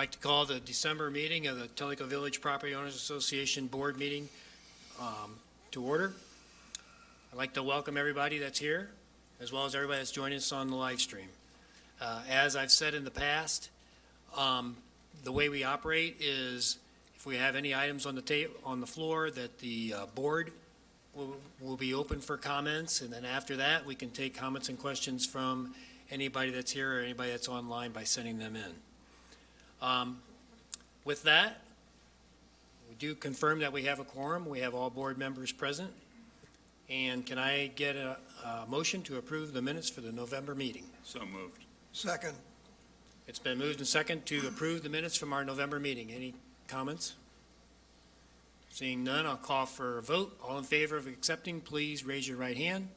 like to call the December meeting of the Tellico Village Property Owners Association Board meeting to order. I'd like to welcome everybody that's here, as well as everybody that's joining us on the live stream. As I've said in the past, the way we operate is if we have any items on the floor that the board will be open for comments, and then after that we can take comments and questions from anybody that's here or anybody that's online by sending them in. With that, we do confirm that we have a quorum. We have all board members present. And can I get a motion to approve the minutes for the November meeting? So moved. Second. It's been moved and second to approve the minutes from our November meeting. Any comments? Seeing none, I'll call for a vote. All in favor of accepting, please raise your right hand.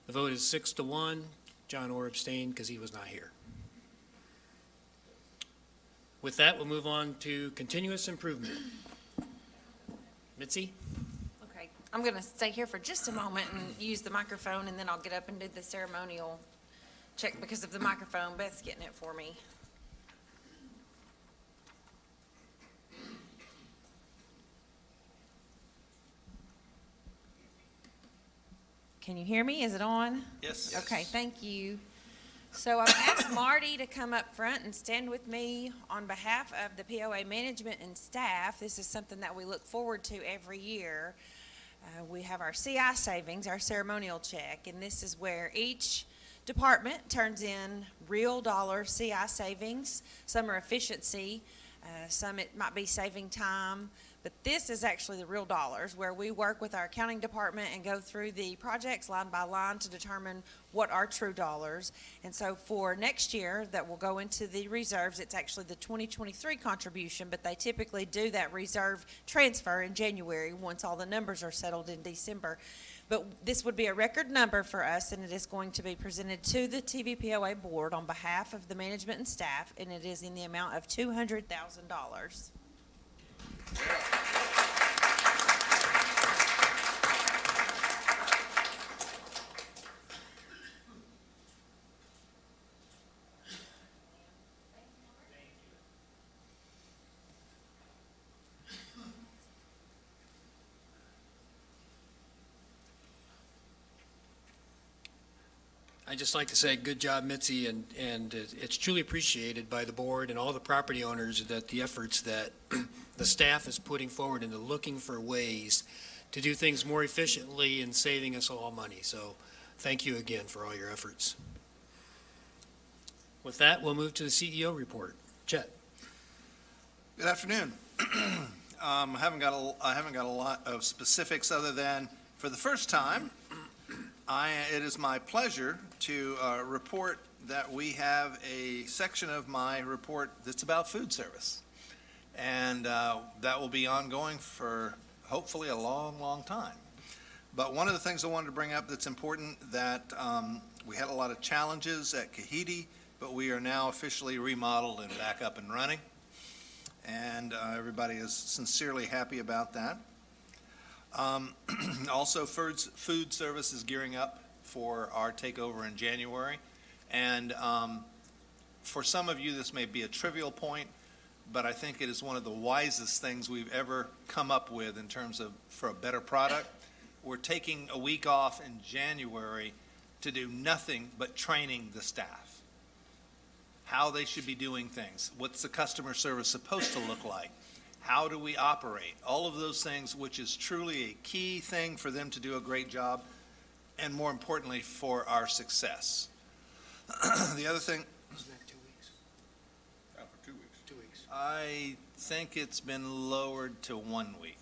The vote is 6-1. John Orr abstained because he was not here. With that, we'll move on to continuous improvement. Mitzi? Okay, I'm going to stay here for just a moment and use the microphone, and then I'll get up and do the ceremonial check because of the microphone. Beth's getting it for me. Can you hear me? Is it on? Yes. Okay, thank you. So I've asked Marty to come up front and stand with me on behalf of the POA management and staff. This is something that we look forward to every year. We have our CI savings, our ceremonial check, and this is where each department turns in real dollar CI savings. Some are efficiency, some it might be saving time, but this is actually the real dollars where we work with our accounting department and go through the projects line by line to determine what are true dollars. And so for next year that will go into the reserves, it's actually the 2023 contribution, but they typically do that reserve transfer in January once all the numbers are settled in December. But this would be a record number for us, and it is going to be presented to the TVPOA board on behalf of the management and staff, and it is in the amount of $200,000. I'd just like to say good job, Mitzi, and it's truly appreciated by the board and all the property owners that the efforts that the staff is putting forward into looking for ways to do things more efficiently and saving us all money. So thank you again for all your efforts. With that, we'll move to the CEO report. Chet. Good afternoon. I haven't got a lot of specifics other than for the first time, it is my pleasure to report that we have a section of my report that's about food service. And that will be ongoing for hopefully a long, long time. But one of the things I wanted to bring up that's important that we had a lot of challenges at Kahiti, but we are now officially remodeled and back up and running. And everybody is sincerely happy about that. Also, food service is gearing up for our takeover in January. And for some of you, this may be a trivial point, but I think it is one of the wisest things we've ever come up with in terms of for a better product. We're taking a week off in January to do nothing but training the staff. How they should be doing things. What's the customer service supposed to look like? How do we operate? All of those things, which is truly a key thing for them to do a great job, and more importantly, for our success. The other thing. Isn't that 2 weeks? For 2 weeks. 2 weeks. I think it's been lowered to 1 week.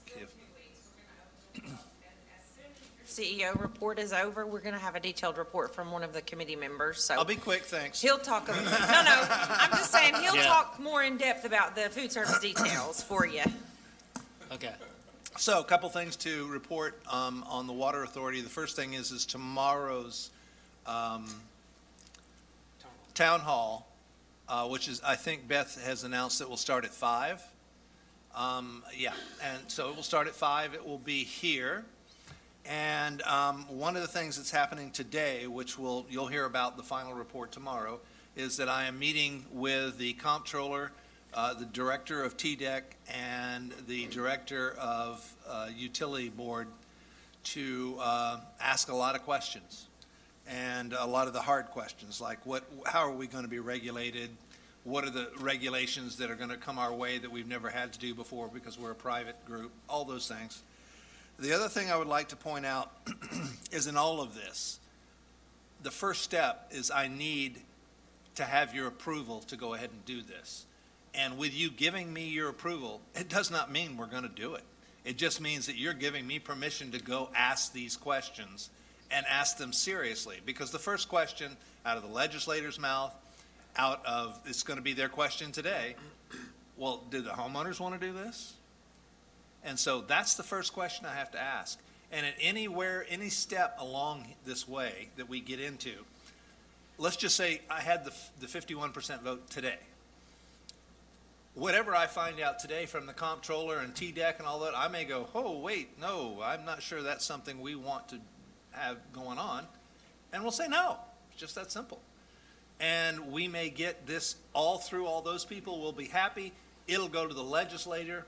CEO report is over. We're going to have a detailed report from one of the committee members. So I'll be quick, thanks. he'll talk. I'm just saying he'll talk more in depth about the food service details for you. Okay. So a couple things to report on the Water Authority. The first thing is tomorrow's town hall, which is, I think Beth has announced it will start at 5. Yeah, and so it will start at 5. It will be here. And one of the things that's happening today, which you'll hear about the final report tomorrow, is that I am meeting with the comptroller, the director of TDEC, and the director of Utility Board to ask a lot of questions, and a lot of the hard questions, like how are we going to be regulated? What are the regulations that are going to come our way that we've never had to do before because we're a private group? All those things. The other thing I would like to point out is in all of this, the first step is I need to have your approval to go ahead and do this. And with you giving me your approval, it does not mean we're going to do it. It just means that you're giving me permission to go ask these questions and ask them seriously. Because the first question out of the legislator's mouth, it's going to be their question today, well, do the homeowners want to do this? And so that's the first question I have to ask. And at any step along this way that we get into, let's just say I had the 51% vote today. Whatever I find out today from the comptroller and TDEC and all that, I may go, oh, wait, no, I'm not sure that's something we want to have going on. And we'll say no. It's just that simple. And we may get this all through all those people. We'll be happy. It'll go to the legislator,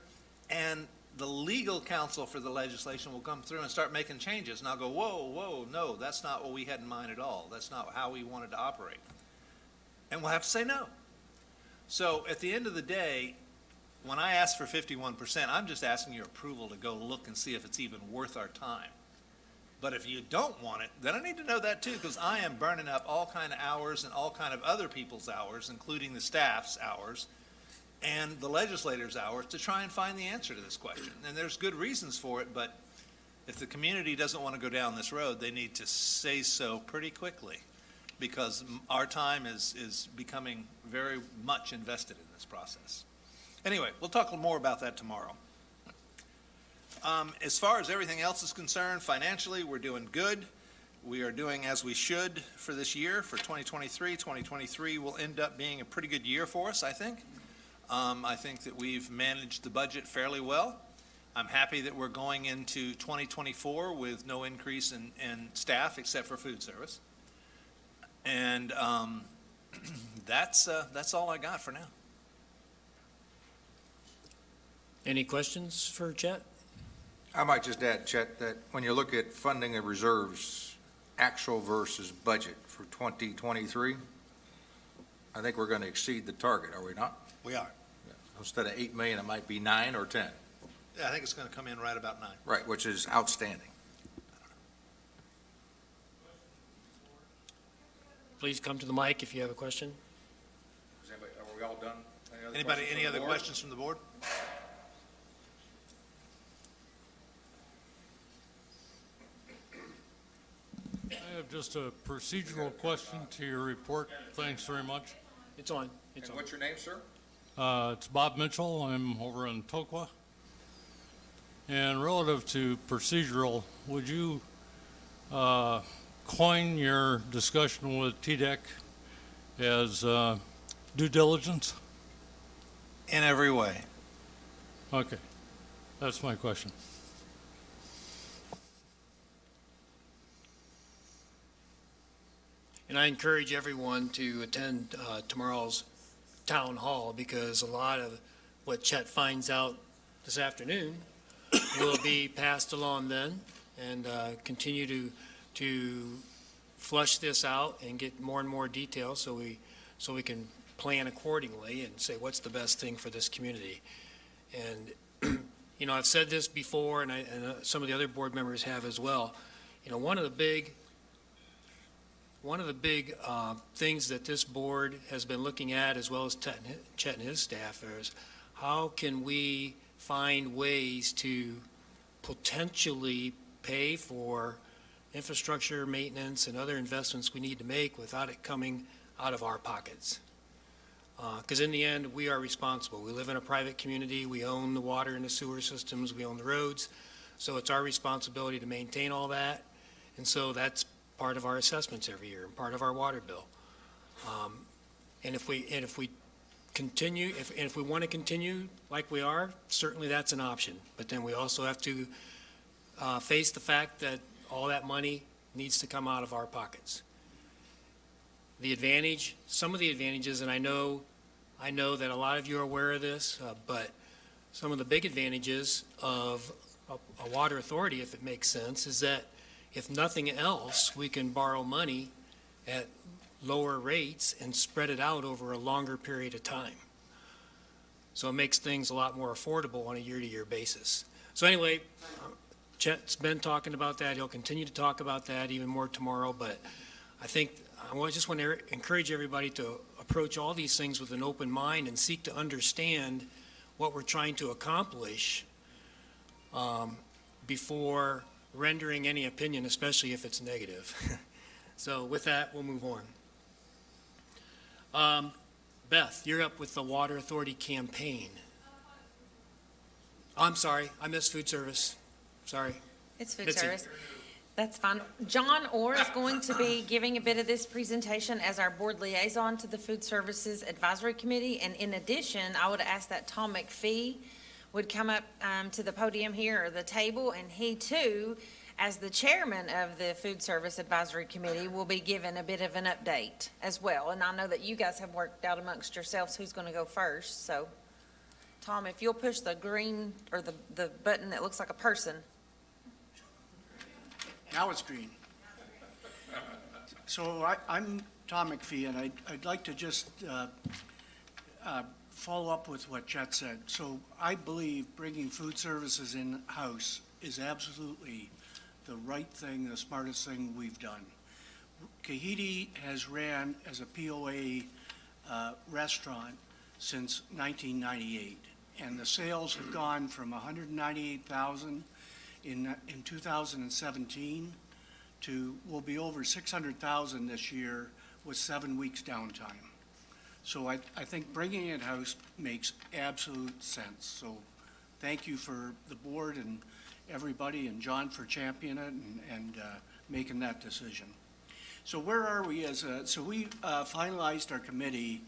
and the legal counsel for the legislation will come through and start making changes. And I'll go, whoa, no, that's not what we had in mind at all. That's not how we wanted to operate. And we'll have to say no. So at the end of the day, when I ask for 51%, I'm just asking your approval to go look and see if it's even worth our time. But if you don't want it, then I need to know that too, because I am burning up all kind of hours and all kind of other people's hours, including the staff's hours and the legislators' hours, to try and find the answer to this question. And there's good reasons for it, but if the community doesn't want to go down this road, they need to say so pretty quickly, because our time is becoming very much invested in this process. Anyway, we'll talk more about that tomorrow. As far as everything else is concerned, financially, we're doing good. We are doing as we should for this year, for 2023. 2023 will end up being a pretty good year for us, I think. I think that we've managed the budget fairly well. I'm happy that we're going into 2024 with no increase in staff except for food service. And that's all I got for now. Any questions for Chet? I might just add, Chet, that when you look at funding of reserves, actual versus budget for 2023, I think we're going to exceed the target, are we not? We are. Instead of 8 million, it might be 9 or 10. Yeah, I think it's going to come in right about 9. Right, which is outstanding. Please come to the mic if you have a question. Are we all done? Any other questions from the board? I have just a procedural question to your report. Thanks very much. It's on. And what's your name, sir? It's Bob Mitchell. I'm over in Tokwa. And relative to procedural, would you coin your discussion with TDEC as due diligence? In every way. Okay, that's my question. And I encourage everyone to attend tomorrow's town hall, because a lot of what Chet finds out this afternoon will be passed along then, and continue to flush this out and get more and more details so we can plan accordingly and say what's the best thing for this community. And you know, I've said this before, and some of the other board members have as well. You know, one of the big things that this board has been looking at, as well as Chet and his staff, is how can we find ways to potentially pay for infrastructure maintenance and other investments we need to make without it coming out of our pockets. Because in the end, we are responsible. We live in a private community. We own the water and the sewer systems. We own the roads. So it's our responsibility to maintain all that. And so that's part of our assessments every year and part of our water bill. And if we want to continue like we are, certainly that's an option. But then we also have to face the fact that all that money needs to come out of our pockets. some of the advantages, and I know that a lot of you are aware of this, but some of the big advantages of a water authority, if it makes sense, is that if nothing else, we can borrow money at lower rates and spread it out over a longer period of time. So it makes things a lot more affordable on a year-to-year basis. So anyway, Chet's been talking about that. He'll continue to talk about that even more tomorrow, but I think just want to encourage everybody to approach all these things with an open mind and seek to understand what we're trying to accomplish before rendering any opinion, especially if it's negative. So with that, we'll move on. Beth, you're up with the Water Authority campaign. I'm sorry, I missed food service. Sorry. It's food Mitzi. service. That's fine. John Orr is going to be giving a bit of this presentation as our board liaison to the Food Services Advisory Committee. And in addition, I would ask that Tom McPhee would come up to the podium here or the table, and he too, as the chairman of the Food Service Advisory Committee, will be given a bit of an update as well. And I know that you guys have worked out amongst yourselves who's going to go first. So, Tom, if you'll push the green or the button that looks like a person. Now it's green. So I'm Tom McPhee, and I'd like to just follow up with what Chet said. So I believe bringing food services in-house is absolutely the right thing, the smartest thing we've done. Kahiti has ran as a POA restaurant since 1998, and the sales have gone from 198,000 in 2017 to, will be over 600,000 this year with 7 weeks downtime. So I think bringing it in-house makes absolute sense. So thank you for the board and everybody, and John for championing it and making that decision. So where are we so we finalized our committee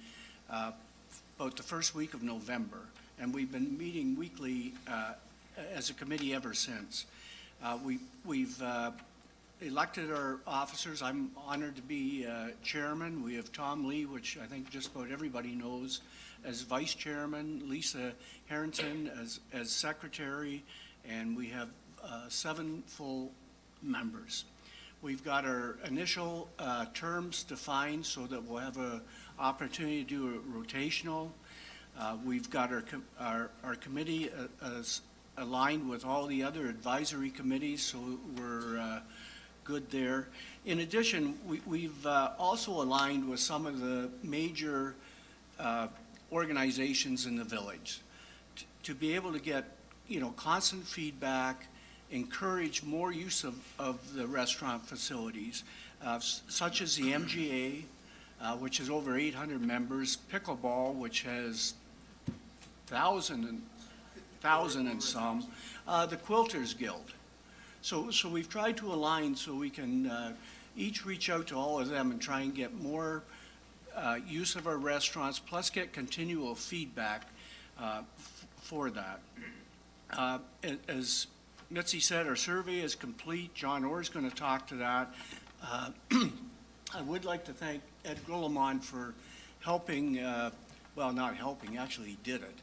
about the first week of November, and we've been meeting weekly as a committee ever since. We've elected our officers. I'm honored to be chairman. We have Tom Lee, which I think just about everybody knows, as vice chairman, Lisa Harrington as secretary, and we have 7 full members. We've got our initial terms defined so that we'll have an opportunity to do a rotational. We've got our committee aligned with all the other advisory committees, so we're good there. In addition, we've also aligned with some of the major organizations in the village to be able to get, constant feedback, encourage more use of the restaurant facilities, such as the MGA, which has over 800 members, Pickleball, which has 1,000 and some, the Quilters Guild. So we've tried to align so we can each reach out to all of them and try and get more use of our restaurants, plus get continual feedback for that. As Mitzi said, our survey is complete. John Orr is going to talk to that. I would like to thank Ed Gullimon for helping, well, not helping, actually he did it.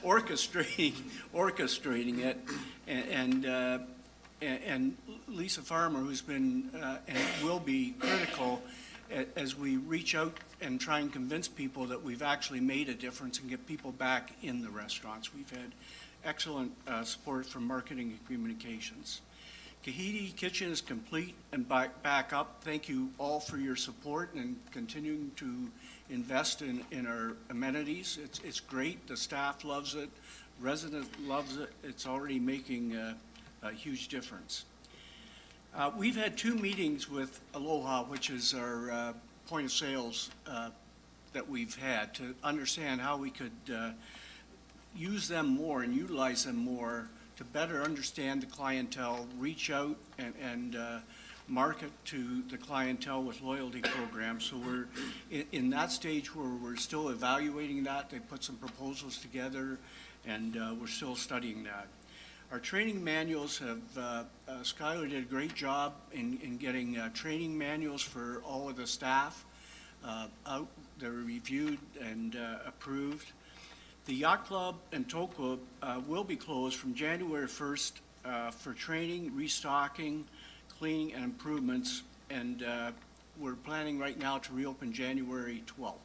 Orchestrating it, and Lisa Farmer, who's been and will be critical as we reach out and try and convince people that we've actually made a difference and get people back in the restaurants. We've had excellent support from marketing and communications. Kahiti Kitchen is complete and back up. Thank you all for your support and continuing to invest in our amenities. It's great. The staff loves it. Resident loves it. It's already making a huge difference. We've had 2 meetings with Aloha, which is our point of sales that we've had, to understand how we could use them more and utilize them more to better understand the clientele, reach out and market to the clientele with loyalty programs. So we're in that stage where we're still evaluating that. They put some proposals together, and we're still studying that. Our training manuals have, Skylar did a great job in getting training manuals for all of the staff out. They're reviewed and approved. The Yacht Club and Tow Club will be closed from January 1st for training, restocking, cleaning, and improvements, and we're planning right now to reopen January 12th.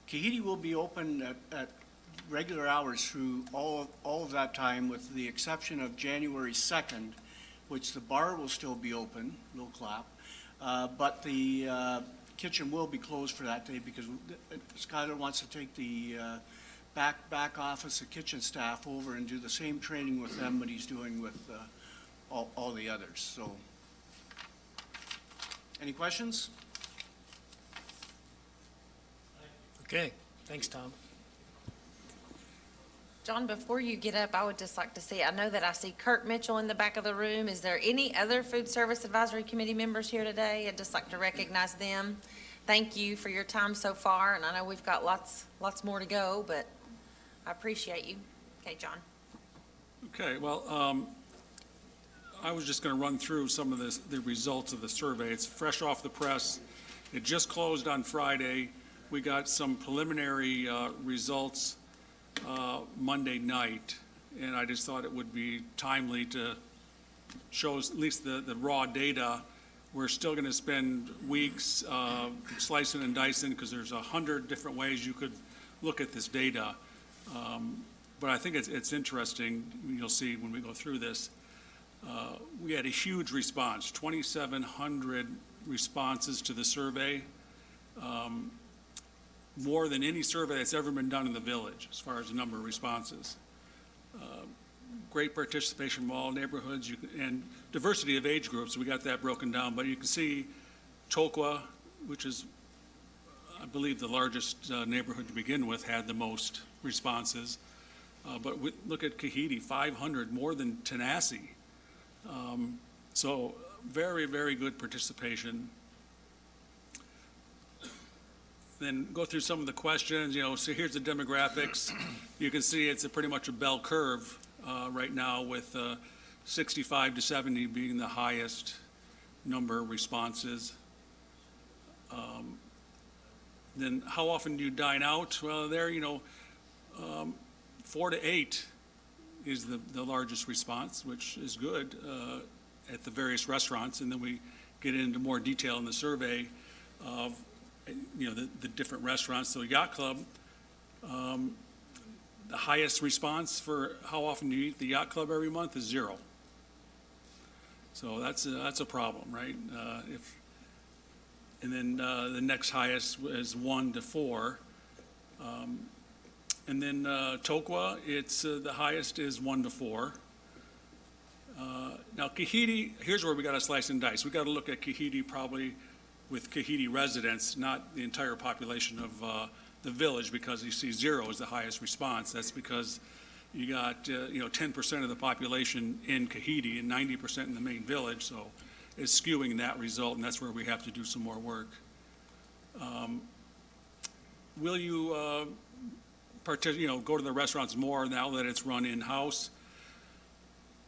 Kahidi will be open at regular hours through all of that time, with the exception of January 2nd, which the bar will still be open, little clap, but the kitchen will be closed for that day because Skylar wants to take the back office, the kitchen staff over and do the same training with them that he's doing with all the others. So, any questions? Okay, thanks, Tom. John, before you get up, I would just like to see, I know that I see Kurt Mitchell in the back of the room. Is there any other Food Service Advisory Committee members here today? I'd just like to recognize them. Thank you for your time so far, and I know we've got lots more to go, but I appreciate you. Okay, John. Okay, well, I was just going to run through some of the results of the survey. It's fresh off the press. It just closed on Friday. We got some preliminary results Monday night, and I just thought it would be timely to show at least the raw data. We're still going to spend weeks slicing and dicing because there's 100 different ways you could look at this data. But I think it's interesting. You'll see when we go through this. We had a huge response, 2,700 responses to the survey. More than any survey that's ever been done in the village as far as the number of responses. Great participation from all neighborhoods and diversity of age groups. We got that broken down, but you can see Tokwa, which is, I believe, the largest neighborhood to begin with, had the most responses. But look at Kahidi, 500, more than Tanasi. So very, very good participation. Then go through some of the questions, so here's the demographics. You can see it's pretty much a bell curve right now, with 65 to 70 being the highest number of responses. Then how often do you dine out? Well, there, 4 to 8 is the largest response, which is good at the various restaurants. And then we get into more detail in the survey of the different restaurants. So Yacht Club, the highest response for how often you eat the Yacht Club every month is 0. So that's a problem, right? And then the next highest is 1 to 4. And then Tokwa, it's the highest is 1 to 4. Now Kahidi, here's where we got to slice and dice. We got to look at Kahidi probably with Kahidi residents, not the entire population of the village, because you see 0 is the highest response. That's because you got 10% of the population in Kahidi and 90% in the main village, so it's skewing that result, and that's where we have to do some more work. Will you go to the restaurants more now that it's run in-house?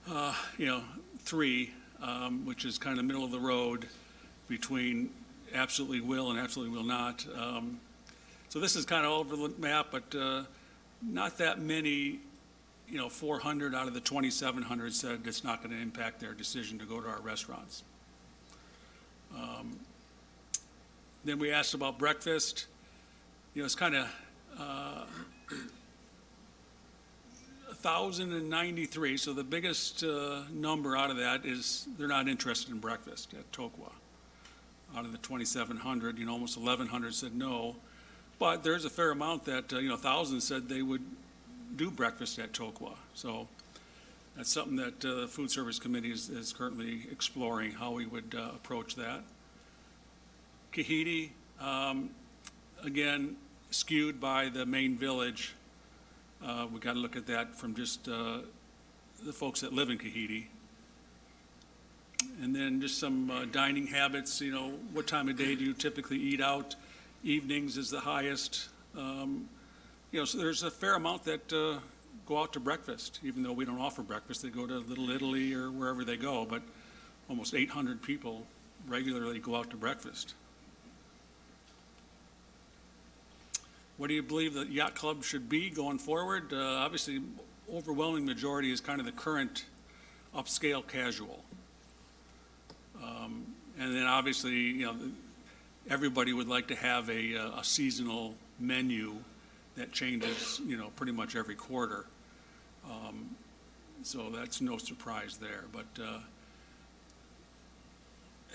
3, which is kind of middle of the road between absolutely will and absolutely will not. So this is kind of all over the map, but not that many, 400 out of the 2,700 said it's not going to impact their decision to go to our restaurants. Then we asked about breakfast. It's kind of 1,093, so the biggest number out of that is they're not interested in breakfast at Tokwa. Out of the 2,700, almost 1,100 said no, but there's a fair amount that, 1,000 said they would do breakfast at Tokwa. So that's something that the Food Service Committee is currently exploring, how we would approach that. Kahidi, again, skewed by the main village. We got to look at that from just the folks that live in Kahidi. And then just some dining habits, what time of day do you typically eat out? Evenings is the highest. So there's a fair amount that go out to breakfast, even though we don't offer breakfast. They go to Little Italy or wherever they go, but almost 800 people regularly go out to breakfast. What do you believe the yacht club should be going forward? Obviously, overwhelming majority is kind of the current upscale casual. And then obviously, you know, everybody would like to have a seasonal menu that changes, you know, pretty much every quarter. So that's no surprise there, but,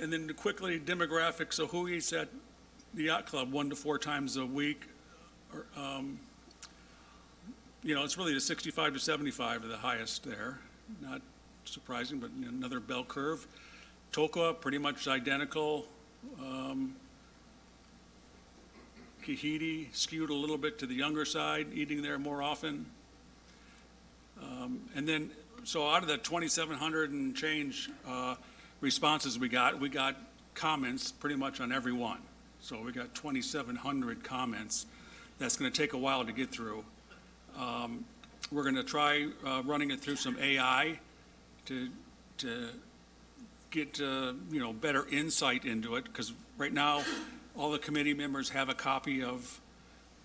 and then quickly, demographics, so who eats at the yacht club 1 to 4 times a week? Or, you know, it's really the 65 to 75 are the highest there, not surprising, but another bell curve. Tokwa, pretty much identical. Kahidi skewed a little bit to the younger side, eating there more often. And then, so out of the 2,700 and change responses we got comments pretty much on every one. So we got 2,700 comments. That's going to take a while to get through. We're going to try running it through some AI to get, you know, better insight into it, because right now, all the committee members have a copy of,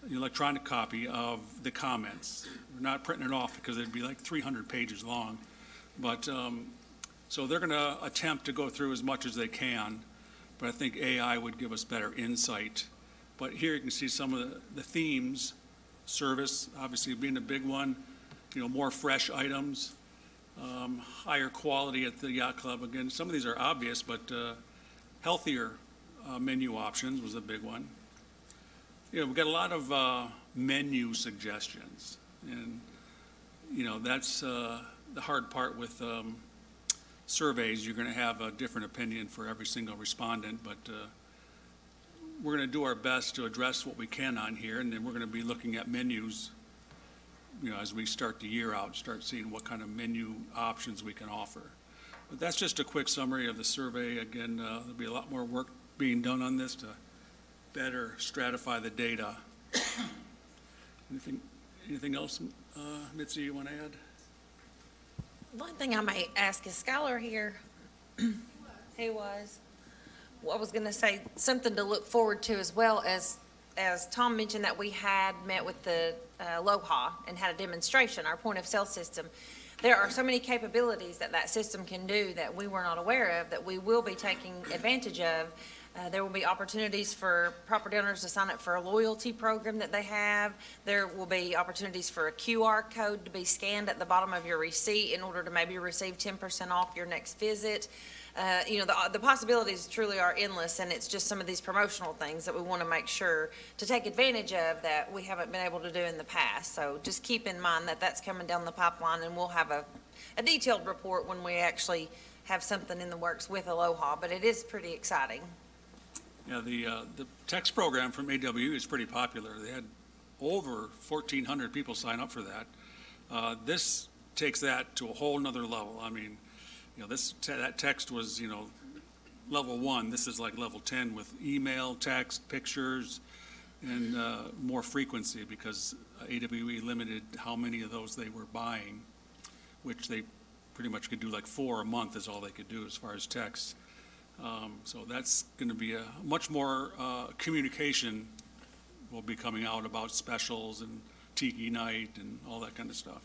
an electronic copy of the comments. We're not printing it off because it'd be like 300 pages long. But, so they're going to attempt to go through as much as they can, but I think AI would give us better insight. But here you can see some of the themes. Service, obviously being a big one, you know, more fresh items, higher quality at the yacht club. Again, some of these are obvious, but healthier menu options was a big one. You know, we've got a lot of menu suggestions, and, you know, that's the hard part with surveys. You're going to have a different opinion for every single respondent, but we're going to do our best to address what we can on here, and then we're going to be looking at menus, you know, as we start the year out, start seeing what kind of menu options we can offer. But that's just a quick summary of the survey. Again, there'll be a lot more work being done on this to better stratify the data. Anything else, Mitzi, you want to add? One thing I may ask is Skylar here. He was. Well, I was going to say something to look forward to as well, as Tom mentioned, that we had met with the LOHA and had a demonstration, our point of sale system. There are so many capabilities that system can do that we were not aware of, that we will be taking advantage of. There will be opportunities for property owners to sign up for a loyalty program that they have. There will be opportunities for a QR code to be scanned at the bottom of your receipt in order to maybe receive 10% off your next visit. You know, the possibilities truly are endless, and it's just some of these promotional things that we want to make sure to take advantage of that we haven't been able to do in the past. So just keep in mind that that's coming down the pipeline, and we'll have a detailed report when we actually have something in the works with Aloha, but it is pretty exciting. Yeah, the text program from AWE is pretty popular. They had over 1,400 people sign up for that. This takes that to a whole nother level. I mean, you know, that text was, you know, level 1. This is like level 10 with email, text, pictures, and more frequency, because AWE limited how many of those they were buying, which they pretty much could do like 4 a month is all they could do as far as text. So that's going to be a much more communication will be coming out about specials and tiki night and all that kind of stuff.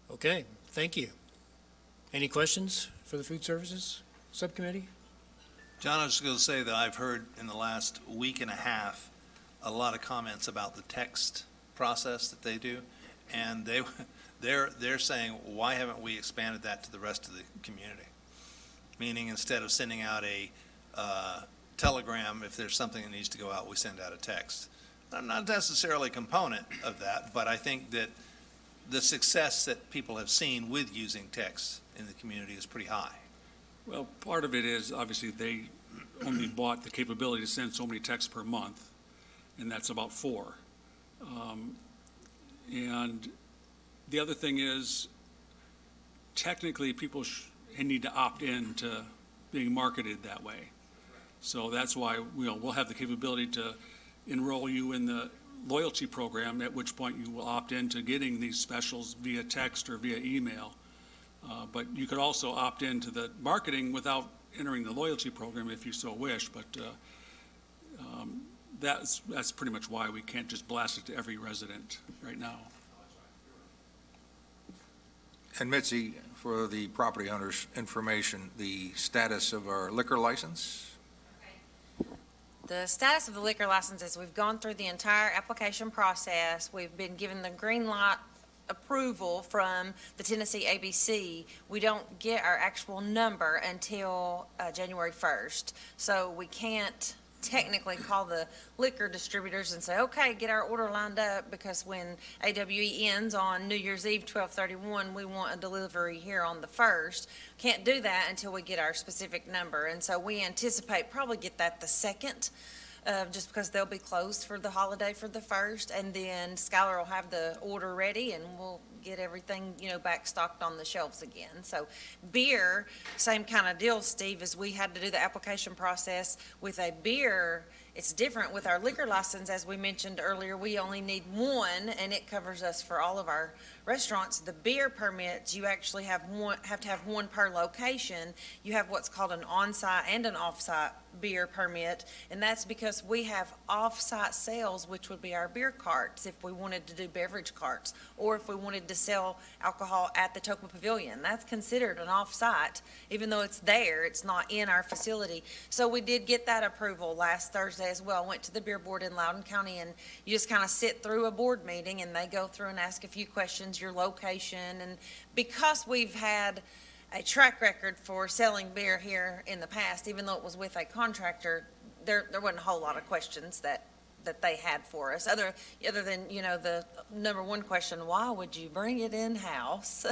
Okay, thank you. Any questions for the Food Services Subcommittee? John, I was just going to say that I've heard in the last week and a half a lot of comments about the text process that they do, and they're saying, why haven't we expanded that to the rest of the community? Meaning, instead of sending out a telegram, if there's something that needs to go out, we send out a text. I'm not necessarily a component of that, but I think that the success that people have seen with using text in the community is pretty high. Well, part of it is, obviously, they only bought the capability to send so many texts per month, and that's about 4. And the other thing is, technically, people need to opt in to being marketed that way. So that's why we'll have the capability to enroll you in the loyalty program, at which point you will opt into getting these specials via text or via email. But you could also opt into the marketing without entering the loyalty program if you so wish, but that's pretty much why we can't just blast it to every resident right now. And Mitzi, for the property owner's information, the status of our liquor license? The status of the liquor licenses, we've gone through the entire application process. We've been given the green light approval from the Tennessee ABC. We don't get our actual number until January 1st. So we can't technically call the liquor distributors and say, okay, get our order lined up, because when AWE ends on New Year's Eve, 12/31, we want a delivery here on the 1st. Can't do that until we get our specific number. And so we anticipate probably get that the 2nd, just because they'll be closed for the holiday for the 1st. And then Skylar will have the order ready and we'll get everything, back stocked on the shelves again. So beer, same kind of deal, Steve, as we had to do the application process with a beer. It's different with our liquor license. As we mentioned earlier, we only need one, and it covers us for all of our restaurants. The beer permits, you actually have to have one per location. You have what's called an on-site and an off-site beer permit, and that's because we have off-site sales, which would be our beer carts if we wanted to do beverage carts, or if we wanted to sell alcohol at the Tokma Pavilion. That's considered an off-site, even though it's there, it's not in our facility. So we did get that approval last Thursday as well. Went to the beer board in Loudoun County, and you just kind of sit through a board meeting and they go through and ask a few questions, your location, and because we've had a track record for selling beer here in the past, even though it was with a contractor, there wasn't a whole lot of questions that they had for us, other than, the number one question, why would you bring it in-house?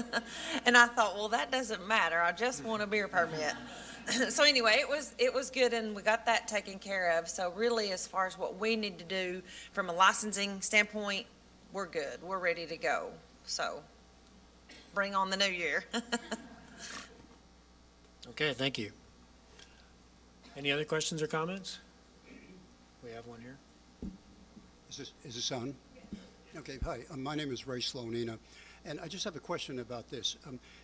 And I thought, well, that doesn't matter. I just want a beer permit. So anyway, it was good, and we got that taken care of. So really, as far as what we need to do from a licensing standpoint, we're good. We're ready to go. So bring on the new year. Okay, thank you. Any other questions or comments? We have one here. Is this on? Okay, hi, my name is Ray Slonina, and I just have a question about this.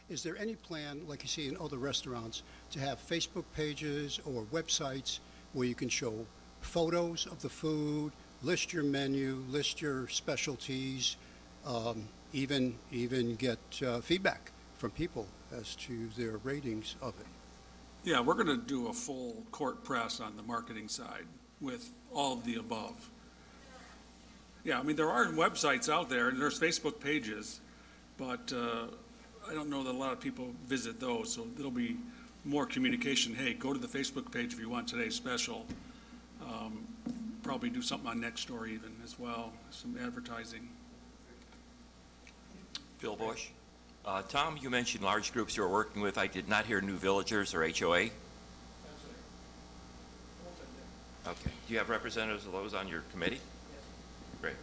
Is there any plan, like you see in other restaurants, to have Facebook pages or websites where you can show photos of the food, list your menu, list your specialties, even get feedback from people as to their ratings of it? Yeah, we're going to do a full court press on the marketing side with all of the above. Yeah, I mean, there are websites out there, and there's Facebook pages, but I don't know that a lot of people visit those, so there'll be more communication. Hey, go to the Facebook page if you want today's special. Probably do something on Nextdoor even as well, some advertising. Bill Bush. Tom, you mentioned large groups you were working with. I did not hear New Villagers or HOA. Okay. Do you have representatives of those on your committee? Great.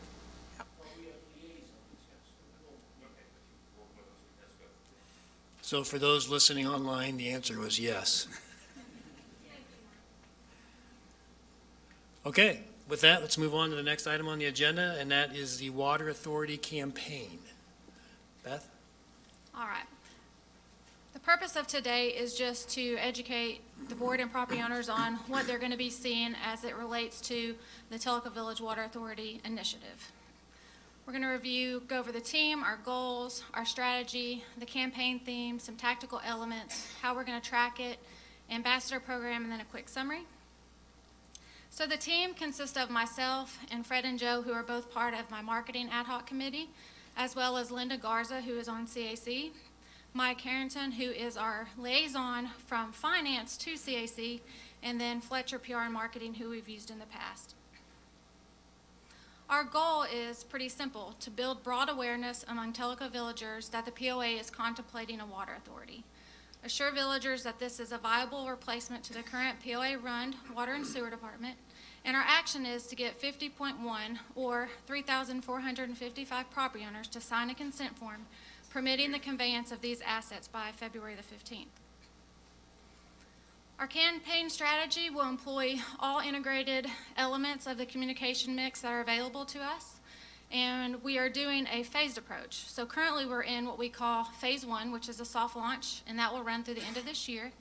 So for those listening online, the answer was yes. Okay, with that, let's move on to the next item on the agenda, and that is the Water Authority campaign. Beth? All right. The purpose of today is just to educate the board and property owners on what they're going to be seeing as it relates to the Tellico Village Water Authority initiative. We're going to go over the team, our goals, our strategy, the campaign theme, some tactical elements, how we're going to track it, ambassador program, and then a quick summary. So the team consists of myself and Fred and Joe, who are both part of my marketing ad hoc committee, as well as Linda Garza, who is on CAC, Mike Harrington, who is our liaison from finance to CAC, and then Fletcher PR and marketing, who we've used in the past. Our goal is pretty simple: to build broad awareness among Tellico villagers that the POA is contemplating a water authority. Assure villagers that this is a viable replacement to the current POA-run water and sewer department. And our action is to get 50.1 or 3,455 property owners to sign a consent form permitting the conveyance of these assets by February the 15th. Our campaign strategy will employ all integrated elements of the communication mix that are available to us, and we are doing a phased approach. So currently, we're in what we call Phase 1, which is a soft launch, and that will run through the end of this year.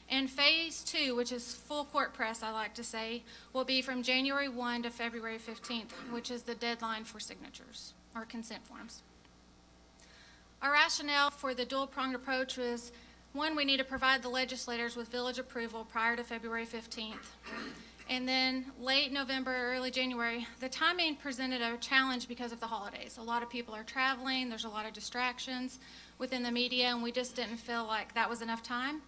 And Phase 2, which is full court press, I like to say, will be from January 1 to February 15th, which is the deadline for signatures or consent forms. Our rationale for the dual-pronged approach was, one, we need to provide the legislators with village approval prior to February 15th. And then late November, early January, the timing presented a challenge because of the holidays. A lot of people are traveling, there's a lot of distractions within the media, and we just didn't feel like that was enough time.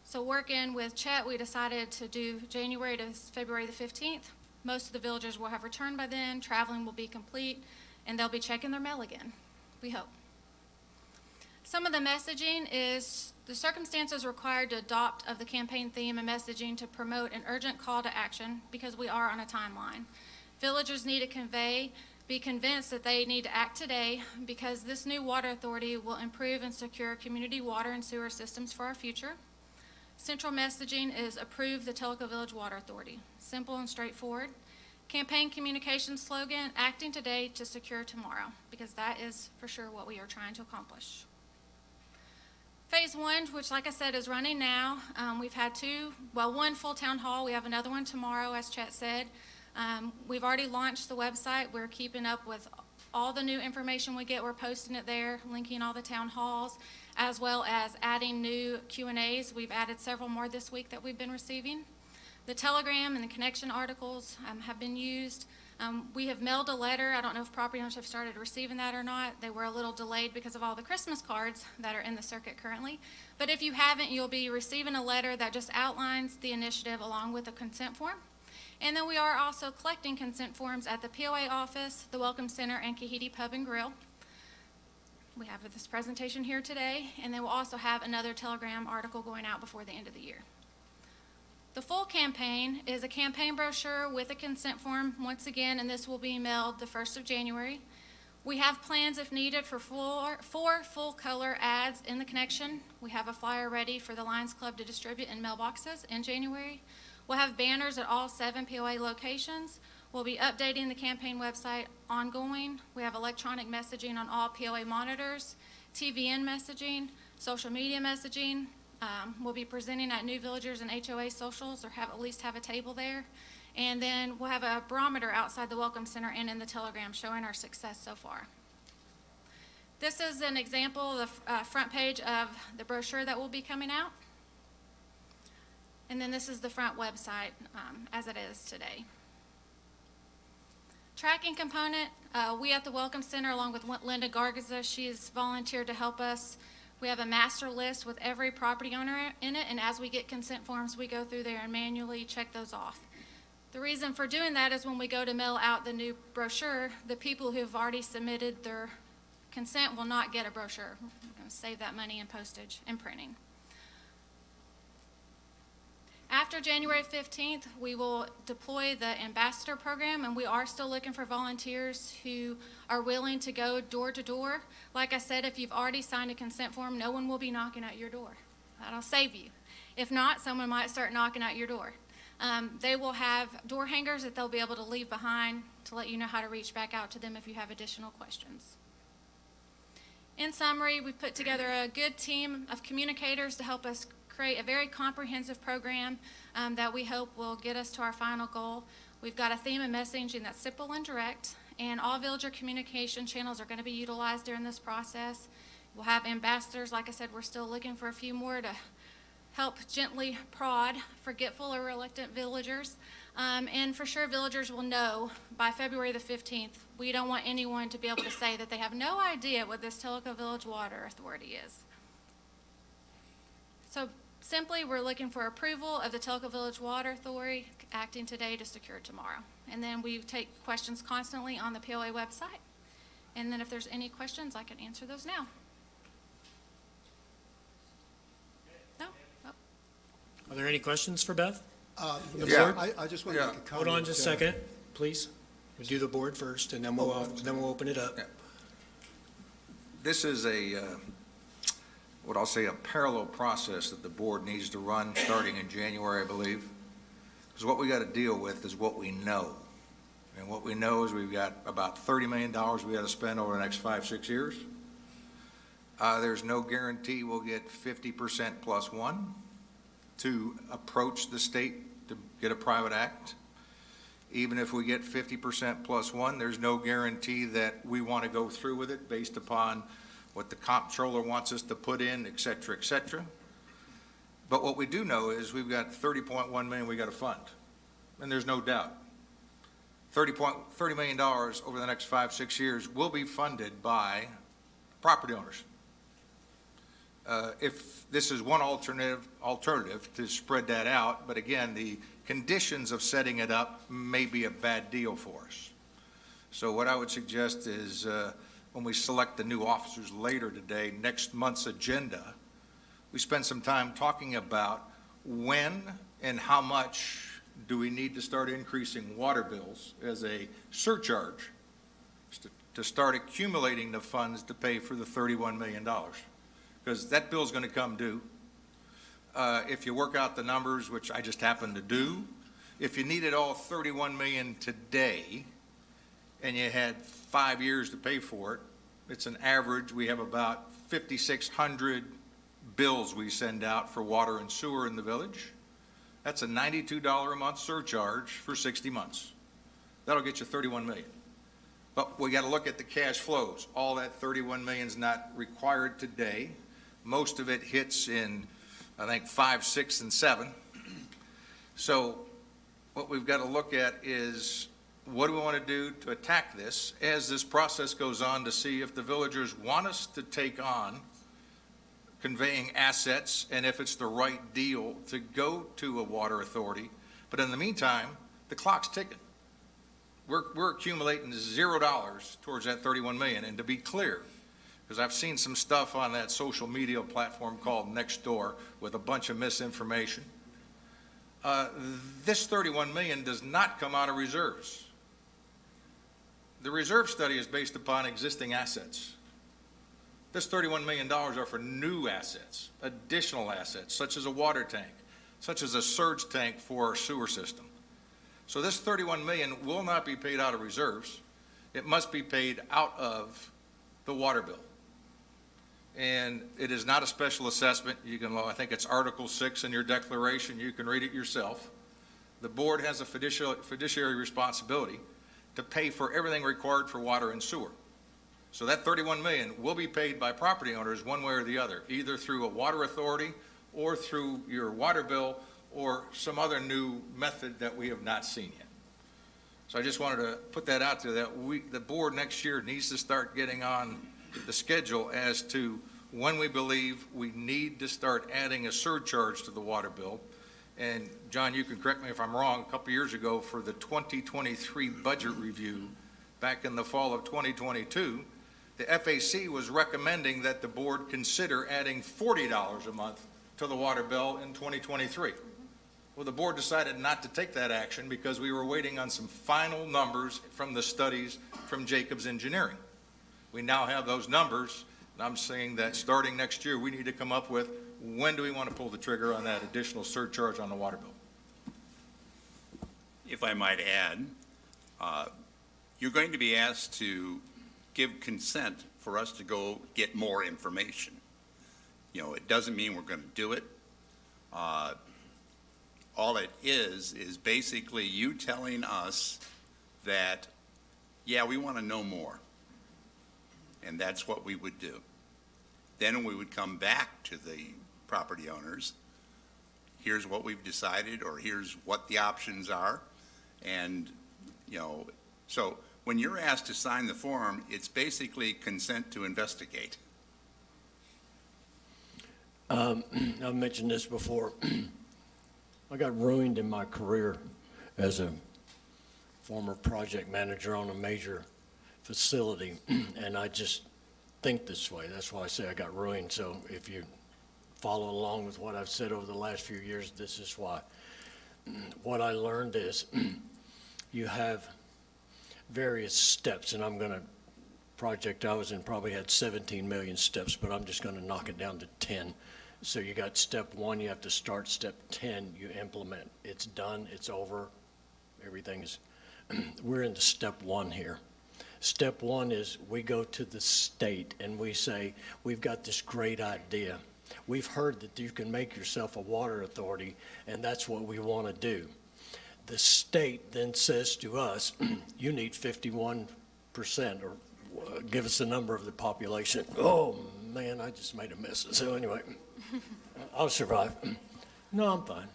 So working with Chet, we decided to do January to February the 15th. Most of the villagers will have returned by then, traveling will be complete, and they'll be checking their mail again, we hope. Some of the messaging is the circumstances required to adopt of the campaign theme and messaging to promote an urgent call to action because we are on a timeline. Villagers need to be convinced that they need to act today because this new water authority will improve and secure community water and sewer systems for our future. Central messaging is approve the Tellico Village Water Authority. Simple and straightforward. Campaign communication slogan, acting today to secure tomorrow, because that is for sure what we are trying to accomplish. Phase 1, which like I said is running now, we've had one full town hall. We have another one tomorrow, as Chet said. We've already launched the website. We're keeping up with all the new information we get. We're posting it there, linking all the town halls, as well as adding new Q&As. We've added several more this week that we've been receiving. The telegram and the connection articles have been used. We have mailed a letter. I don't know if property owners have started receiving that or not. They were a little delayed because of all the Christmas cards that are in the circuit currently. But if you haven't, you'll be receiving a letter that just outlines the initiative along with a consent form. And then we are also collecting consent forms at the POA office, the Welcome Center, and Kahiti Pub and Grill. We have this presentation here today, and then we'll also have another telegram article going out before the end of the year. The full campaign is a campaign brochure with a consent form once again, and this will be mailed the 1st of January. We have plans if needed for 4 full color ads in the connection. We have a flyer ready for the Lions Club to distribute in mailboxes in January. We'll have banners at all 7 POA locations. We'll be updating the campaign website ongoing. We have electronic messaging on all POA monitors, TVN messaging, social media messaging. We'll be presenting at New Villagers and HOA socials, or at least have a table there. And then we'll have a barometer outside the Welcome Center and in the telegram showing our success so far. This is an example of the front page of the brochure that will be coming out. And then this is the front website as it is today. Tracking component, we at the Welcome Center, along with Linda Gargaza, she has volunteered to help us. We have a master list with every property owner in it, and as we get consent forms, we go through there and manually check those off. The reason for doing that is when we go to mail out the new brochure, the people who have already submitted their consent will not get a brochure. We're going to save that money in postage and printing. After January 15th, we will deploy the ambassador program, and we are still looking for volunteers who are willing to go door to door. Like I said, if you've already signed a consent form, no one will be knocking at your door. That'll save you. If not, someone might start knocking at your door. They will have door hangers that they'll be able to leave behind to let you know how to reach back out to them if you have additional questions. In summary, we've put together a good team of communicators to help us create a very comprehensive program that we hope will get us to our final goal. We've got a theme of messaging that's simple and direct, and all villager communication channels are going to be utilized during this process. We'll have ambassadors. Like I said, we're still looking for a few more to help gently prod forgetful or reluctant villagers. And for sure, villagers will know by February the 15th. We don't want anyone to be able to say that they have no idea what this Tellico Village Water Authority is. So simply, we're looking for approval of the Tellico Village Water Authority, acting today to secure tomorrow. And then we take questions constantly on the POA website. And then if there's any questions, I can answer those now. No? Oh. Are there any questions for Beth? Yeah. I just want to make a comment. Hold on just a second, please. We'll do the board first, and then we'll open it up. Yeah. This is what I'll say, a parallel process that the board needs to run starting in January, I believe. Because what we got to deal with is what we know. And what we know is we've got about $30 million we got to spend over the next 5-6 years. There's no guarantee we'll get 50% plus one to approach the state to get a private act. Even if we get 50% plus one, there's no guarantee that we want to go through with it based upon what the comptroller wants us to put in, et cetera, et cetera. But what we do know is we've got $30.1 million we got to fund, and there's no doubt. $30 million over the next 5-6 years will be funded by property owners. If this is one alternative to spread that out, but again, the conditions of setting it up may be a bad deal for us. So what I would suggest is when we select the new officers later today, next month's agenda, we spend some time talking about when and how much do we need to start increasing water bills as a surcharge to start accumulating the funds to pay for the $31 million. Because that bill's going to come due. If you work out the numbers, which I just happen to do, if you needed all $31 million today and you had 5 years to pay for it, it's an average. We have about 5,600 bills we send out for water and sewer in the village. That's a $92 a month surcharge for 60 months. That'll get you $31 million. But we got to look at the cash flows. All that $31 million is not required today. Most of it hits in, I think, 5, 6, and 7. So what we've got to look at is what do we want to do to attack this as this process goes on to see if the villagers want us to take on conveying assets and if it's the right deal to go to a water authority. But in the meantime, the clock's ticking. We're accumulating $0 towards that $31 million. And to be clear, because I've seen some stuff on that social media platform called Nextdoor with a bunch of misinformation. This $31 million does not come out of reserves. The reserve study is based upon existing assets. This $31 million are for new assets, additional assets, such as a water tank, such as a surge tank for our sewer system. So this $31 million will not be paid out of reserves. It must be paid out of the water bill. And it is not a special assessment. You can, I think it's Article 6 in your declaration. You can read it yourself. The board has a fiduciary responsibility to pay for everything required for water and sewer. So that $31 million will be paid by property owners one way or the other, either through a water authority or through your water bill or some other new method that we have not seen yet. So I just wanted to put that out there that the board next year needs to start getting on the schedule as to when we believe we need to start adding a surcharge to the water bill. And John, you can correct me if I'm wrong, a couple years ago for the 2023 budget review back in the fall of 2022, the FAC was recommending that the board consider adding $40 a month to the water bill in 2023. Well, the board decided not to take that action because we were waiting on some final numbers from the studies from Jacobs Engineering. We now have those numbers, and I'm saying that starting next year, we need to come up with when do we want to pull the trigger on that additional surcharge on the water bill. If I might add, you're going to be asked to give consent for us to go get more information. You know, it doesn't mean we're going to do it. All it is basically you telling us that, yeah, we want to know more. And that's what we would do. Then we would come back to the property owners. Here's what we've decided, or here's what the options are. And, you know, so when you're asked to sign the form, it's basically consent to investigate. I've mentioned this before. I got ruined in my career as a former project manager on a major facility, and I just think this way. That's why I say I got ruined. So if you follow along with what I've said over the last few years, this is why. What I learned is you have various steps, and I'm going to project I was in probably had 17 million steps, but I'm just going to knock it down to 10. So you got step 1, you have to start. Step 10, you implement. It's done, it's over, everything is, we're into step 1 here. Step 1 is we go to the state and we say, we've got this great idea. We've heard that you can make yourself a water authority, and that's what we want to do. The state then says to us, you need 51%, or give us the number of the population. Oh, man, I just made a mess. So anyway, I'll survive. No, I'm fine.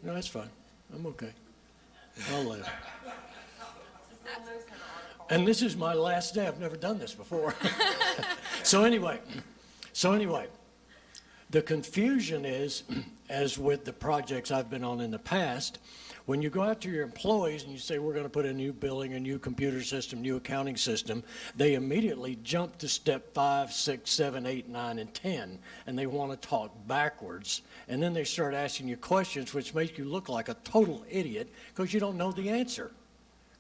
No, that's fine. I'm okay. I'll live. And this is my last day. I've never done this before. So anyway, the confusion is, as with the projects I've been on in the past, when you go out to your employees and you say, we're going to put a new billing, a new computer system, new accounting system, they immediately jump to step 5, 6, 7, 8, 9, and 10, and they want to talk backwards. And then they start asking you questions which make you look like a total idiot because you don't know the answer,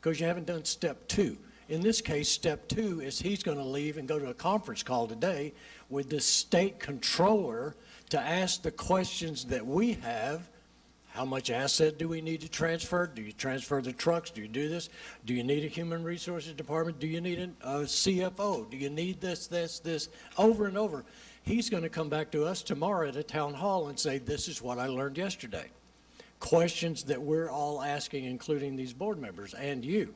because you haven't done step 2. In this case, step 2 is he's going to leave and go to a conference call today with the state controller to ask the questions that we have. How much asset do we need to transfer? Do you transfer the trucks? Do you do this? Do you need a human resources department? Do you need a CFO? Do you need this? Over and over. He's going to come back to us tomorrow at a town hall and say, this is what I learned yesterday. Questions that we're all asking, including these board members and you.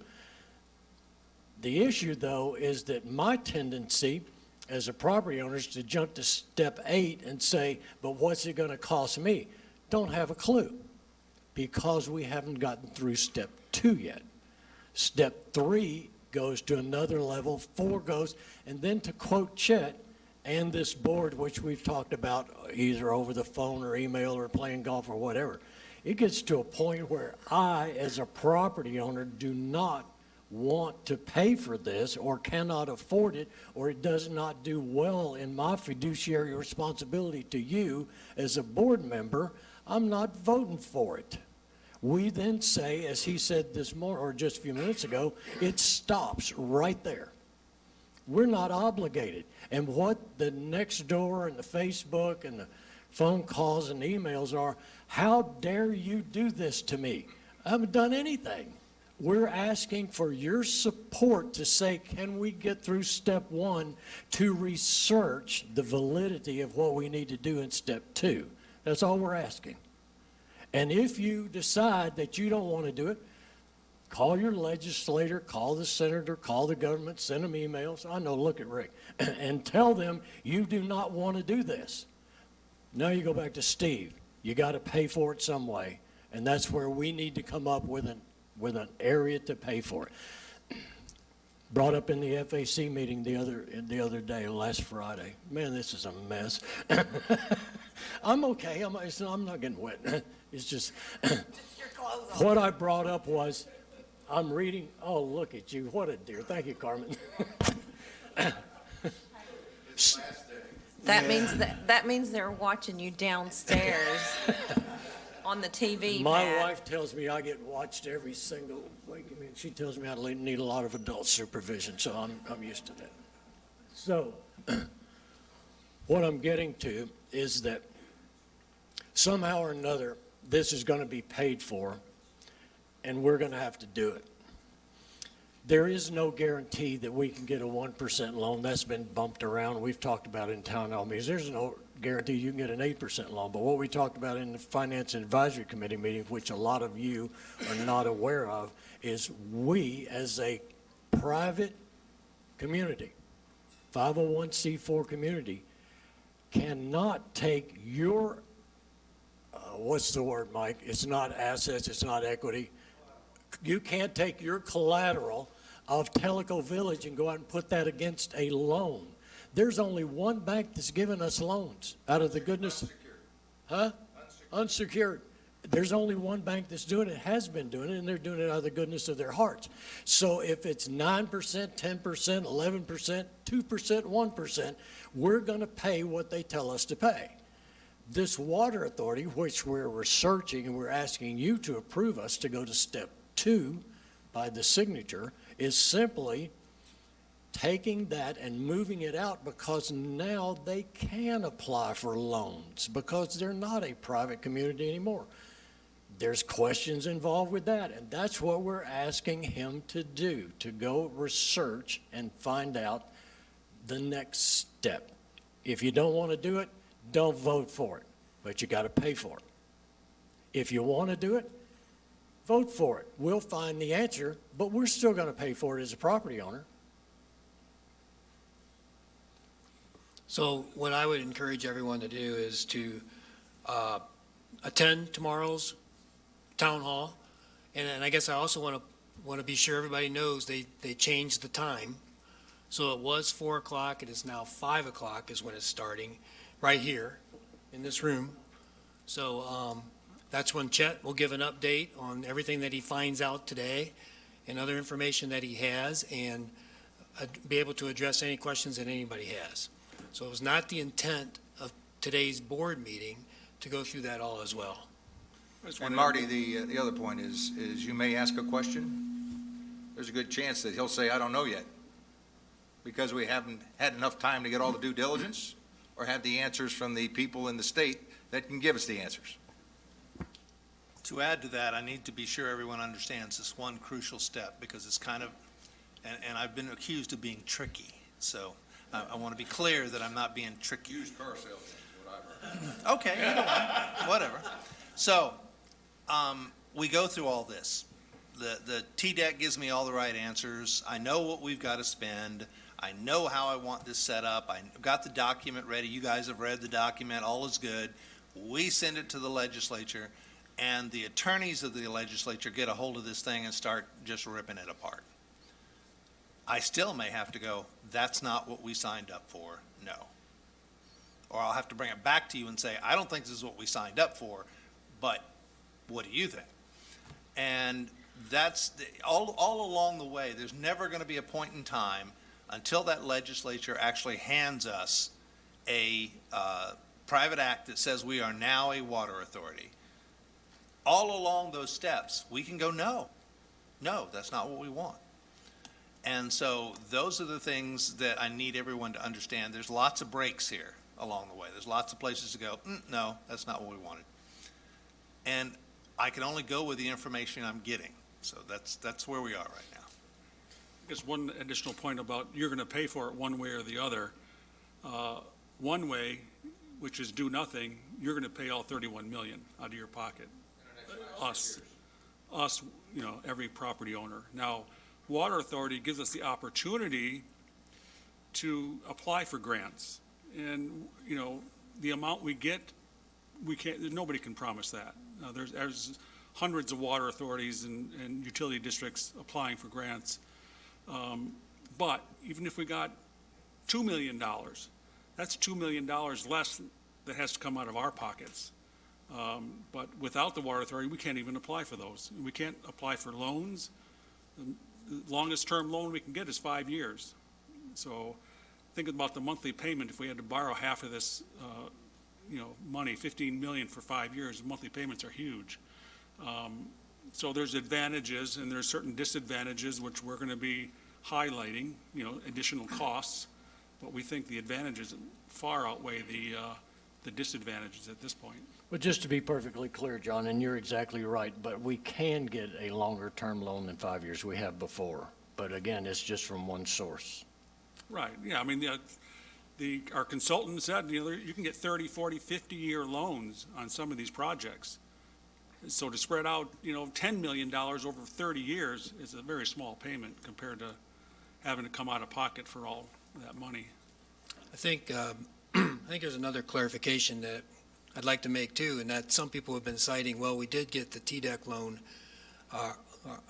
The issue, though, is that my tendency as a property owner is to jump to step 8 and say, but what's it going to cost me? Don't have a clue, because we haven't gotten through step 2 yet. Step 3 goes to another level, 4 goes, and then to quote Chet and this board, which we've talked about either over the phone or email or playing golf or whatever, it gets to a point where I, as a property owner, do not want to pay for this or cannot afford it, or it does not do well in my fiduciary responsibility to you as a board member, I'm not voting for it. We then say, as he said this morning or just a few minutes ago, it stops right there. We're not obligated. And what the next door and the Facebook and the phone calls and emails are, how dare you do this to me? I haven't done anything. We're asking for your support to say, can we get through step 1 to research the validity of what we need to do in step 2? That's all we're asking. And if you decide that you don't want to do it, call your legislator, call the senator, call the government, send them emails. I know, look at Rick, and tell them you do not want to do this. Now you go back to Steve. You got to pay for it some way, and that's where we need to come up with an area to pay for it. Brought up in the FAC meeting the other day, last Friday. Man, this is a mess. I'm okay. I'm not getting wet. It's just what I brought up was I'm reading. Oh, look at you! What a dear. Thank you, Carmen. That means they're watching you downstairs on the TV. My Matt. wife tells me I get watched every single week. I mean, she tells me I need a lot of adult supervision, so I'm used to that. So what I'm getting to is that somehow or another, this is going to be paid for, and we're going to have to do it. There is no guarantee that we can get a 1% loan. That's been bumped around. We've talked about it in town hall meetings. There's no guarantee you can get an 8% loan. But what we talked about in the Finance and Advisory Committee meeting, which a lot of you are not aware of, is we as a private community, 501c4 community, cannot take your, what's the word, Mike? It's not assets, it's not equity. You can't take your collateral of Tellico Village and go out and put that against a loan. There's only one bank that's given us loans out of the goodness. Unsecured. Unsecured. There's only one bank that's doing it, has been doing it, and they're doing it out of the goodness of their hearts. So if it's 9%, 10%, 11%, 2%, 1%, we're going to pay what they tell us to pay. This water authority, which we're researching and we're asking you to approve us to go to step 2 by the signature, is simply taking that and moving it out because now they can apply for loans because they're not a private community anymore. There's questions involved with that, and that's what we're asking him to do, to go research and find out the next step. If you don't want to do it, don't vote for it, but you got to pay for it. If you want to do it, vote for it. We'll find the answer, but we're still going to pay for it as a property owner. So what I would encourage everyone to do is to attend tomorrow's town hall. And I guess I also want to be sure everybody knows they changed the time. So it was 4 o'clock, it is now 5 o'clock is when it's starting, right here in this room. So that's when Chet will give an update on everything that he finds out today and other information that he has, and be able to address any questions that anybody has. So it was not the intent of today's board meeting to go through that all as well. And Marty, the other point is you may ask a question. There's a good chance that he'll say, I don't know yet, because we haven't had enough time to get all the due diligence or have the answers from the people in the state that can give us the answers. To add to that, I need to be sure everyone understands this one crucial step, because it's kind of, and I've been accused of being tricky. So I want to be clear that I'm not being tricky. Used car salesman is what I've heard. Okay, either one, whatever. So, we go through all this. The TDEC gives me all the right answers. I know what we've got to spend. I know how I want this set up. I've got the document ready. You guys have read the document. All is good. We send it to the legislature, and the attorneys of the legislature get a hold of this thing and start just ripping it apart. I still may have to go, that's not what we signed up for, no. Or I'll have to bring it back to you and say, I don't think this is what we signed up for, but what do you think? And that's, all along the way, there's never going to be a point in time until that legislature actually hands us a private act that says we are now a water authority. All along those steps, we can go, no, that's not what we want. And so those are the things that I need everyone to understand. There's lots of breaks here along the way. There's lots of places to go, no, that's not what we wanted. And I can only go with the information I'm getting. So that's where we are right now. Just one additional point about you're going to pay for it one way or the other. One way, which is do nothing, you're going to pay all 31 million out of your pocket. Us, every property owner. Now, Water Authority gives us the opportunity to apply for grants. And, the amount we get, nobody can promise that. There's hundreds of water authorities and utility districts applying for grants. But even if we got $2 million, that's $2 million less that has to come out of our pockets. But without the Water Authority, we can't even apply for those. We can't apply for loans. The longest term loan we can get is 5 years. So think about the monthly payment. If we had to borrow half of this, money, 15 million for 5 years, monthly payments are huge. So there's advantages and there's certain disadvantages, which we're going to be highlighting, additional costs. But we think the advantages far outweigh the disadvantages at this point. But just to be perfectly clear, John, and you're exactly right, but we can get a longer-term loan than 5 years. We have before. But again, it's just from one source. Right, yeah, I mean, our consultant said, you can get 30, 40, 50-year loans on some of these projects. So to spread out, $10 million over 30 years is a very small payment compared to having to come out of pocket for all that money. I think there's another clarification that I'd like to make too, and that some people have been citing, well, we did get the TDEC loan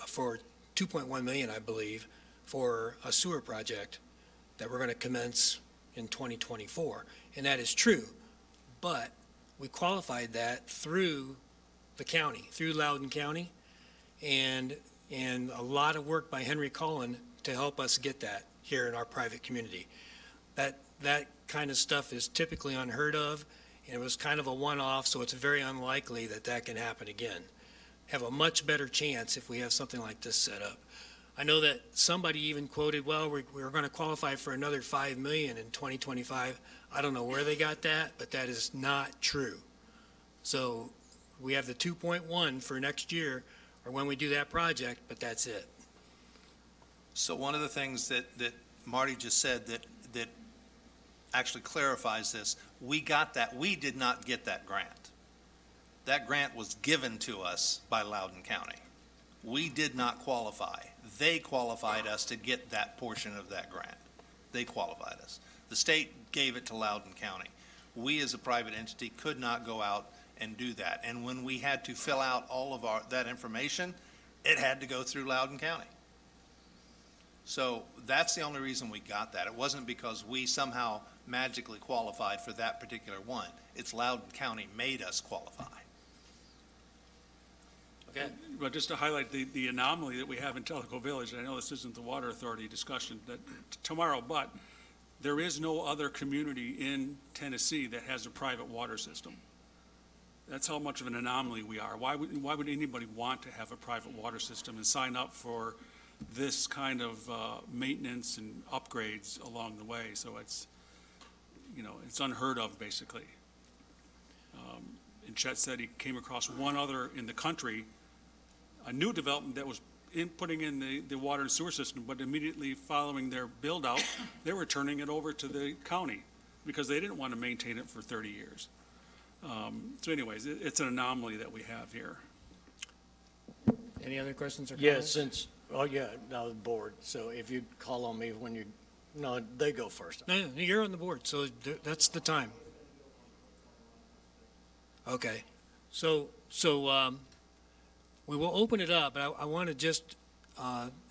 for $2.1 million, I believe, for a sewer project that we're going to commence in 2024. And that is true, but we qualified that through the county, through Loudoun County, and a lot of work by Henry Cullen to help us get that here in our private community. That kind of stuff is typically unheard of, and it was kind of a one-off, so it's very unlikely that can happen again. Have a much better chance if we have something like this set up. I know that somebody even quoted, well, we're going to qualify for another 5 million in 2025. I don't know where they got that, but that is not true. So we have the 2.1 for next year, or when we do that project, but that's it. So one of the things that Marty just said that actually clarifies this, we got that, we did not get that grant. That grant was given to us by Loudoun County. We did not qualify. They qualified us to get that portion of that grant. They qualified us. The state gave it to Loudoun County. We, as a private entity, could not go out and do that. And when we had to fill out all of that information, it had to go through Loudoun County. So that's the only reason we got that. It wasn't because we somehow magically qualified for that particular one. It's Loudoun County made us qualify. Okay. But just to highlight the anomaly that we have in Tellico Village, and I know this isn't the Water Authority discussion tomorrow, but there is no other community in Tennessee that has a private water system. That's how much of an anomaly we are. Why would anybody want to have a private water system and sign up for this kind of maintenance and upgrades along the way? So it's, it's unheard of, basically. And Chet said he came across one other in the country, a new development that was putting in the water and sewer system, but immediately following their build-out, they were turning it over to the county because they didn't want to maintain it for 30 years. So anyways, it's an anomaly that we have here. Any other questions or Yeah, comments? now the board, so if you call on me when no, they go first. No, you're on the board, so that's the time. Okay, so we will open it up, but I want to just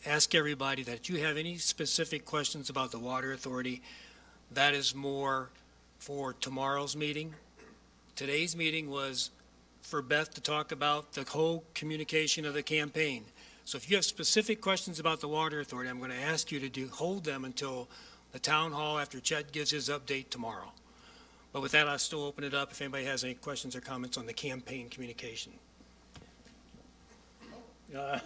ask everybody that if you have any specific questions about the Water Authority, that is more for tomorrow's meeting. Today's meeting was for Beth to talk about the whole communication of the campaign. So if you have specific questions about the Water Authority, I'm going to ask you to hold them until the town hall after Chet gives his update tomorrow. But with that, I'll still open it up if anybody has any questions or comments on the campaign communication. Hi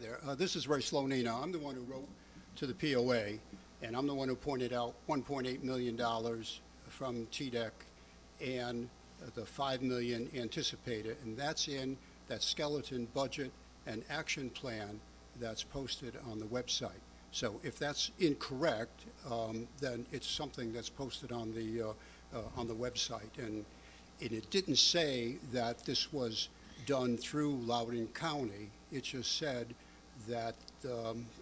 there. This is Ray Slonina. I'm the one who wrote to the POA, and I'm the one who pointed out $1.8 million from TDEC and the $5 million anticipated, and that's in that skeleton budget and action plan that's posted on the website. So if that's incorrect, then it's something that's posted on the website, and it didn't say that this was done through Loudoun County. It just said that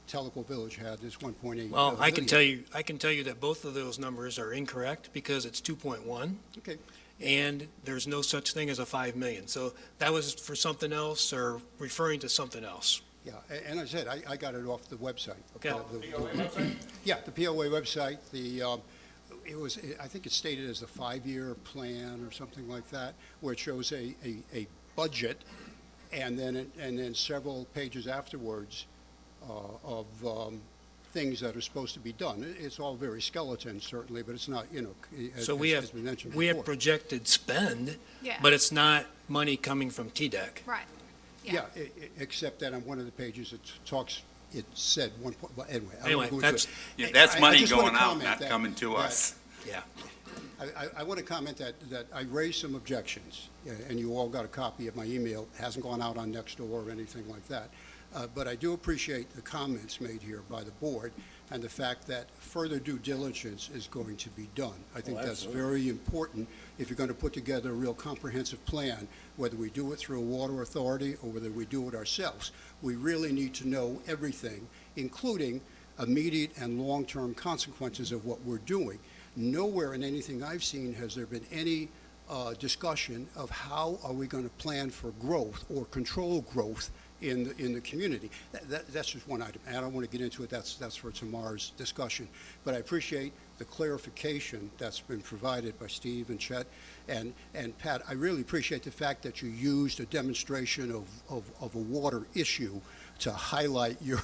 Tellico Village had this 1.8 Well, I can million. tell you that both of those numbers are incorrect because it's 2.1. Okay. And there's no such thing as a 5 million. So that was for something else or referring to something else. Yeah, and I said, I got it off the website. Okay. Yeah, the POA website, it was, I think it's stated as a 5-year plan or something like that, where it shows a budget, and then several pages afterwards of things that are supposed to be done. It's all very skeleton, certainly, but it's not, as So we as we mentioned have before. projected spend, Yeah. but it's not money coming from TDEC. Right. Yeah, except that on one of the pages, it said one point, well, anyway. I Anyway, won't go into that's- it. Yeah, that's I money just wanna going out, comment not that- coming to us. Yeah. I want to comment that I raised some objections, and you all got a copy of my email. It hasn't gone out on Nextdoor or anything like that. But I do appreciate the comments made here by the board and the fact that further due diligence is going to be done. I think that's very important if you're going to put together a real comprehensive plan, whether we do it through a water authority or whether we do it ourselves. We really need to know everything, including immediate and long-term consequences of what we're doing. Nowhere in anything I've seen has there been any discussion of how are we going to plan for growth or control growth in the community. That's just one item. And I don't want to get into it. That's for tomorrow's discussion. But I appreciate the clarification that's been provided by Steve and Chet. And Pat, I really appreciate the fact that you used a demonstration of a water issue to highlight your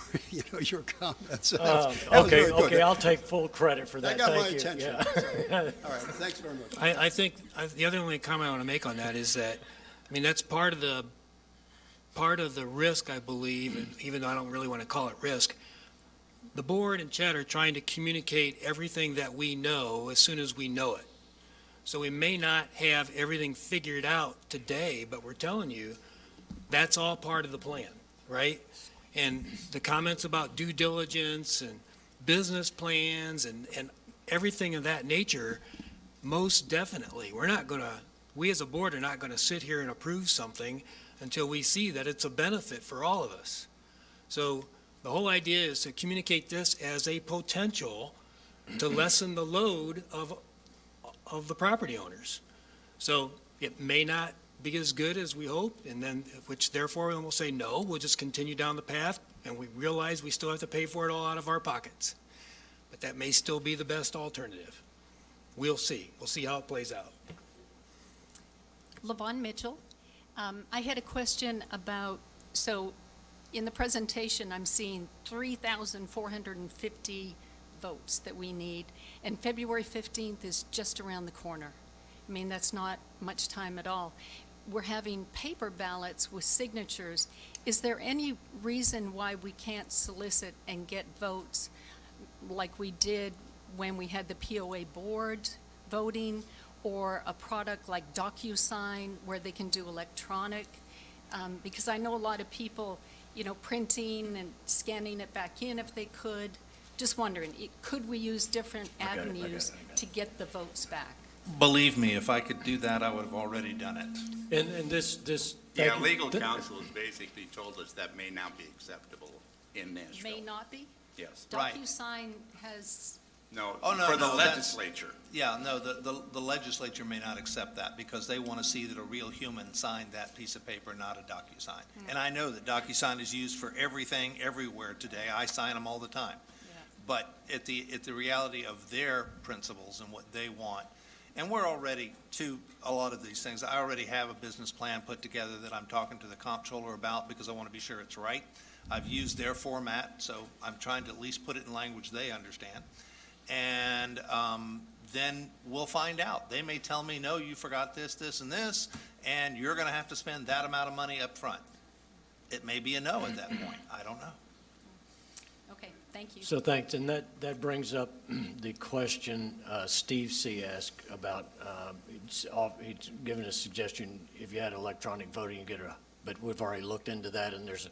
comments. That was very good. Okay, I'll take full credit for that. That got my Thank you. attention. Yeah. All right, thanks very much. I think the other only comment I want to make on that is that, I mean, that's part of the part of the risk, I believe, and even though I don't really want to call it risk, the board and Chet are trying to communicate everything that we know as soon as we know it. So we may not have everything figured out today, but we're telling you, that's all part of the plan, right? And the comments about due diligence and business plans and everything of that nature, most definitely, we as a board are not going to sit here and approve something until we see that it's a benefit for all of us. So the whole idea is to communicate this as a potential to lessen the load of the property owners. So it may not be as good as we hope, and then, which therefore we'll say, no, we'll just continue down the path, and we realize we still have to pay for it all out of our pockets. But that may still be the best alternative. We'll see. We'll see how it plays out. Levon Mitchell. I had a question about, so in the presentation, I'm seeing 3,450 votes that we need, and February 15th is just around the corner. I mean, that's not much time at all. We're having paper ballots with signatures. Is there any reason why we can't solicit and get votes like we did when we had the POA board voting, or a product like DocuSign where they can do electronic? Because I know a lot of people, printing and scanning it back in if they could. Just wondering, could we use different avenues to get the votes back? Believe me, if I could do that, I would have already done it. And this. Yeah, legal counsel has basically told us that may not be acceptable in Nashville. May not be? Yes. Right. DocuSign has, No, Oh, no, for the no, that's- legislature. Yeah, no, the legislature may not accept that because they want to see that a real human signed that piece of paper, not a DocuSign. And I know that DocuSign is used for everything, everywhere today. I sign them all the time. Yeah. But at the reality of their principles and what they want, and we're already to a lot of these things. I already have a business plan put together that I'm talking to the comptroller about because I want to be sure it's right. I've used their format, so I'm trying to at least put it in language they understand. And then we'll find out. They may tell me, no, you forgot this, this, and this, and you're going to have to spend that amount of money up front. It may be a no at that point. I don't know. okay, thank you. So thanks, and that brings up the question Steve C. asked about, he's given a suggestion, if you had electronic voting, you get but we've already looked into that, and there's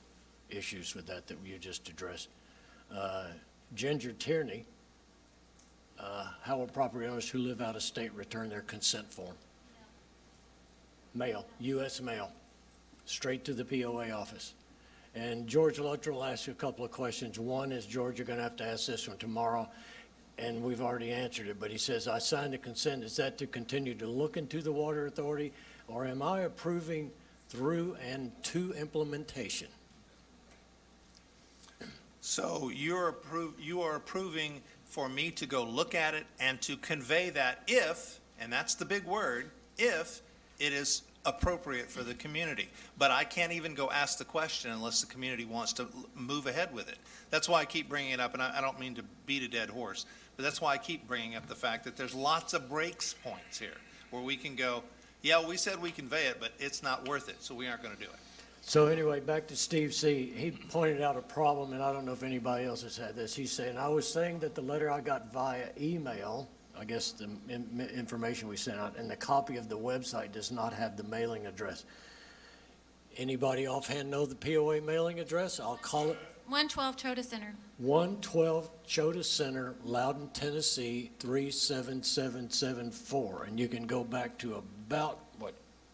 issues with that you just addressed. Ginger Tierney, how will property owners who live out of state return their consent form? Mail, U.S. mail, straight to the POA office. And George Luttrell asked you a couple of questions. One is, George, you're going to have to ask this one tomorrow, and we've already answered it, but he says, I signed the consent. Is that to continue to look into the water authority, or am I approving through and to implementation? So you are approving for me to go look at it and to convey that if, and that's the big word, if it is appropriate for the community. But I can't even go ask the question unless the community wants to move ahead with it. That's why I keep bringing it up, and I don't mean to beat a dead horse, but that's why I keep bringing up the fact that there's lots of breaks points here where we can go, yeah, we said we convey it, but it's not worth it, so we aren't going to do it. So anyway, back to Steve C. He pointed out a problem, and I don't know if anybody else has had this. He's saying, I was saying that the letter I got via email, I guess the information we sent out, and the copy of the website does not have the mailing address. Anybody offhand know the POA mailing address? I'll call it 112 Chota Center. 112 Chota Center, Loudon, Tennessee, 37774. And you can go back to about,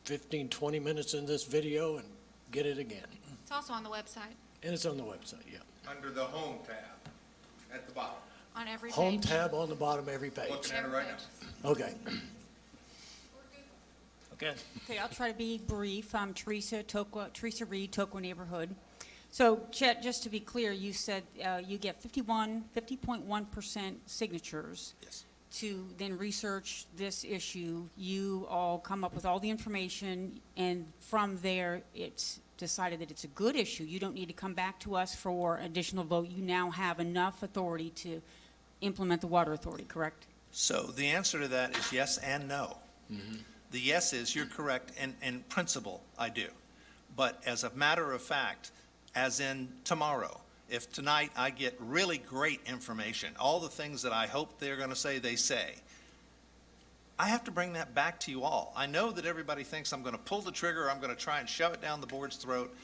15, 20 minutes in this video and get it again. It's also on the website, And it's on the website, yeah. Under the home tab at the bottom. on every page. Home tab on the bottom of every page. Looking at it right now. Okay. Okay. Okay, I'll try to be brief. I'm Teresa Reed, Tokwa Neighborhood. So, Chet, just to be clear, you said you get 50.1% signatures. Yes. To then research this issue. You all come up with all the information, and from there, it's decided that it's a good issue. You don't need to come back to us for additional vote. You now have enough authority to implement the water authority, correct? So the answer to that is yes and no. The yes is, you're correct, and in principle, I do. But as a matter of fact, as in tomorrow, if tonight I get really great information, all the things that I hope they're going to say, they say, I have to bring that back to you all. I know that everybody thinks I'm going to pull the trigger, I'm going to try and shove it down the board's throat,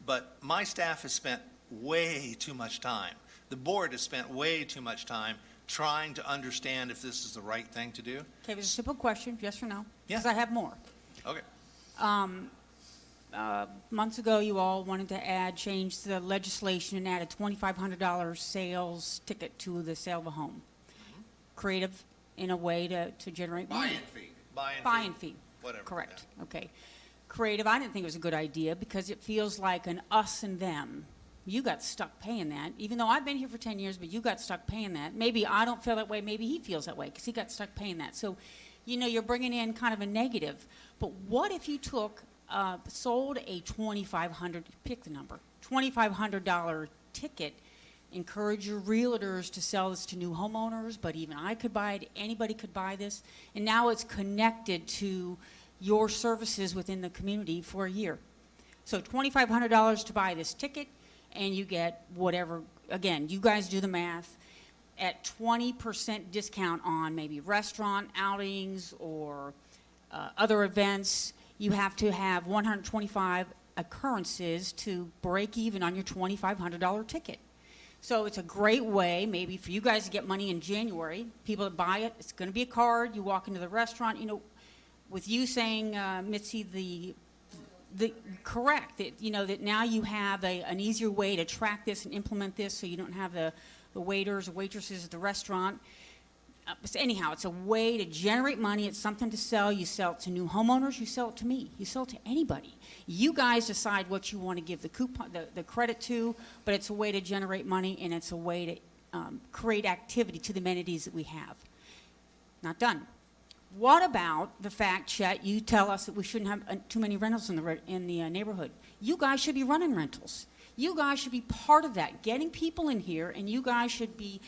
but my staff has spent way too much time. The board has spent way too much time trying to understand if this is the right thing to do. Okay, there's a simple question, yes or no? Yeah. Because I have more. Okay. Months ago, you all wanted to change the legislation and add a $2,500 sales ticket to the sale of a home. Creative in a way to generate money. Buy-in fee. Whatever. Correct, okay. Creative, I didn't think it was a good idea because it feels like an us and them. You got stuck paying that, even though I've been here for 10 years, but you got stuck paying that. Maybe I don't feel that way, maybe he feels that way because he got stuck paying that. So, you're bringing in kind of a negative. But what if you sold a $2,500, pick the number, $2,500 ticket, encourage your realtors to sell this to new homeowners, but even I could buy it, anybody could buy this, and now it's connected to your services within the community for a year. So $2,500 to buy this ticket, and you get whatever, again, you guys do the math, at 20% discount on maybe restaurant outings or other events. You have to have 125 occurrences to break even on your $2,500 ticket. So it's a great way, maybe, for you guys to get money in January. People that buy it, it's going to be a card. You walk into the restaurant, with you saying, Mitzi, correct, that now you have an easier way to track this and implement this so you don't have the waiters or waitresses at the restaurant. So anyhow, it's a way to generate money. It's something to sell. You sell it to new homeowners. You sell it to me. You sell it to anybody. You guys decide what you want to give the coupon, the credit to, but it's a way to generate money, and it's a way to create activity to the amenities that we have. Not done. What about the fact, Chet, you tell us that we shouldn't have too many rentals in the neighborhood. You guys should be running rentals. You guys should be part of that, getting people in here, and you guys should be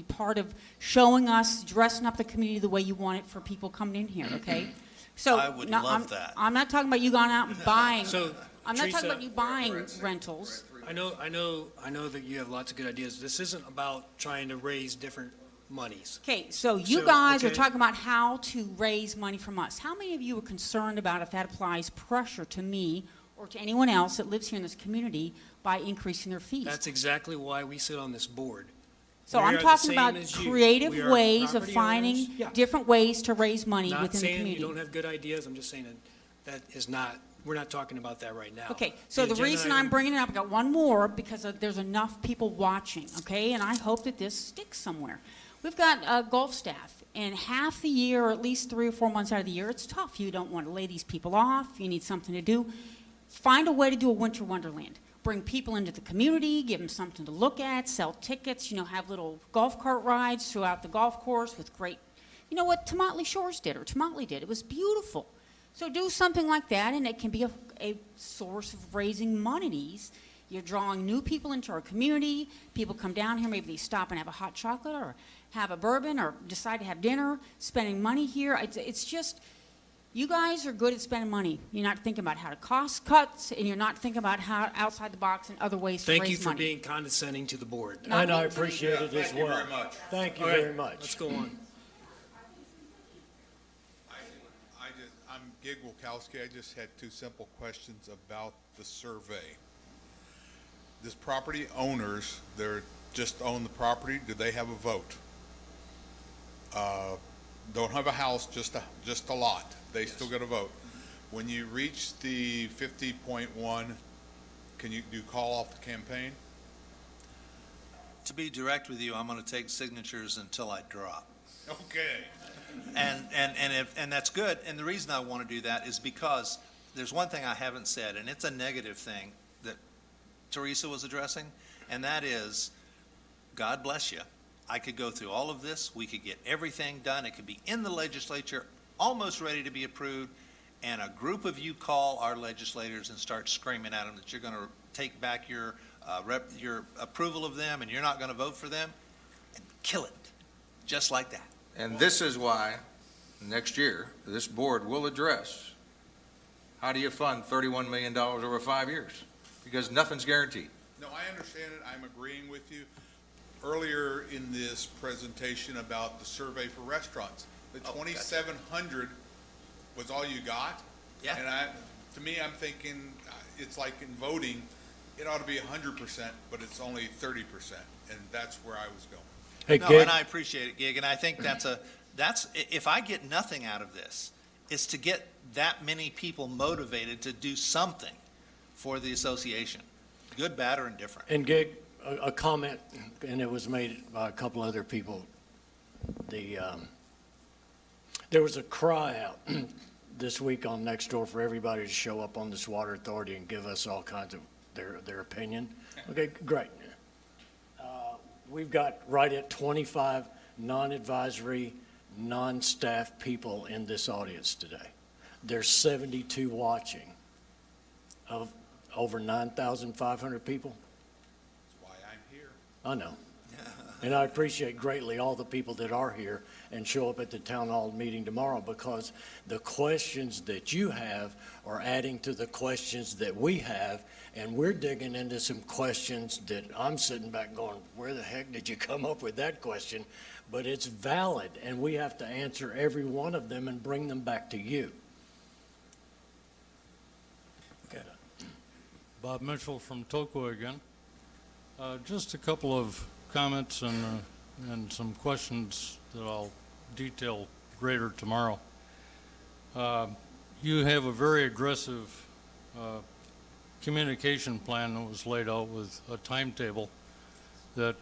part of showing us, dressing up the community the way you want it for people coming in here, okay? So I would love that. I'm not talking about you going out and buying. So, I'm not talking Teresa, about you buying rentals. I know that you have lots of good ideas. This isn't about trying to raise different monies. Okay, so you guys are talking about how to raise money from us. How many of you are concerned about if that applies pressure to me or to anyone else that lives here in this community by increasing their fees? That's exactly why we sit on this board. So We I'm are the talking same about as you. creative We are ways of property finding owners. Yeah. different ways to raise money Not within the saying you community. don't have good ideas, I'm just saying that is not, we're not talking about that right now. Okay, so the agenda reason I'm item- bringing it up, I got one more, because there's enough people watching, okay? And I hope that this sticks somewhere. We've got golf staff, and half the year, or at least 3 or 4 months out of the year, it's tough. You don't want to lay these people off. You need something to do. Find a way to do a winter wonderland. Bring people into the community, give them something to look at, sell tickets, have little golf cart rides throughout the golf course with great, what Tomatley Shores did, or Tomatley did. It was beautiful. So do something like that, and it can be a source of raising monies. You're drawing new people into our community. People come down here, maybe they stop and have a hot chocolate or have a bourbon or decide to have dinner, spending money here. It's just, you guys are good at spending money. You're not thinking about how to cost cuts, and you're not thinking about how outside the box and other ways to raise Thank money. you for being condescending to the board. Not And I me too. appreciate it as well. Thank you very much. Thank you All right, very much. Let's go on. I'm Gig Wilkowski. I just had 2 simple questions about the survey. Does property owners, they're just own the property, do they have a vote? Don't have a house, just a lot. They still get a vote. When you reach the 50.1, do you call off the campaign? To be direct with you, I'm going to take signatures until I drop. Okay. And that's good. And the reason I want to do that is because there's one thing I haven't said, and it's a negative thing that Teresa was addressing, and that is, God bless you. I could go through all of this. We could get everything done. It could be in the legislature, almost ready to be approved, and a group of you call our legislators and start screaming at them that you're going to take back your approval of them and you're not going to vote for them, and kill it, just like that. And this is why, next year, this board will address how do you fund $31 million over 5 years? Because nothing's guaranteed. No, I understand it. I'm agreeing with you. Earlier in this presentation about the survey for restaurants, the gotcha. 2,700 was all you got? Yeah. And to me, I'm thinking, it's like in voting, it ought to be 100%, but it's only 30%, and that's where I was going. Hey, No, Gig, and I appreciate it, Gig, and I think if I get nothing out of this, is to get that many people motivated to do something for the association, good, bad, or indifferent. and Gig, a comment, and it was made by a couple other people. There was a cry out this week on Nextdoor for everybody to show up on this water authority and give us all kinds of their opinion. Okay, great. We've got right at 25 non-advisory, non-staff people in this audience today. There's 72 watching of over 9,500 people. That's why I'm here. I know. And I appreciate greatly all the people that are here and show up at the town hall meeting tomorrow, because the questions that you have are adding to the questions that we have, and we're digging into some questions that I'm sitting back going, where the heck did you come up with that question? But it's valid, and we have to answer every one of them and bring them back to you. Okay. Bob Mitchell from Tokwa again. Just a couple of comments and some questions that I'll detail greater tomorrow. You have a very aggressive communication plan that was laid out with a timetable that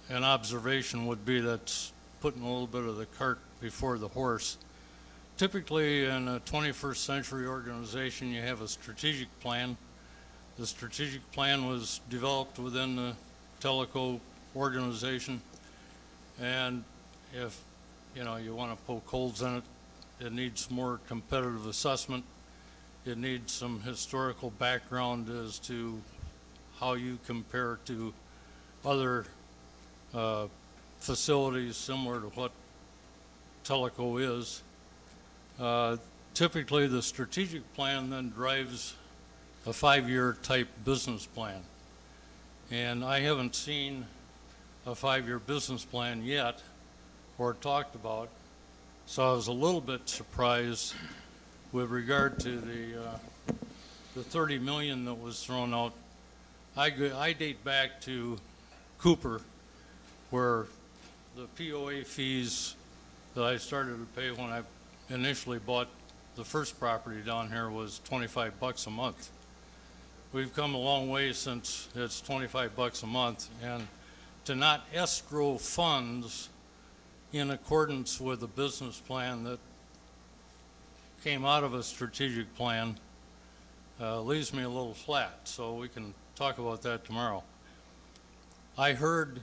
an observation would be that's putting a little bit of the cart before the horse. Typically, in a 21st century organization, you have a strategic plan. The strategic plan was developed within the Teleco organization, and if you want to poke holes in it, it needs more competitive assessment. It needs some historical background as to how you compare to other facilities similar to what Teleco is. Typically, the strategic plan then drives a 5-year type business plan. And I haven't seen a 5-year business plan yet or talked about, so I was a little bit surprised with regard to the 30 million that was thrown out. I date back to Cooper, where the POA fees that I started to pay when I initially bought the first property down here was $25 a month. We've come a long way since it's $25 a month, and to not escrow funds in accordance with a business plan that came out of a strategic plan leaves me a little flat, so we can talk about that tomorrow. I heard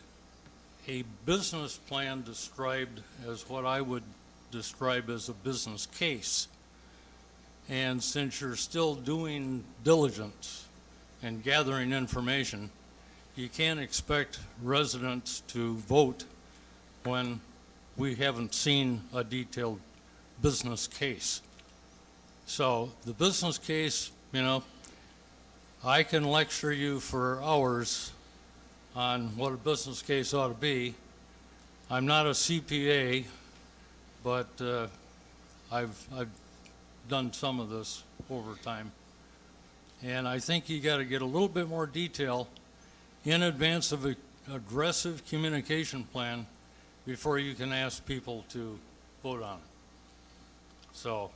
a business plan described as what I would describe as a business case. And since you're still doing diligence and gathering information, you can't expect residents to vote when we haven't seen a detailed business case. So the business case, I can lecture you for hours on what a business case ought to be. I'm not a CPA, but I've done some of this over time. And I think you got to get a little bit more detail in advance of an aggressive communication plan before you can ask people to vote on it. So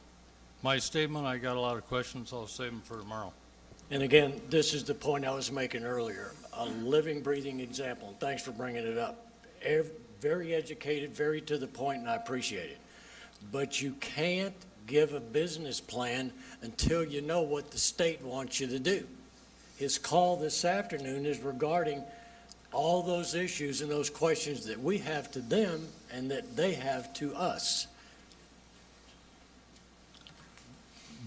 my statement, I got a lot of questions. I'll save them for tomorrow. And again, this is the point I was making earlier, a living, breathing example, and thanks for bringing it up. Very educated, very to the point, and I appreciate it. But you can't give a business plan until you know what the state wants you to do. His call this afternoon is regarding all those issues and those questions that we have to them and that they have to us.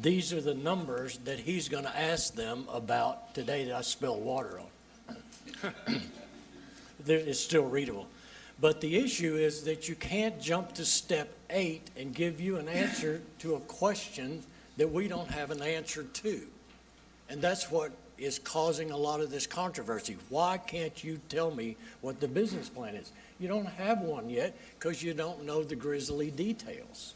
These are the numbers that he's going to ask them about today that I spilled water on. It's still readable. But the issue is that you can't jump to step 8 and give you an answer to a question that we don't have an answer to. And that's what is causing a lot of this controversy. Why can't you tell me what the business plan is? You don't have one yet because you don't know the grisly details.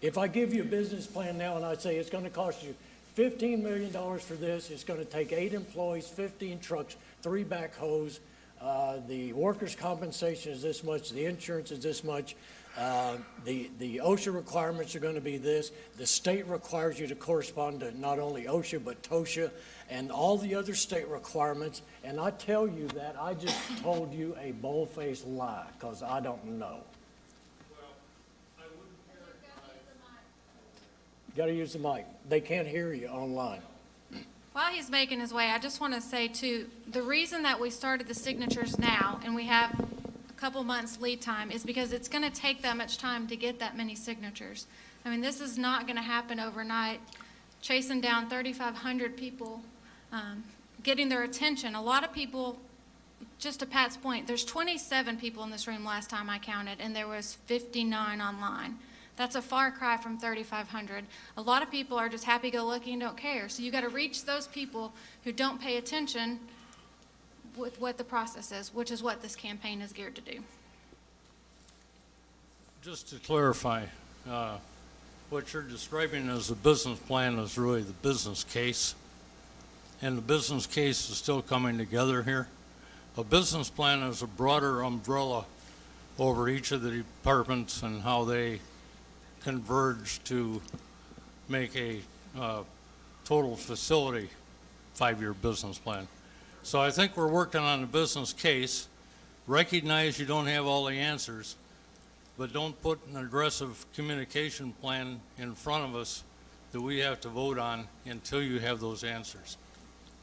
If I give you a business plan now and I say it's going to cost you $15 million for this, it's going to take 8 employees, 15 trucks, 3 backhoes, the workers' compensation is this much, the insurance is this much, the OSHA requirements are going to be this, the state requires you to correspond to not only OSHA but TOSHA and all the other state requirements, and I tell you that, I just told you a bold-faced lie, because I don't know. Got to use the mic. They can't hear you online. While he's making his way, I just want to say too, the reason that we started the signatures now and we have a couple months lead time is because it's going to take that much time to get that many signatures. I mean, this is not going to happen overnight. Chasing down 3,500 people, getting their attention. A lot of people, just to Pat's point, there's 27 people in this room last time I counted, and there was 59 online. That's a far cry from 3,500. A lot of people are just happy-go-lucky and don't care. So you got to reach those people who don't pay attention with what the process is, which is what this campaign is geared to do. Just to clarify, what you're describing as a business plan is really the business case. And the business case is still coming together here. A business plan is a broader umbrella over each of the departments and how they converge to make a total facility 5-year business plan. So I think we're working on a business case. Recognize you don't have all the answers, but don't put an aggressive communication plan in front of us that we have to vote on until you have those answers.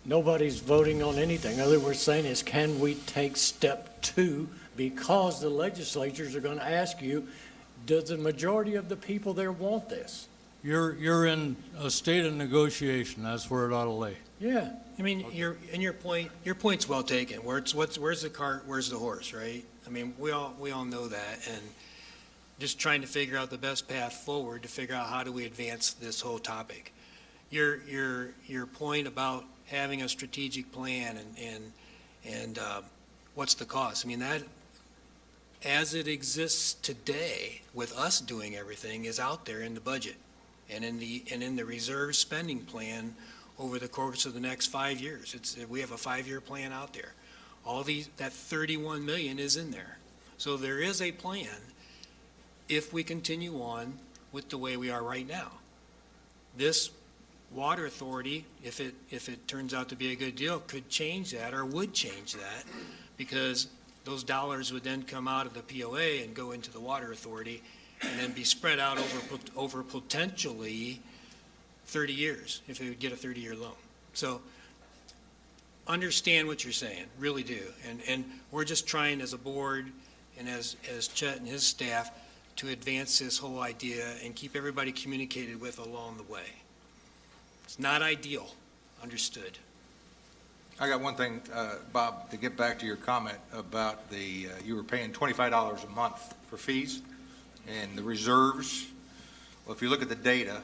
Nobody's voting on anything. All we're saying is, can we take step 2, because the legislatures are going to ask you, does the majority of the people there want this? You're in a state of negotiation. That's where it ought to lay. Yeah. I mean, your point's well taken. Where's the cart, where's the horse, right? I mean, we all know that, and just trying to figure out the best path forward to figure out how do we advance this whole topic. Your point about having a strategic plan and what's the cost? I mean, that, as it exists today, with us doing everything, is out there in the budget and in the reserve spending plan over the course of the next 5 years. We have a 5-year plan out there. That 31 million is in there. So there is a plan if we continue on with the way we are right now. This water authority, if it turns out to be a good deal, could change that or would change that, because those dollars would then come out of the POA and go into the water authority and then be spread out over potentially 30 years, if they would get a 30-year loan. So understand what you're saying, really do. And we're just trying as a board and as Chet and his staff to advance this whole idea and keep everybody communicated with along the way. It's not ideal, understood. I got one thing, Bob, to get back to your comment about you were paying $25 a month for fees and the reserves. Well, if you look at the data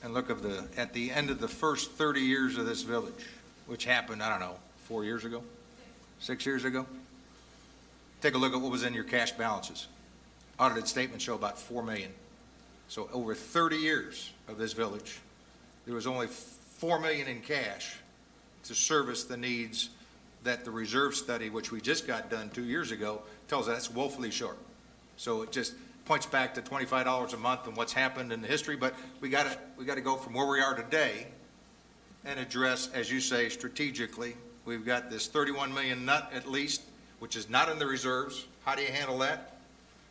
and look at the end of the first 30 years of this village, which happened, I don't know, 4 years ago, 6 years ago, take a look at what was in your cash balances. Audited statements show about $4 million. So over 30 years of this village, there was only $4 million in cash to service the needs that the reserve study, which we just got done 2 years ago, tells us that's woefully short. So it just points back to $25 a month and what's happened in the history, but we got to go from where we are today and address, as you say, strategically. We've got this 31 million nut at least, which is not in the reserves. How do you handle that?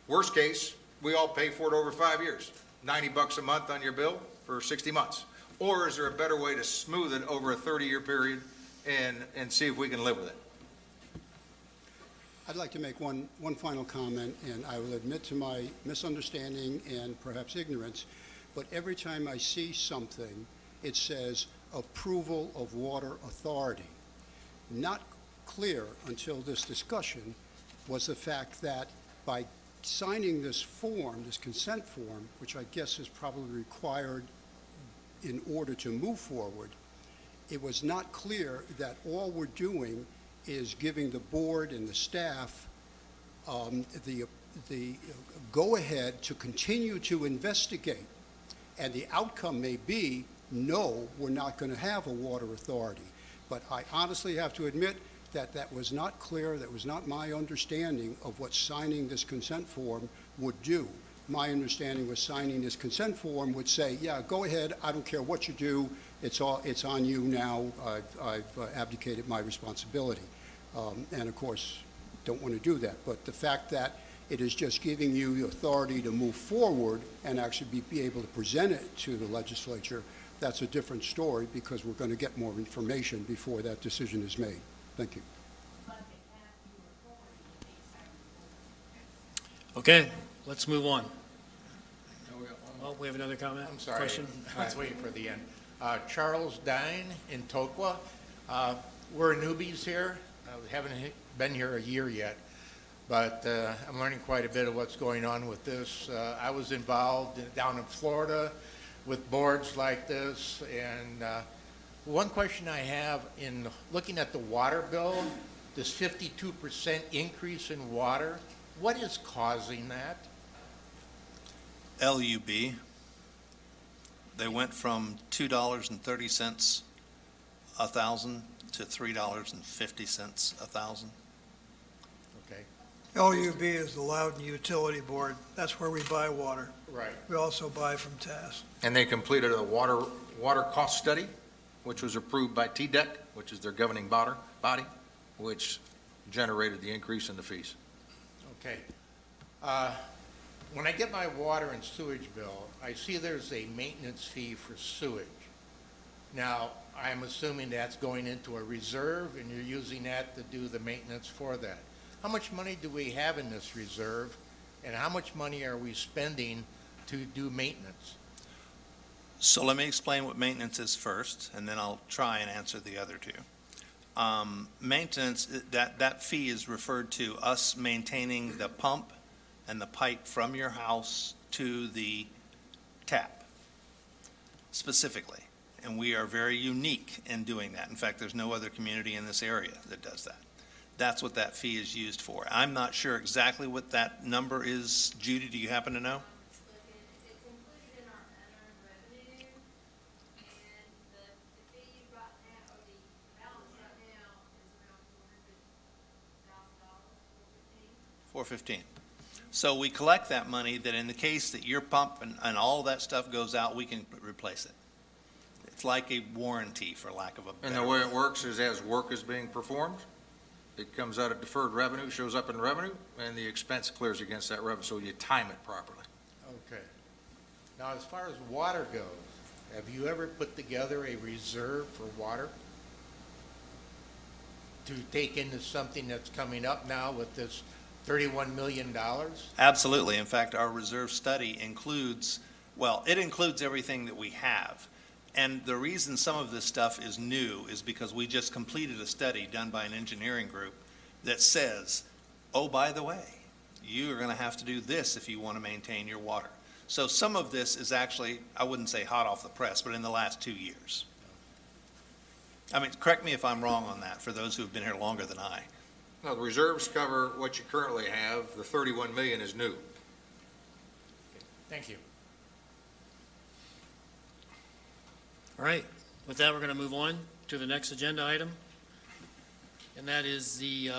Worst case, we all pay for it over 5 years, $90 a month on your bill for 60 months. Or is there a better way to smooth it over a 30-year period and see if we can live with it? I'd like to make one final comment, and I will admit to my misunderstanding and perhaps ignorance, but every time I see something, it says approval of water authority. Not clear until this discussion was the fact that by signing this form, this consent form, which I guess is probably required in order to move forward, it was not clear that all we're doing is giving the board and the staff the go-ahead to continue to investigate. And the outcome may be, no, we're not going to have a water authority. But I honestly have to admit that that was not clear, that was not my understanding of what signing this consent form would do. My understanding was signing this consent form would say, yeah, go ahead, I don't care what you do, it's on you now, I've abdicated my responsibility. And of course, don't want to do that. But the fact that it is just giving you the authority to move forward and actually be able to present it to the legislature, that's a different story, because we're going to get more information before that decision is made. Thank you. Okay, let's move on. Oh, we have another comment? I'm sorry, Question? I was waiting for the end. Charles Dine in Tokwa. We're newbies here. We haven't been here a year yet, but I'm learning quite a bit of what's going on with this. I was involved down in Florida with boards like this, and one question I have in looking at the water bill, this 52% increase in water, what is causing that? LUB. They went from $2.30 a thousand to $3.50 a thousand. Okay. LUB is the Loudon Utility Board. That's where we buy water. Right. We also buy from TAS. And they completed a water cost study, which was approved by TDEC, which is their governing body, which generated the increase in the fees. Okay. When I get my water and sewage bill, I see there's a maintenance fee for sewage. Now, I'm assuming that's going into a reserve, and you're using that to do the maintenance for that. How much money do we have in this reserve, and how much money are we spending to do maintenance? So let me explain what maintenance is first, and then I'll try and answer the other two. Maintenance, that fee is referred to us maintaining the pump and the pipe from your house to the tap, specifically. And we are very unique in doing that. In fact, there's no other community in this area that does that. That's what that fee is used for. I'm not sure exactly what that number is. Judy, do you happen to know? It's included in our unearned revenue, and the fee right now, or the balance right now is around $415. $400,000, $415. So we collect that money that in the case that your pump and all that stuff goes out, we can replace it. It's like a warranty, for lack of a better And the way it works is as work is being performed, it comes out of deferred revenue, shows up in revenue, and the expense clears against that revenue, so you time it properly. Okay. Now, as far as water goes, have you ever put together a reserve for water to take into something that's coming up now with this $31 million? Absolutely. In fact, our reserve study includes, well, it includes everything that we have. And the reason some of this stuff is new is because we just completed a study done by an engineering group that says, oh, by the way, you're going to have to do this if you want to maintain your water. So some of this is actually, I wouldn't say hot off the press, but in the last 2 years. I mean, correct me if I'm wrong on that, for those who have been here longer than I. No, the reserves cover what you currently have. The $31 million is new. Thank you. All right, with that, we're going to move on to the next agenda item, and that is the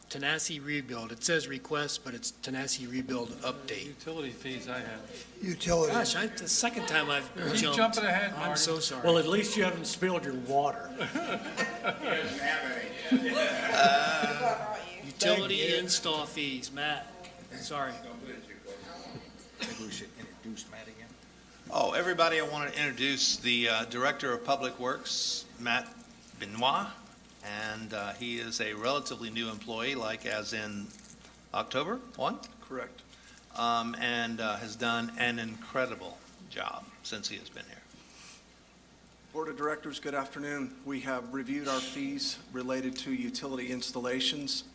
Tanasi rebuild. It says request, but it's Tanasi rebuild update. Utility fees I have. Utility. Gosh, the second time I've Keep jumped. jumping ahead, I'm Marty. so sorry. Well, at least you haven't spilled your water. Utility install fees, Matt, sorry. Maybe we should introduce Matt again. Oh, everybody, I want to introduce the Director of Public Works, Matt Benoit, and he is a relatively new employee, like as in October 1? Correct. And has done an incredible job since he has been here. Board of Directors, good afternoon. We have reviewed our fees related to utility installations,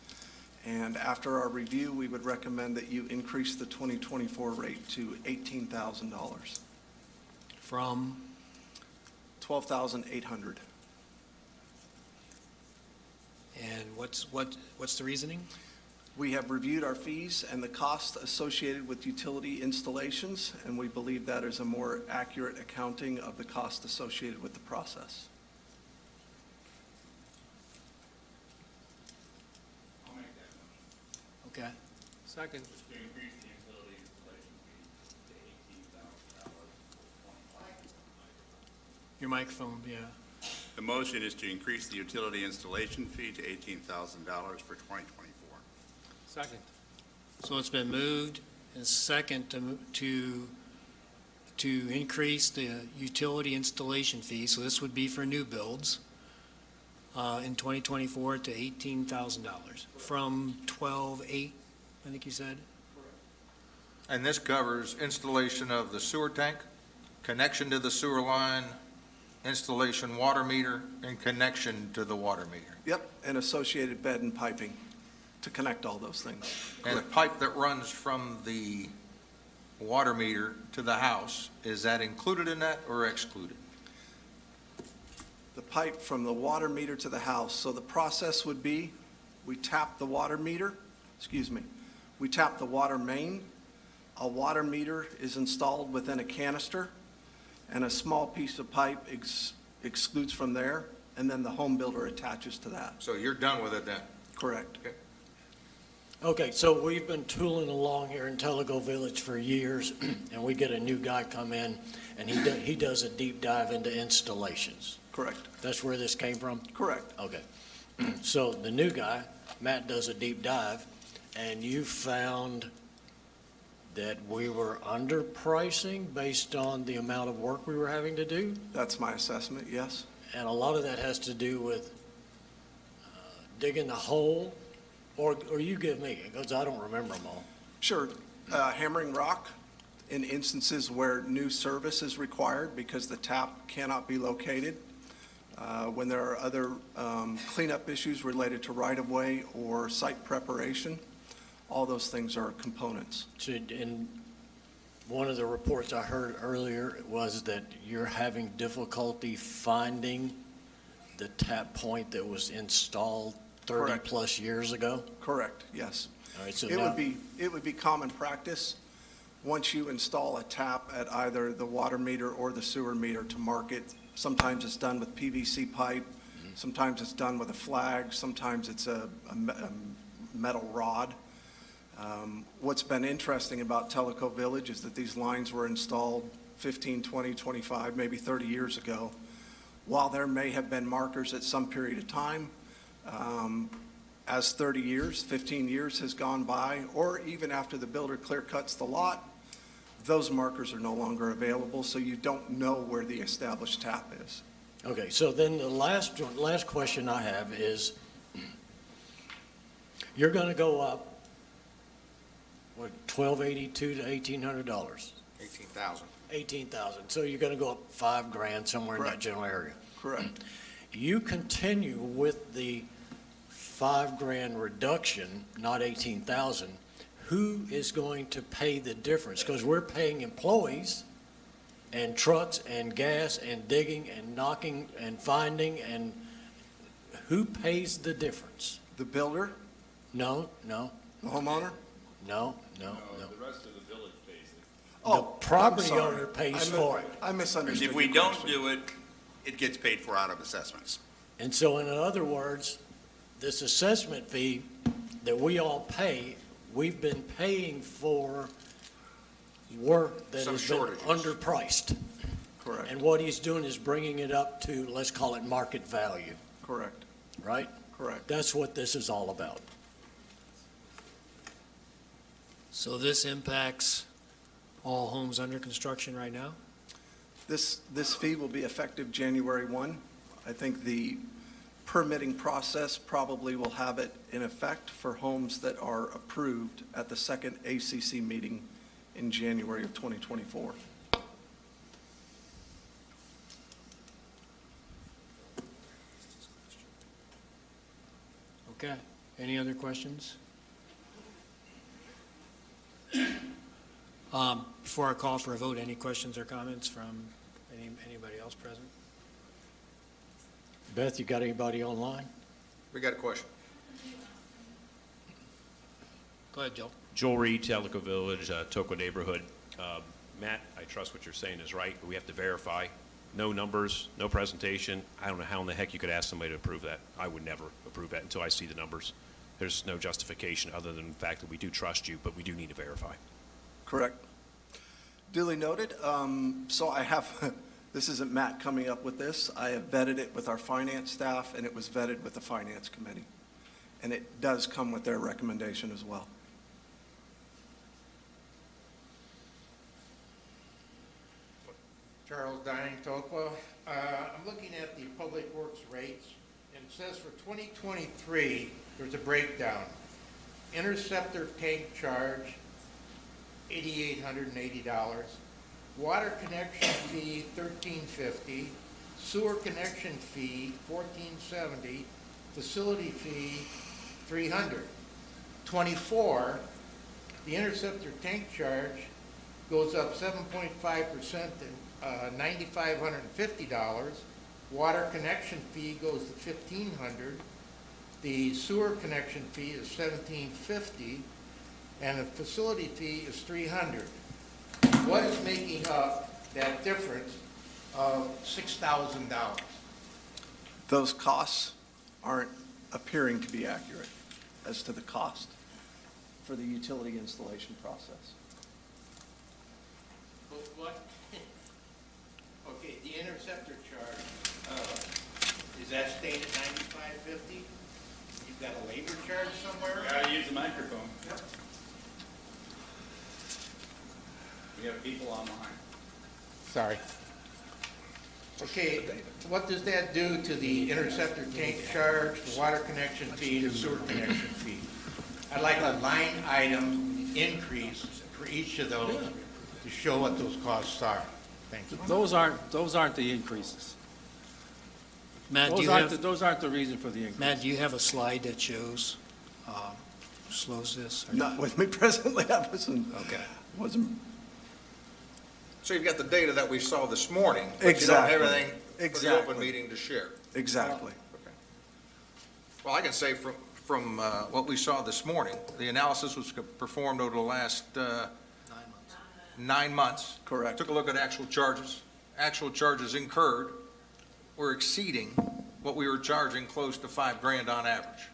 and after our review, we would recommend that you increase the 2024 rate to $18,000. From? $12,800. And what's the reasoning? We have reviewed our fees and the costs associated with utility installations, and we believe that is a more accurate accounting of the cost associated with the process. Okay. Second. Your microphone, yeah. The motion is to increase the utility installation fee to $18,000 for 2024. Second. So it's been moved and second to increase the utility installation fee, so this would be for new builds, in 2024 to $18,000 from 12,800, I think you said? And this covers installation of the sewer tank, connection to the sewer line, installation water meter, and connection to the water meter. Yep, and associated bed and piping to connect all those things. And the pipe that runs from the water meter to the house, is that included in that or excluded? The pipe from the water meter to the house, so the process would be, we tap the water meter, we tap the water main, a water meter is installed within a canister, and a small piece of pipe excludes from there, and then the home builder attaches to that. So you're done with it then? Correct. Okay. Okay, so we've been tooling along here in Telego Village for years, and we get a new guy come in, and he does a deep dive into installations. Correct. That's where this came from? Correct. Okay. So the new guy, Matt, does a deep dive, and you found that we were underpricing based on the amount of work we were having to do? That's my assessment, yes. And a lot of that has to do with digging the hole, or you give me, because I don't remember them all. Sure. Hammering rock in instances where new service is required because the tap cannot be located. When there are other cleanup issues related to right-of-way or site preparation, all those things are components. So, in one of the reports I heard earlier was that you're having difficulty finding the tap point that was installed 30-plus years ago? Correct, yes. All right, so It now, would be common practice, once you install a tap at either the water meter or the sewer meter, to mark it. Sometimes it's done with PVC pipe, sometimes it's done with a flag, sometimes it's a metal rod. What's been interesting about Tellico Village is that these lines were installed 15, 20, 25, maybe 30 years ago. While there may have been markers at some period of time, as 30 years, 15 years has gone by, or even after the builder clear cuts the lot, those markers are no longer available, so you don't know where the established tap is. okay, so then the last question I have is, you're going to go up, what, $1,282 to $1,800? $18,000. 18,000, so you're going to go up $5,000 somewhere in that Correct. general area. Correct. You continue with the $5,000 reduction, not 18,000. Who is going to pay the difference? Because we're paying employees and trucks and gas and digging and knocking and finding, and who pays the difference? The builder, No. the homeowner? No. The rest of the village pays it. The property owner pays for it. I misunderstood If we your don't question. do it, it gets paid for out of assessments. And so in other words, this assessment fee that we all pay, we've been paying for work that Some has been shortages. underpriced. Correct, And what he's doing is bringing it up to, let's call it market value, correct, right? correct. That's what this is all about. So this impacts all homes under construction right now? This fee will be effective January 1. I think the permitting process probably will have it in effect for homes that are approved at the second ACC meeting in January of 2024. Okay, any other questions? Before I call for a vote, any questions or comments from anybody else present? Beth, you got anybody online? We got a question. Go ahead, Joe. Joel Reed, Tellico Village, Toco neighborhood. Matt, I trust what you're saying is right, but we have to verify. No numbers, no presentation. I don't know how in the heck you could ask somebody to approve that. I would never approve that until I see the numbers. There's no justification other than the fact that we do trust you, but we do need to verify. Correct. Duly noted. So I have, this isn't Matt coming up with this. I have vetted it with our finance staff, and it was vetted with the finance committee. And it does come with their recommendation as well. Charles Dining, Toqua. I'm looking at the Public Works rates, and it says for 2023, there's a breakdown. Interceptor tank charge, $8,880. Water connection fee, $1,350. Sewer connection fee, $1,470. Facility fee, $300. 24, the interceptor tank charge goes up 7.5% to $9,550. Water connection fee goes to $1,500. The sewer connection fee is $1,750, and the facility fee is $300. What is making up that difference of $6,000? Those costs aren't appearing to be accurate as to the cost for the utility installation process. What? Okay, the interceptor charge, is that staying at $95.50? You've got a labor charge somewhere? Gotta use the microphone. Yep. We have people online. Sorry. Okay, what does that do to the interceptor tank charge, the water connection fee, the sewer connection fee? I'd like a line item increase for each of those to show what those costs are. Thank you. Those aren't the increases. Matt, do you have, Those aren't the reason for the increase. Matt, do you have a slide that shows, slows this? or- Not with me presently. I wasn't. So you've got the data that we saw this morning, but Exactly. you don't have everything for the Exactly. open meeting to share. Exactly. Okay. Well, I can say from what we saw this morning, the analysis was performed over the last 9 months. Correct. Took a look at actual charges. Actual charges incurred were exceeding what we were charging, close to $5,000 on average.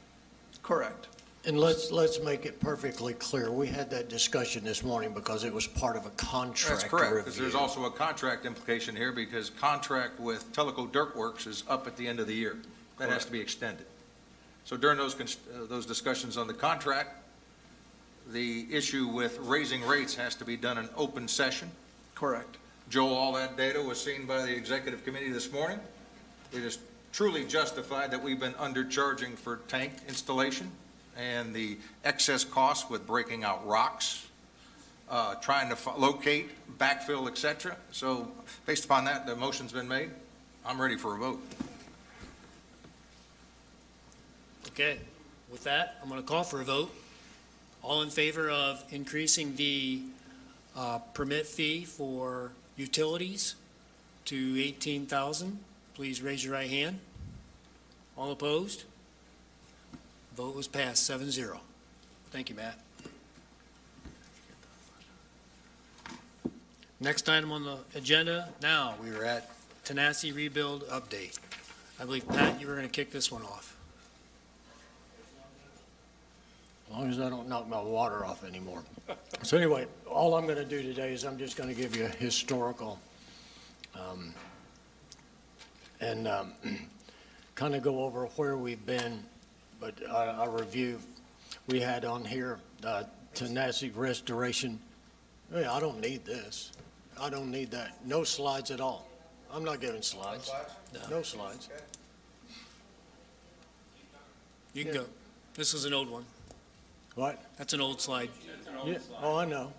Correct. And let's make it perfectly clear, we had that discussion this morning because it was part of a contract That's correct, because review. there's also a contract implication here, because contract with Tellico Dirt Works is up at the end of the year. That has to be extended. So during those discussions on the contract, the issue with raising rates has to be done in open session. Correct. Joel, all that data was seen by the executive committee this morning. It is truly justified that we've been undercharging for tank installation and the excess costs with breaking out rocks, trying to locate, backfill, et cetera. So based upon that, the motion's been made. I'm ready for a vote. Okay, with that, I'm going to call for a vote. All in favor of increasing the permit fee for utilities to $18,000, please raise your right hand. All opposed? Vote was passed 7-0. Thank you, Matt. Next item on the agenda, now we are at Tanasi rebuild update. I believe, Pat, you were going to kick this one off. As long as I don't knock my water off anymore. So anyway, all I'm going to do today is I'm just going to give you a historical and kind of go over where we've been, but I'll review. We had on here Tanasi restoration. I don't need this. I don't need that. No slides at all. I'm not giving slides. No slides. You can go. This is an old one. What? That's an old slide. Yeah, oh, I know.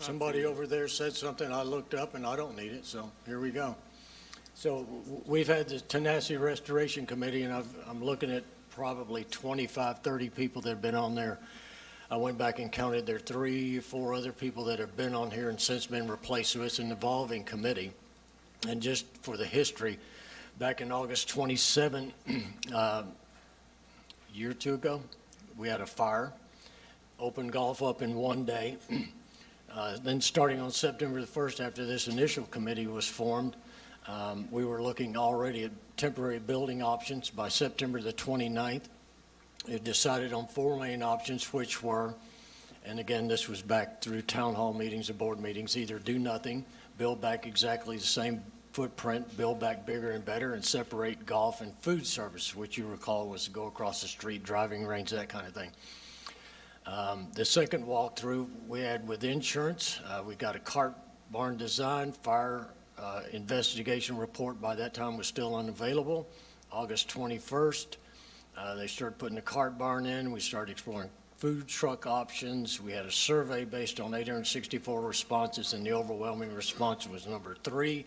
Somebody over there said something, I looked up, and I don't need it, so here we go. So we've had the Tanasi Restoration Committee, and I'm looking at probably 25, 30 people that have been on there. I went back and counted, there are 3 or 4 other people that have been on here and since been replaced, so it's an evolving committee. And just for the history, Back in August 27, a year or two ago, we had a fire, opened golf up in one day. Then starting on September the 1st, after this initial committee was formed, we were looking already at temporary building options. By September the 29th, it decided on 4 main options, which were, and again, this was back through town hall meetings or board meetings, either do nothing, build back exactly the same footprint, build back bigger and better, and separate golf and food service, which you recall was to go across the street, driving range, that kind of thing. The second walkthrough we had with insurance, we got a cart barn design, fire investigation report by that time was still unavailable. August 21st, they started putting the cart barn in. We started exploring food truck options. We had a survey based on 864 responses, and the overwhelming response was number 3,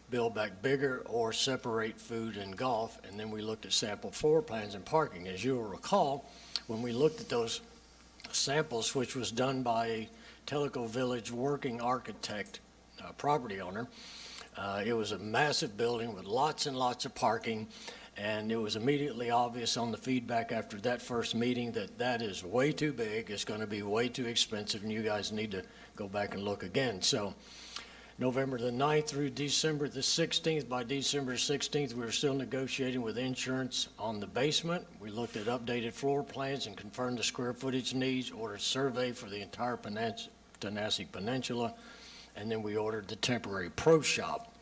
build back bigger or separate food and golf. And then we looked at sample floor plans and parking. As you will recall, when we looked at those samples, which was done by a Tellico Village working architect, property owner, it was a massive building with lots and lots of parking. And it was immediately obvious on the feedback after that first meeting that that is way too big, it's going to be way too expensive, and you guys need to go back and look again. So November the 9th through December the 16th, by December 16th, we were still negotiating with insurance on the basement. We looked at updated floor plans and confirmed the square footage needs, ordered a survey for the entire Tanasi Peninsula, and then we ordered the temporary pro shop.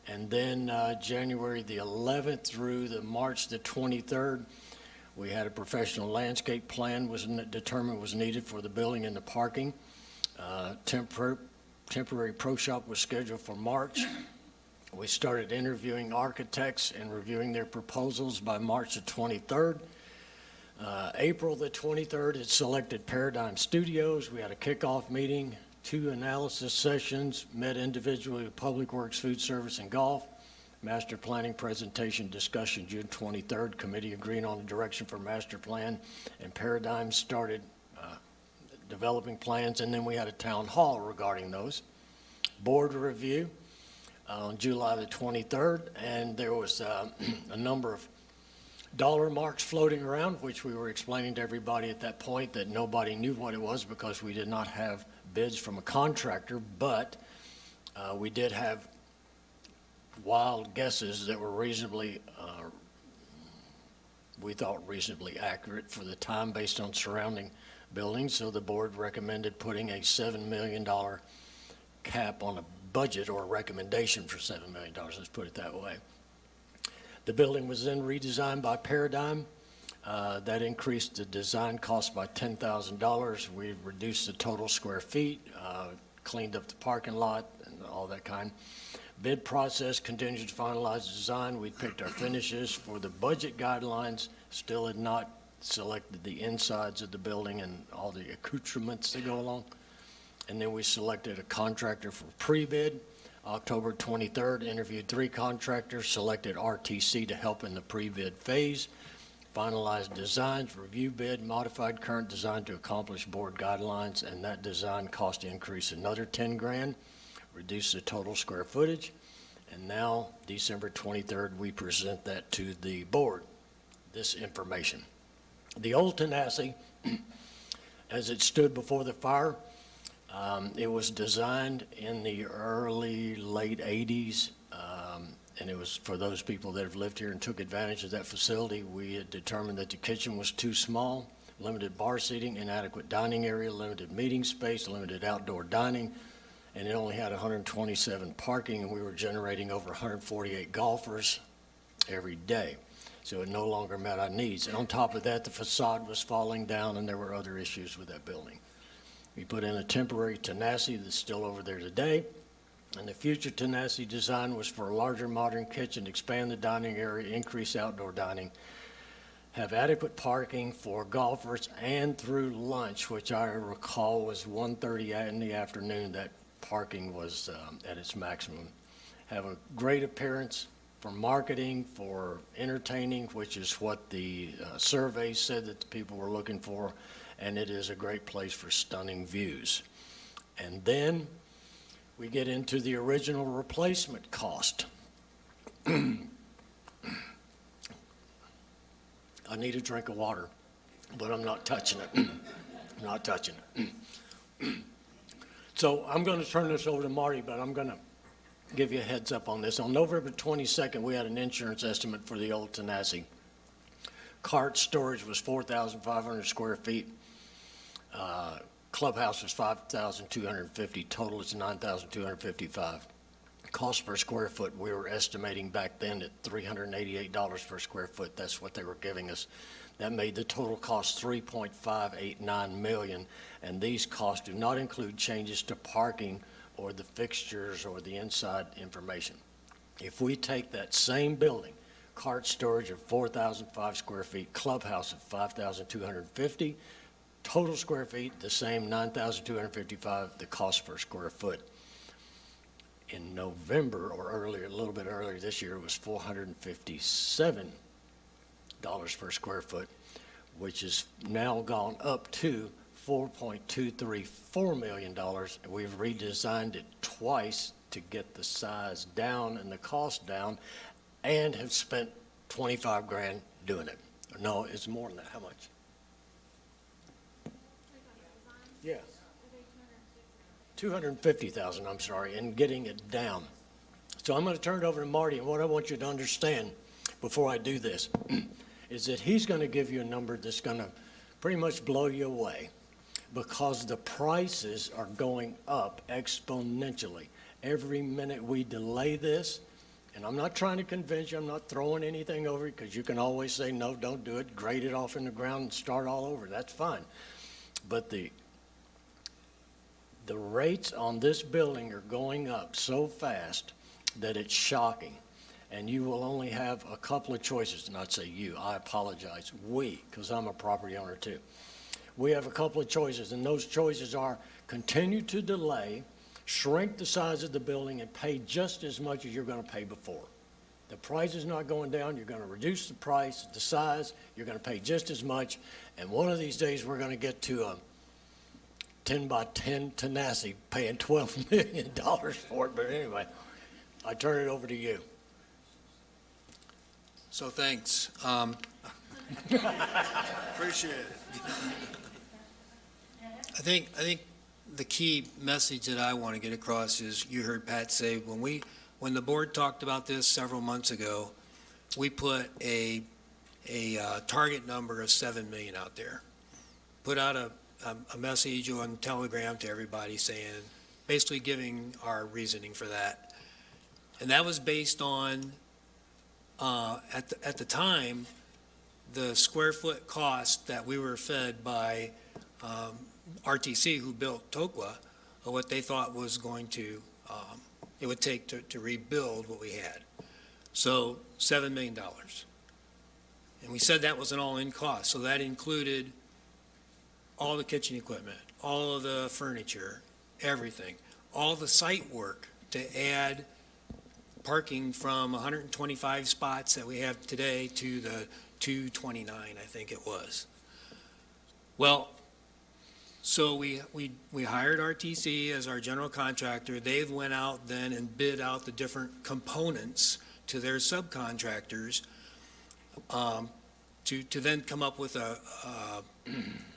And then January the 11th through the March the 23rd, we had a professional landscape plan was determined was needed for the building and the parking. Temporary pro shop was scheduled for March. We started interviewing architects and reviewing their proposals by March the 23rd. April the 23rd, it selected Paradigm Studios. We had a kickoff meeting, 2 analysis sessions, met individually with Public Works, Food Service, and Golf. Master planning presentation discussion June 23rd. Committee agreeing on the direction for master plan, and Paradigm started developing plans, and then we had a town hall regarding those. Board review on July the 23rd, and there was a number of dollar marks floating around, which we were explaining to everybody at that point that nobody knew what it was because we did not have bids from a contractor, but we did have wild guesses that were reasonably, we thought reasonably accurate for the time based on surrounding buildings. So the board recommended putting a $7 million cap on a budget, or a recommendation for $7 million, let's put it that way. The building was then redesigned by Paradigm. That increased the design cost by $10,000. We reduced the total square feet, cleaned up the parking lot, and all that kind. Bid process continued to finalize the design. We picked our finishes for the budget guidelines. Still had not selected the insides of the building and all the accoutrements that go along. And then we selected a contractor for pre-bid. October 23rd, interviewed 3 contractors, selected RTC to help in the pre-bid phase, finalized designs, review bid, modified current design to accomplish board guidelines, and that design cost increase another 10 grand, reduced the total square footage, and now, December 23rd, we present that to the board, this information. The old Tanasi, as it stood before the fire, it was designed in the late 80s, and it was for those people that have lived here and took advantage of that facility. We had determined that the kitchen was too small, limited bar seating, inadequate dining area, limited meeting space, limited outdoor dining, and it only had 127 parking, and we were generating over 148 golfers every day. So it no longer met our needs. And on top of that, the facade was falling down, and there were other issues with that building. We put in a temporary Tanasi that's still over there today. And the future Tanasi design was for a larger modern kitchen, expand the dining area, increase outdoor dining, have adequate parking for golfers and through lunch, which I recall was 1:30 in the afternoon. That parking was at its maximum. Have a great appearance for marketing, for entertaining, which is what the survey said that the people were looking for. And it is a great place for stunning views. And then we get into the original replacement cost. I need a drink of water, but I'm not touching it. I'm not touching it. So I'm going to turn this over to Marty, but I'm going to give you a heads up on this. On November 22nd, we had an insurance estimate for the old Tanasi. Cart storage was 4,500 square feet. Clubhouse was 5,250. Total is 9,255. Cost per square foot, we were estimating back then at $388 per square foot. That's what they were giving us. That made the total cost $3.589 million, and these costs do not include changes to parking or the fixtures or the inside information. If we take that same building, cart storage of 4,005 square feet, clubhouse of 5,250, total square feet, the same 9,255, the cost per square foot. In November or earlier, a little bit earlier this year, it was $457 per square foot, which has now gone up to $4.234 million. We've redesigned it twice to get the size down and the cost down, and have spent 25 grand doing it. No, it's more than that. How much? Yeah. 250,000, I'm sorry, and getting it down. So I'm going to turn it over to Marty, and what I want you to understand before I do this is that he's going to give you a number that's going to pretty much blow you away, because the prices are going up exponentially. Every minute we delay this, and I'm not trying to convince you, I'm not throwing anything over you, because you can always say, no, don't do it, grade it off in the ground and start all over. That's fine. But the rates on this building are going up so fast that it's shocking. And you will only have a couple of choices, not say you, I apologize, we, because I'm a property owner too. We have a couple of choices, and those choices are continue to delay, shrink the size of the building, and pay just as much as you're going to pay before. The price is not going down. You're going to reduce the price, the size, you're going to pay just as much, and one of these days we're going to get to a 10 by 10 Tanasi paying $12 million for it. But anyway, I turn it over to you. So thanks. Appreciate it. I think the key message that I want to get across is, you heard Pat say, when the board talked about this several months ago, we put a target number of 7 million out there. Put out a message on Telegram to everybody saying, basically giving our reasoning for that. And that was based on, at the time, the square foot cost that we were fed by RTC, who built Tokwa, of what they thought was going to, it would take to rebuild what we had. So $7 million. And we said that was an all-in cost. So that included all the kitchen equipment, all of the furniture, everything, all the site work to add parking from 125 spots that we have today to the 229, I think it was. Well, so we hired RTC as our general contractor. They went out then and bid out the different components to their subcontractors to then come up with a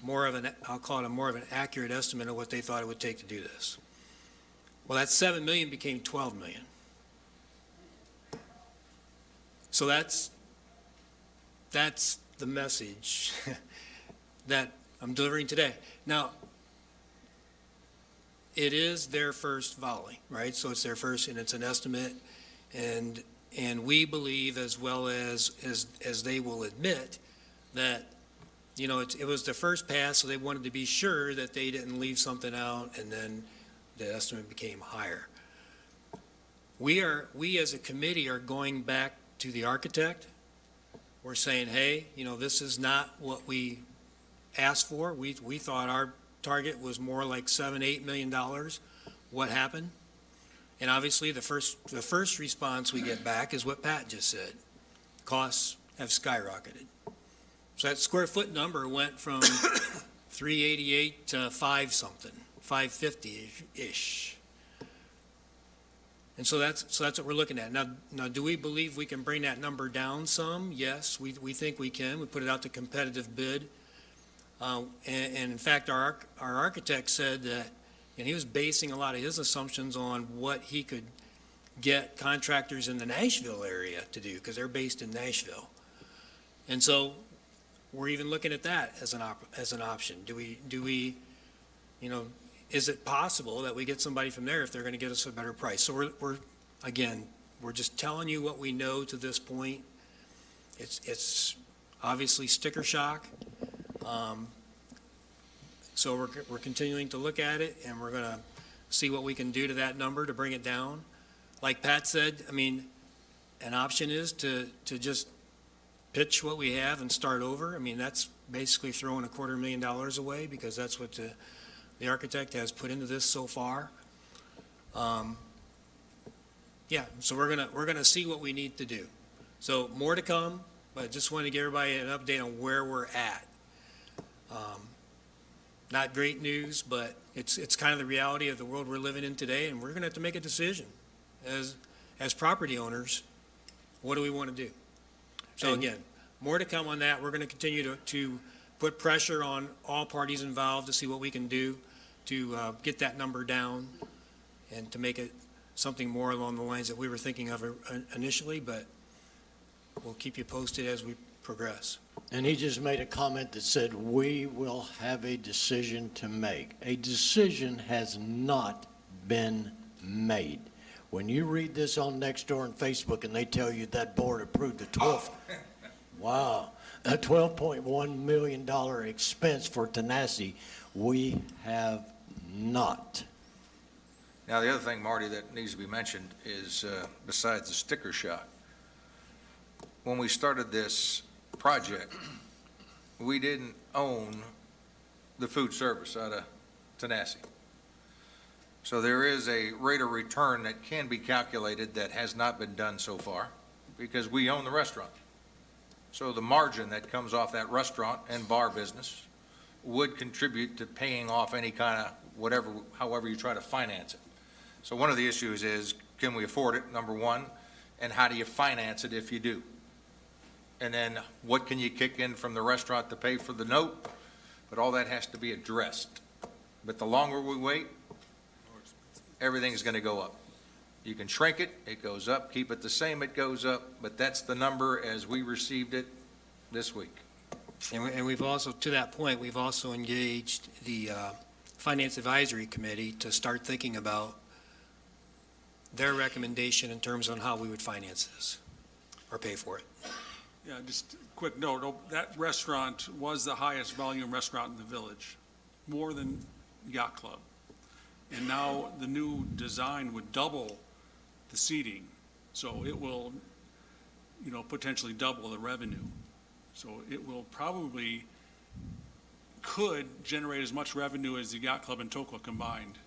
more of an, I'll call it a more of an accurate estimate of what they thought it would take to do this. Well, that 7 million became 12 million. So that's the message that I'm delivering today. Now, it is their first volley, right? So it's their first, and it's an estimate, and we believe, as well as they will admit, that, you know, it was the first pass, so they wanted to be sure that they didn't leave something out, and then the estimate became higher. We as a committee are going back to the architect. We're saying, hey, you know, this is not what we asked for. We thought our target was more like $7-8 million. What happened? And obviously the first response we get back is what Pat just said. Costs have skyrocketed. So that square foot number went from 388 to 5 something, 550-ish. And so that's what we're looking at. Now, do we believe we can bring that number down some? Yes, we think we can. We put it out to competitive bid. And in fact, our architect said that, and he was basing a lot of his assumptions on what he could get contractors in the Nashville area to do, because they're based in Nashville. And so we're even looking at that as an option. Do we, is it possible that we get somebody from there if they're going to get us a better price? So we're just telling you what we know to this point. It's obviously sticker shock. So we're continuing to look at it, and we're going to see what we can do to that number to bring it down. Like Pat said, I mean, an option is to just pitch what we have and start over. I mean, that's basically throwing $250,000 away, because that's what the architect has put into this so far. Yeah, so we're gonna see what we need to do. So more to come, but just wanted to give everybody an update on where we're at. Not great news, but it's kind of the reality of the world we're living in today, and we're gonna have to make a decision as property owners. What do we want to do? So again, more to come on that. We're going to continue to put pressure on all parties involved to see what we can do to get that number down and to make it something more along the lines that we were thinking of initially, but we'll keep you posted as we progress. And he just made a comment that said, we will have a decision to make. A decision has not been made. When you read this on Nextdoor and Facebook and they tell you that board approved a $12.1 million expense for Tanasi, we have not. Now, the other thing, Marty, that needs to be mentioned is, besides the sticker shock, when we started this project, we didn't own the food service out of Tanasi. So there is a rate of return that can be calculated that has not been done so far, because we own the restaurant. So the margin that comes off that restaurant and bar business would contribute to paying off any kind of whatever, however you try to finance it. So one of the issues is, can we afford it, number one, and how do you finance it if you do? And then what can you kick in from the restaurant to pay for the note? But all that has to be addressed. But the longer we wait, everything's going to go up. You can shrink it, it goes up. Keep it the same, it goes up. But that's the number as we received it this week. And we've also, to that point, we've also engaged the Finance Advisory Committee to start thinking about their recommendation in terms on how we would finance this or pay for it. Yeah, just a quick note, that restaurant was the highest volume restaurant in the village, more than Yacht Club. And now the new design would double the seating, so it will, potentially double the revenue. So it will probably, could generate as much revenue as the Yacht Club and Tokwa combined.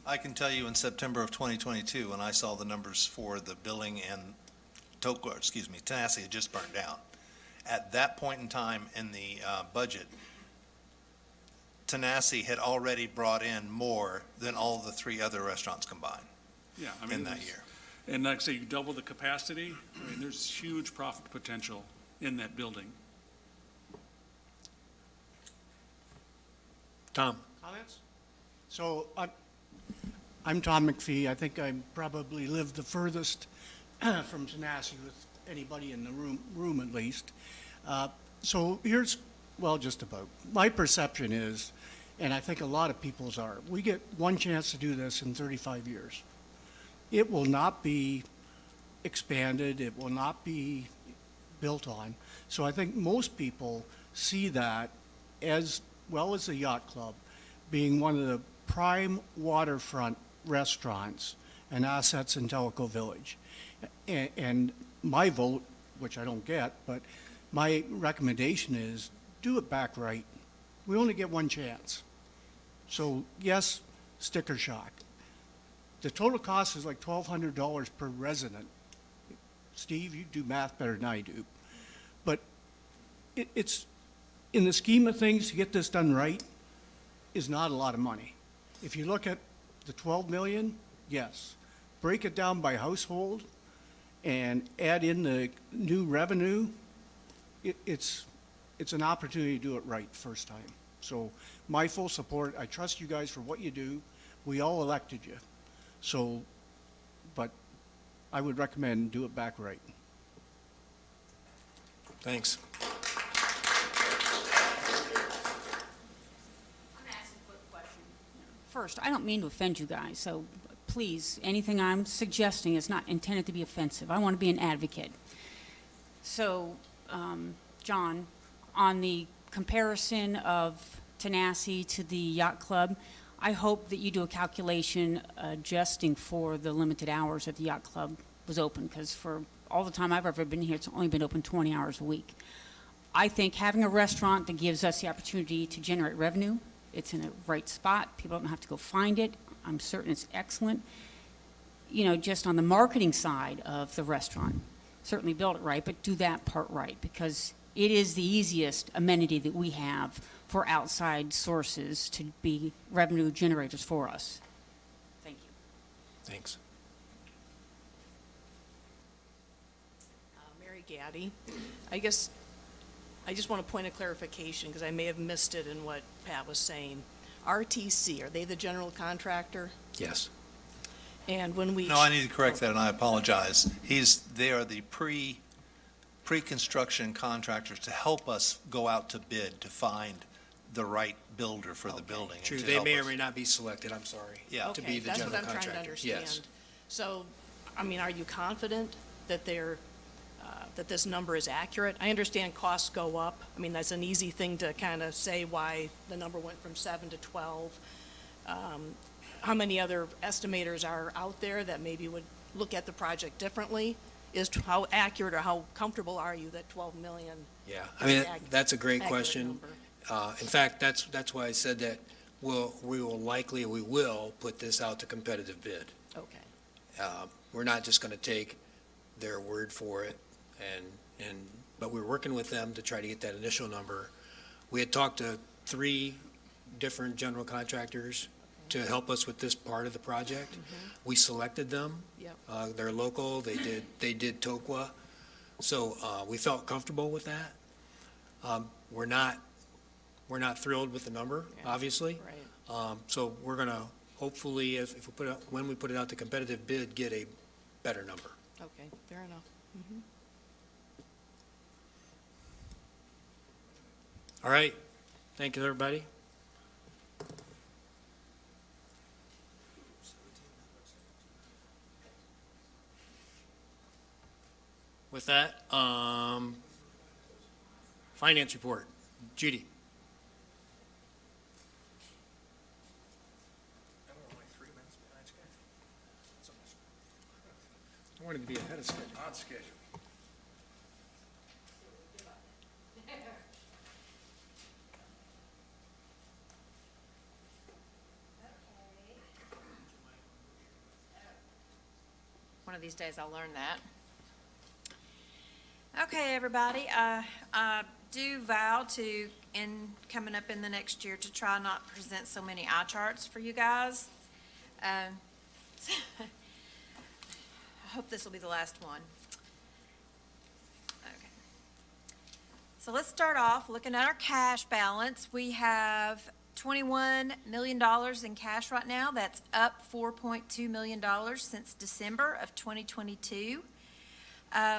I can tell you in September of 2022, when I saw the numbers for the billing and Tanasi had just burned down. At that point in time in the budget, Tanasi had already brought in more than all the three other restaurants combined. Yeah, in that year. And like I say, you double the capacity, there's huge profit potential in that building. Tom? Comments? So I'm Tom McPhee. I think I probably live the furthest from Tanasi with anybody in the room at least. So here's, just about. My perception is, and I think a lot of people's are, we get one chance to do this in 35 years. It will not be expanded. It will not be built on. So I think most people see that, as well as the Yacht Club, being one of the prime waterfront restaurants and assets in Tellico Village. And my vote, which I don't get, but my recommendation is do it back right. We only get one chance. So yes, sticker shock. The total cost is like $1,200 per resident. Steve, you do math better than I do. But it's, in the scheme of things, to get this done right is not a lot of money. If you look at the 12 million, yes. break it down by household and add in the new revenue, it's an opportunity to do it right first time. So my full support. I trust you guys for what you do. We all elected you. So, but I would recommend do it back right. Thanks. I'm asking a quick question. First, I don't mean to offend you guys, so please, anything I'm suggesting is not intended to be offensive. I want to be an advocate. So, John, on the comparison of Tanasi to the yacht club, I hope that you do a calculation adjusting for the limited hours that the yacht club was open, because for all the time I've ever been here, it's only been open 20 hours a week. I think having a restaurant that gives us the opportunity to generate revenue, it's in a right spot. People don't have to go find it. I'm certain it's excellent. You know, just on the marketing side of the restaurant, certainly build it right, but do that part right, because it is the easiest amenity that we have for outside sources to be revenue generators for us. Thank you. Thanks. Mary Gaddy. I guess I just want a point of clarification because I may have missed it in what Pat was saying. RTC, are they the general contractor? Yes. And when we... No, I need to correct that, and I apologize. They are the pre-construction contractors to help us go out to bid to find the right builder for the building. and True, to they help may or us. may not be selected, I'm sorry. Yeah. To be the general that's what I'm contractor. trying to understand. Yes. So, I mean, are you confident that that this number is accurate? I understand costs go up. I mean, that's an easy thing to kind of say why the number went from 7 to 12. How many other estimators are out there that maybe would look at the project differently? How accurate or how comfortable are you that 12 million? Yeah, is I mean, an that's a great accurate question. number? In fact, that's why I said that we will put this out to competitive bid. Okay. We're not just going to take their word for it, but we're working with them to try to get that initial number. We had talked to 3 different general contractors to help us with this part of the project. We selected them. Yep. They're local. They did TOQA. So we felt comfortable with that. We're not thrilled with the number, obviously. Right. So we're going to hopefully, when we put it out to competitive bid, get a better number. Okay, fair enough. Mhm. All right. Thank you, everybody. With that, finance report. Judy. I wanted to be ahead of schedule. On schedule. One of these days I'll learn that. Okay, everybody, I do vow to, coming up in the next year, to try not present so many eye charts for you guys. I hope this will be the last one. Okay. So let's start off looking at our cash balance. We have $21 million in cash right now. That's up $4.2 million since December of 2022.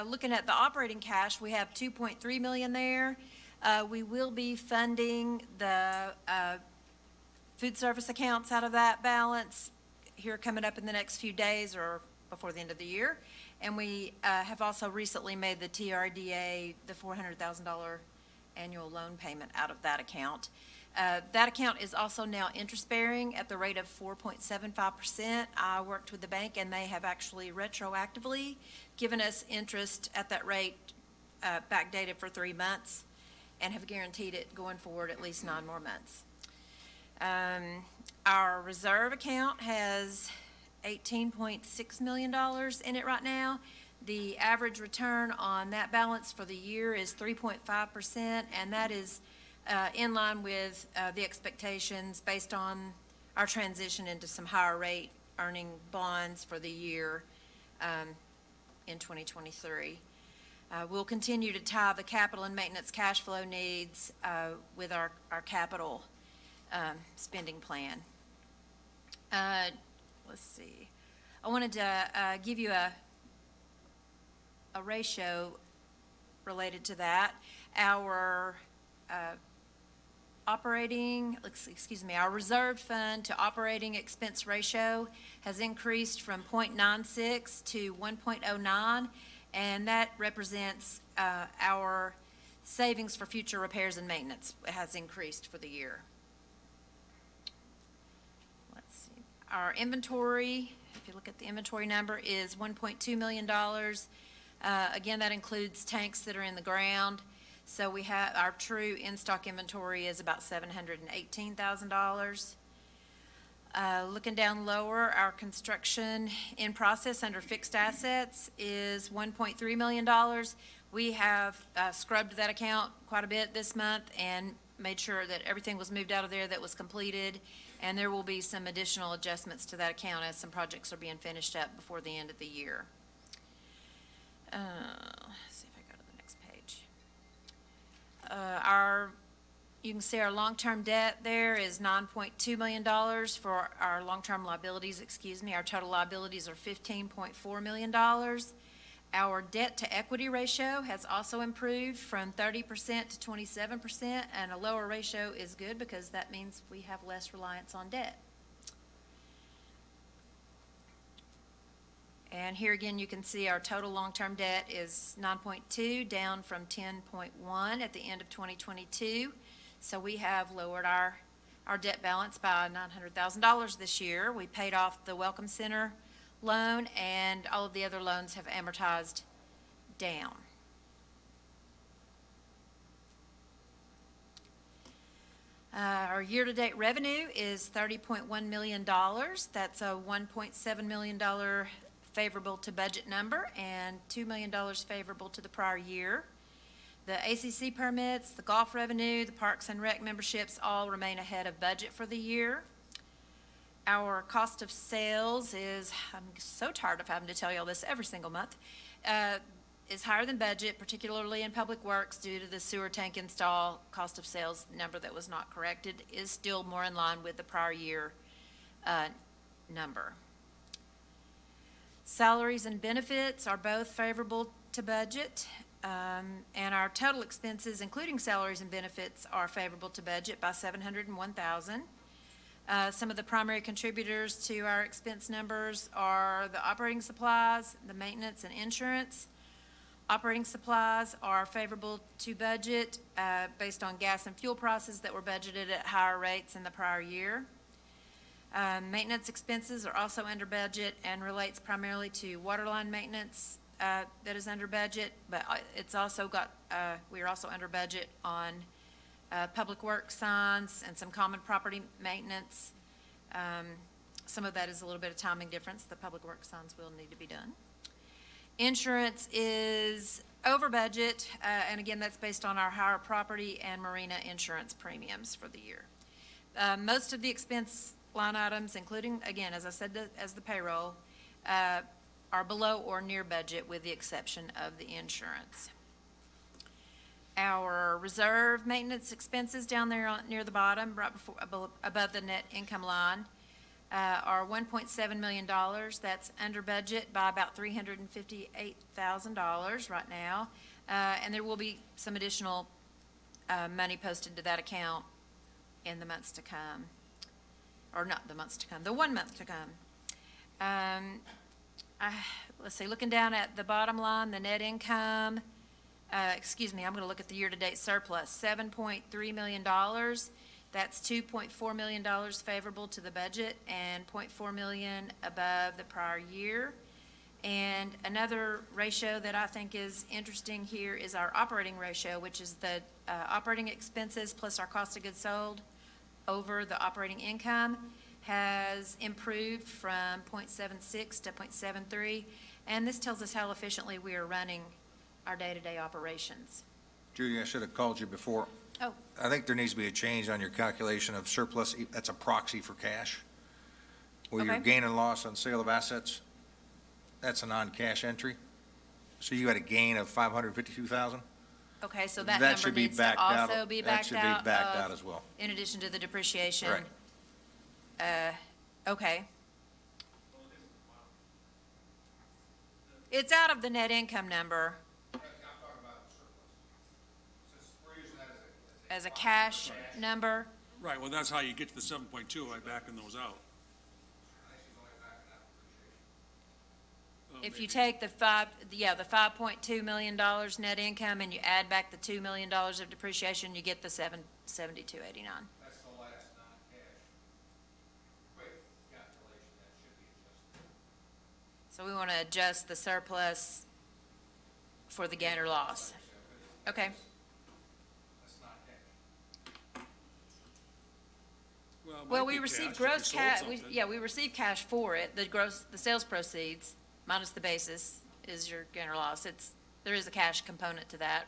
Looking at the operating cash, we have $2.3 million there. We will be funding the food service accounts out of that balance here coming up in the next few days or before the end of the year. And we have also recently made the TRDA, the $400,000 annual loan payment out of that account. That account is also now interest-bearing at the rate of 4.75%. I worked with the bank, and they have actually retroactively given us interest at that rate backdated for 3 months and have guaranteed it going forward at least 9 more months. Our reserve account has $18.6 million in it right now. The average return on that balance for the year is 3.5%, and that is in line with the expectations based on our transition into some higher rate earning bonds for the year in 2023. We'll continue to tie the capital and maintenance cash flow needs with our capital spending plan. Let's see. I wanted to give you a ratio related to that. Our our reserve fund to operating expense ratio has increased from 0.96 to 1.09, and that represents our savings for future repairs and maintenance. It has increased for the year. Let's see. Our inventory, if you look at the inventory number, is $1.2 million. Again, that includes tanks that are in the ground. So we have, our true in-stock inventory is about $718,000. Looking down lower, our construction in process under fixed assets is $1.3 million. We have scrubbed that account quite a bit this month and made sure that everything was moved out of there that was completed. And there will be some additional adjustments to that account as some projects are being finished up before the end of the year. Let's see if I go to the next page. You can see our long-term debt there is $9.2 million for our long-term liabilities, Our total liabilities are $15.4 million. Our debt-to-equity ratio has also improved from 30% to 27%, and a lower ratio is good because that means we have less reliance on debt. And here again, you can see our total long-term debt is 9.2, down from 10.1 at the end of 2022. So we have lowered our debt balance by $900,000 this year. We paid off the Welcome Center loan, and all of the other loans have amortized down. Our year-to-date revenue is $30.1 million. That's a $1.7 million favorable to budget number and $2 million favorable to the prior year. The ACC permits, the golf revenue, the Parks and Rec memberships all remain ahead of budget for the year. Our cost of sales is, I'm so tired of having to tell you all this every single month, is higher than budget, particularly in Public Works due to the sewer tank install. Cost of sales number that was not corrected is still more in line with the prior year number. Salaries and benefits are both favorable to budget, and our total expenses, including salaries and benefits, are favorable to budget by $701,000. Some of the primary contributors to our expense numbers are the operating supplies, the maintenance and insurance. Operating supplies are favorable to budget based on gas and fuel prices that were budgeted at higher rates in the prior year. Maintenance expenses are also under budget and relates primarily to waterline maintenance that is under budget, but it's also got, we are also under budget on Public Works signs and some common property maintenance. Some of that is a little bit of timing difference. The Public Works signs will need to be done. Insurance is over budget, and again, that's based on our higher property and marina insurance premiums for the year. Most of the expense line items, including, again, as I said, as the payroll, are below or near budget with the exception of the insurance. Our reserve maintenance expenses down there near the bottom, right before, above the net income line, are $1.7 million. That's under budget by about $358,000 right now. And there will be some additional money posted to that account in the months to come. Or not the months to come, the 1 month to come. Let's see, looking down at the bottom line, the net income, I'm going to look at the year-to-date surplus, $7.3 million. That's $2.4 million favorable to the budget and $0.4 million above the prior year. And another ratio that I think is interesting here is our operating ratio, which is the operating expenses plus our cost of goods sold over the operating income, has improved from 0.76 to 0.73. And this tells us how efficiently we are running our day-to-day operations. Judy, I should have called you before. Oh. I think there needs to be a change on your calculation of surplus. That's a proxy for cash. Or your Okay. gain and loss on sale of assets, that's a non-cash entry. So you had a gain of 552,000? Okay, so that That number should be needs to backed out. also be That backed should be out backed of- out as well. in addition to the depreciation? Right. Okay. It's out of the net income number as a cash number. Right, well, that's how you get to the 7.2 by backing those out. If you take the $5.2 million net income and you add back the $2 million of depreciation, you get the 772.89. That's the last non-cash. Quick calculation, that should be adjusted. So we want to adjust the surplus for the gain or loss. Okay. That's not cash. Well, it Well, might we be received cash if gross you sold cash, something. we received cash for it. The sales proceeds minus the basis is your gain or loss. There is a cash component to that.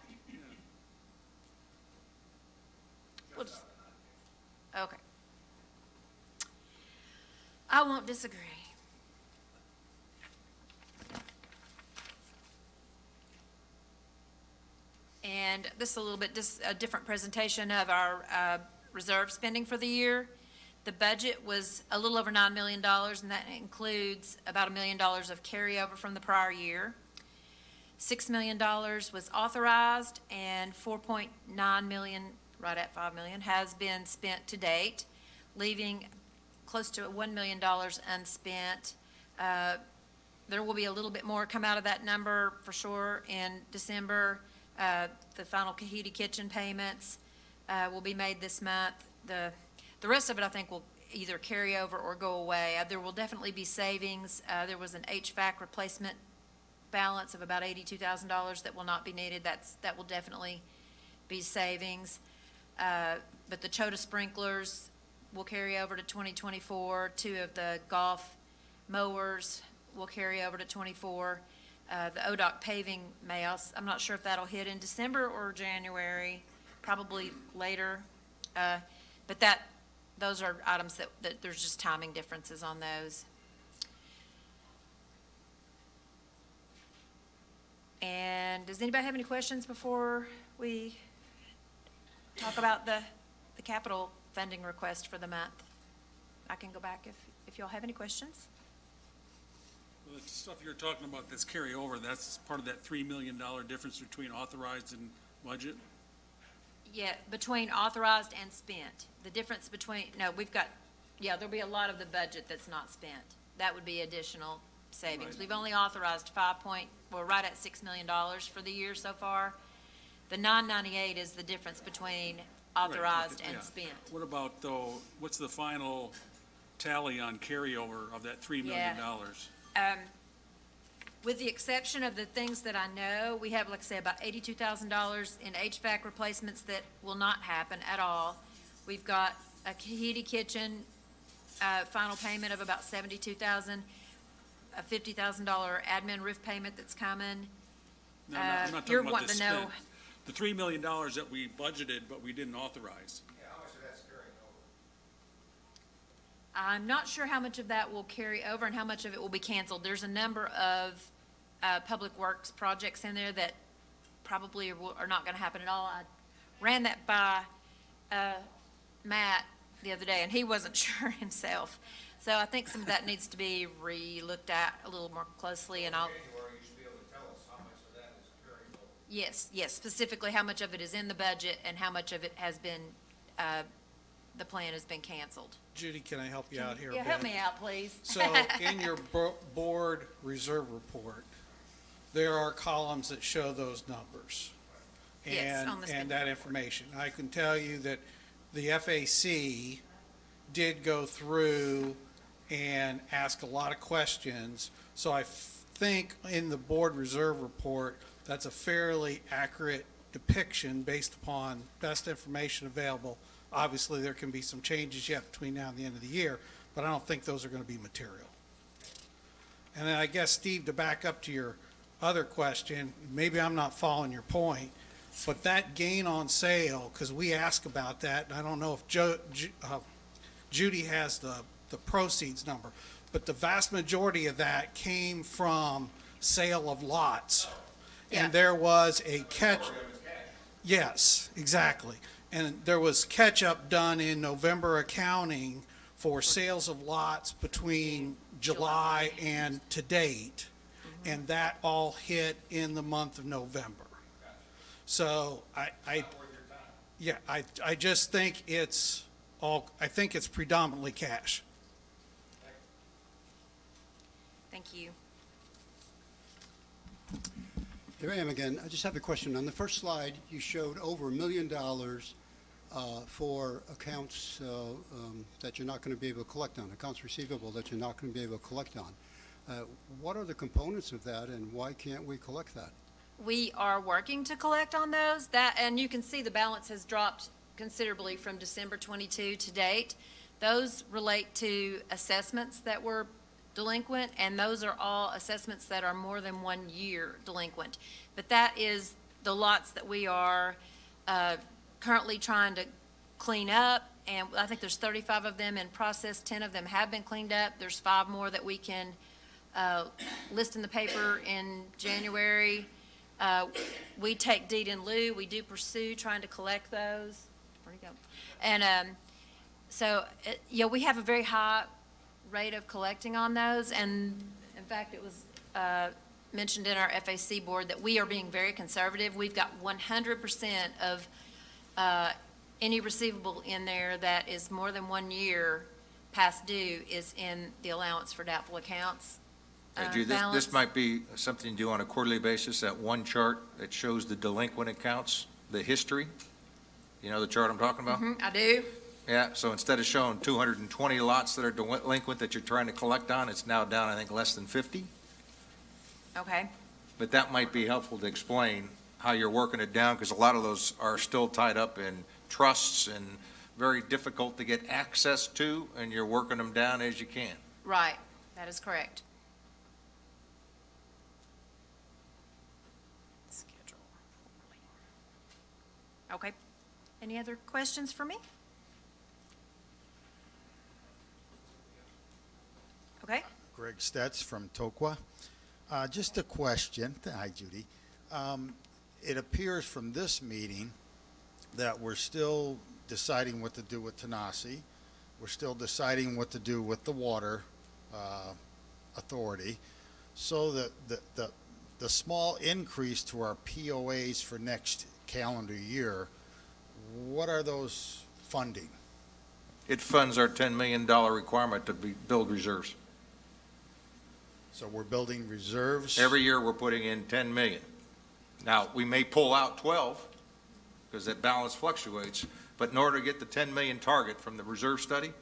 We'll just- Okay. I won't disagree. And this is a little bit, a different presentation of our reserve spending for the year. The budget was a little over $9 million, and that includes about $1 million of carryover from the prior year. $6 million was authorized, and $4.9 million, right at $5 million, has been spent to date, leaving close to $1 million unspent. There will be a little bit more come out of that number for sure in December. The final Kahiti Kitchen payments will be made this month. The rest of it, I think, will either carry over or go away. There will definitely be savings. There was an HVAC replacement balance of about $82,000 that will not be needed. That will definitely be savings. But the Chota sprinklers will carry over to 2024. 2 of the golf mowers will carry over to 24. The ODOT paving I'm not sure if that'll hit in December or January, probably later. But those are items that there's just timing differences on those. And does anybody have any questions before we talk about the capital funding request for the month? I can go back if y'all have any questions. Well, the stuff you're talking about that's carryover, that's part of that $3 million difference between authorized and budget? Yeah, between authorized and spent. The difference between, there'll be a lot of the budget that's not spent. That would be additional savings. Right. We've only authorized we're right at $6 million for the year so far. The 998 is the difference between authorized Right, and yeah. spent. What about, though, what's the final tally on carryover of that $3 million? With the exception of the things that I know, we have, like I say, about $82,000 in HVAC replacements that will not happen at all. We've got a Kahiti Kitchen, final payment of about $72,000, a $50,000 admin roof payment that's coming. No, I'm not You're talking about the wanting to know- spent. The $3 million that we budgeted, but we didn't authorize. Yeah, how much of that's carrying over? I'm not sure how much of that will carry over and how much of it will be canceled. There's a number of public works projects in there that probably are not going to happen at all. I ran that by Matt the other day, and he wasn't sure himself. So I think some of that needs to be re-looked at a little more closely, and I'll, January, you should be able to tell us how much of that is carrying over. yes, specifically how much of it is in the budget and how much of it has been, the plan has been canceled. Judy, can I help you out here a Yeah, bit? help me out, please. So in your board reserve report, there are columns that show those numbers. Yes, and on the spending And that information. I can tell you that the FAC did go through and ask a lot of questions. So I think in the board reserve report, that's a fairly accurate depiction based upon best information available. Obviously, there can be some changes yet between now and the end of the year, but I don't think those are going to be material. And then I guess, Steve, to back up to your other question, maybe I'm not following your point, but that gain on sale, because we ask about that, and I don't know if Judy has the the proceeds number. But the vast majority of that came from sale of lots. Yeah. And there was a catch. Yes, exactly. And there was catch-up done in November accounting for sales of lots between July and to date. And that all hit in the month of November. So I just think I think it's predominantly cash. Thank you. Here I am again. I just have a question. On the first slide, you showed over $1 million for accounts that you're not going to be able to collect on, accounts receivable that you're not going to be able to collect on. What are the components of that, and why can't we collect that? We are working to collect on those. And you can see the balance has dropped considerably from December 22 to date. Those relate to assessments that were delinquent, and those are all assessments that are more than 1 year delinquent. But that is the lots that we are currently trying to clean up, and I think there's 35 of them in process. 10 of them have been cleaned up. There's 5 more that we can list in the paper in January. We take deed in lieu. We do pursue trying to collect those. Where'd he go? And we have a very high rate of collecting on those, and in fact, it was mentioned in our FAC board that we are being very conservative. We've got 100% of any receivable in there that is more than 1 year past due is in the allowance for doubtful accounts. Judy, this might be something to do on a quarterly basis, that one chart that shows the delinquent accounts, the history. You know the chart I'm talking about? I do. Yeah, so instead of showing 220 lots that are delinquent that you're trying to collect on, it's now down, I think, less than 50. Okay. But that might be helpful to explain how you're working it down, because a lot of those are still tied up in trusts and very difficult to get access to, and you're working them down as you can. Right. That is correct. Schedule. Okay. Any other questions for me? Okay. Greg Stetz from Toqua. Just a question. Hi, Judy. It appears from this meeting that we're still deciding what to do with Tanasi. We're still deciding what to do with the water authority. So the small increase to our POAs for next calendar year, what are those funding? It funds our $10 million requirement to build reserves. So we're building reserves? Every year, we're putting in 10 million. Now, we may pull out 12, because that balance fluctuates, but in order to get the 10 million target from the reserve study,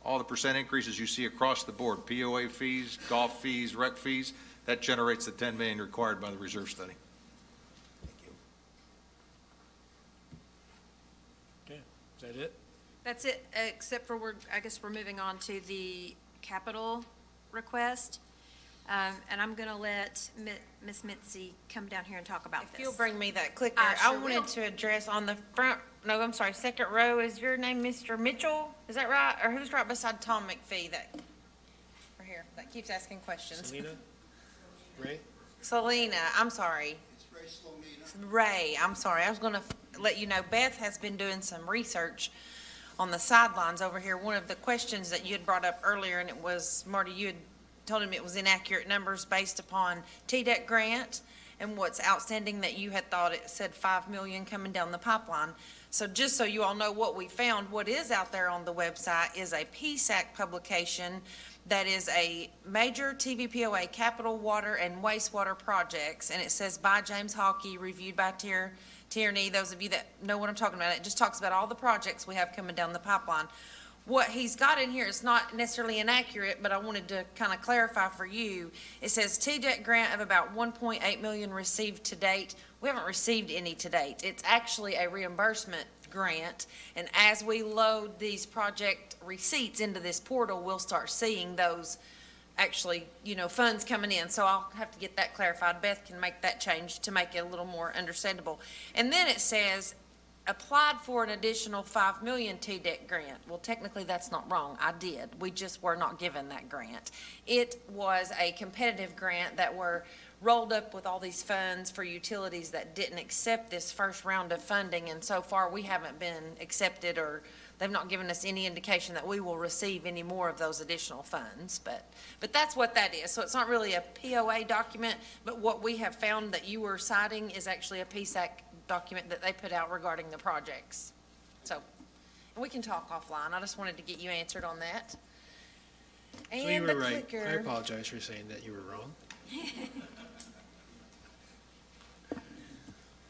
all the percent increases you see across the board, POA fees, golf fees, rec fees, that generates the 10 million required by the reserve study. Okay, is that it? That's it, except for I guess we're moving on to the capital request. And I'm going to let Ms. Mitzi come down here and talk about If this. you'll bring me that clicker, I I sure wanted will. to address on the front, no, I'm sorry, second row, is your name Mr. Mitchell? Is that right? Or who's right beside Tom McPhee that, right here, that keeps asking questions? Selena? Ray? Selena, I'm sorry. It's Ray Slonina. Ray, I'm sorry. I was going to let you know, Beth has been doing some research on the sidelines over here. One of the questions that you had brought up earlier, and it was, Marty, you had told him it was inaccurate numbers based upon TDEC grant and what's outstanding, that you had thought it said 5 million coming down the pipeline. So just so you all know what we found, what is out there on the website is a PSAC publication that is a major TVPOA capital water and wastewater projects, and it says by James Hockey, reviewed by Tierney. Those of you that know what I'm talking about, it just talks about all the projects we have coming down the pipeline. What he's got in here is not necessarily inaccurate, but I wanted to kind of clarify for you. It says TDEC grant of about 1.8 million received to date. We haven't received any to date. It's actually a reimbursement grant, and as we load these project receipts into this portal, we'll start seeing those actually, funds coming in. So I'll have to get that clarified. Beth can make that change to make it a little more understandable. And then it says applied for an additional 5 million TDEC grant. Well, technically, that's not wrong. I did. We just were not given that grant. It was a competitive grant that were rolled up with all these funds for utilities that didn't accept this first round of funding, and so far, we haven't been accepted, or they've not given us any indication that we will receive any more of those additional funds, but that's what that is. So it's not really a POA document, but what we have found that you were citing is actually a PSAC document that they put out regarding the projects. So, and we can talk offline. I just wanted to get you answered on that. So you And were the right. clicker. I apologize for saying that you were wrong.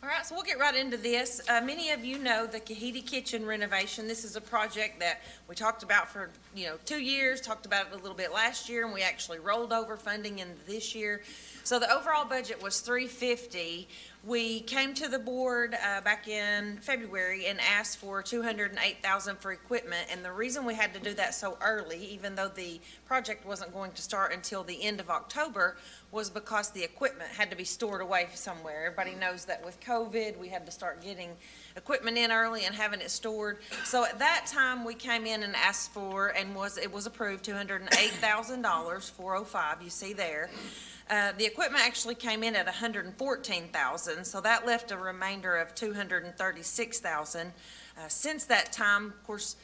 All right, so we'll get right into this. Many of you know the Kahiti Kitchen renovation. This is a project that we talked about for, 2 years, talked about it a little bit last year, and we actually rolled over funding in this year. So the overall budget was $350. We came to the board back in February and asked for $208,000 for equipment, and the reason we had to do that so early, even though the project wasn't going to start until the end of October, was because the equipment had to be stored away somewhere. Everybody knows that with COVID, we had to start getting equipment in early and having it stored. So at that time, we came in and asked for, and it was approved, $208,000, 405, you see there. The equipment actually came in at $114,000, so that left a remainder of $236,000. Since that time, of course,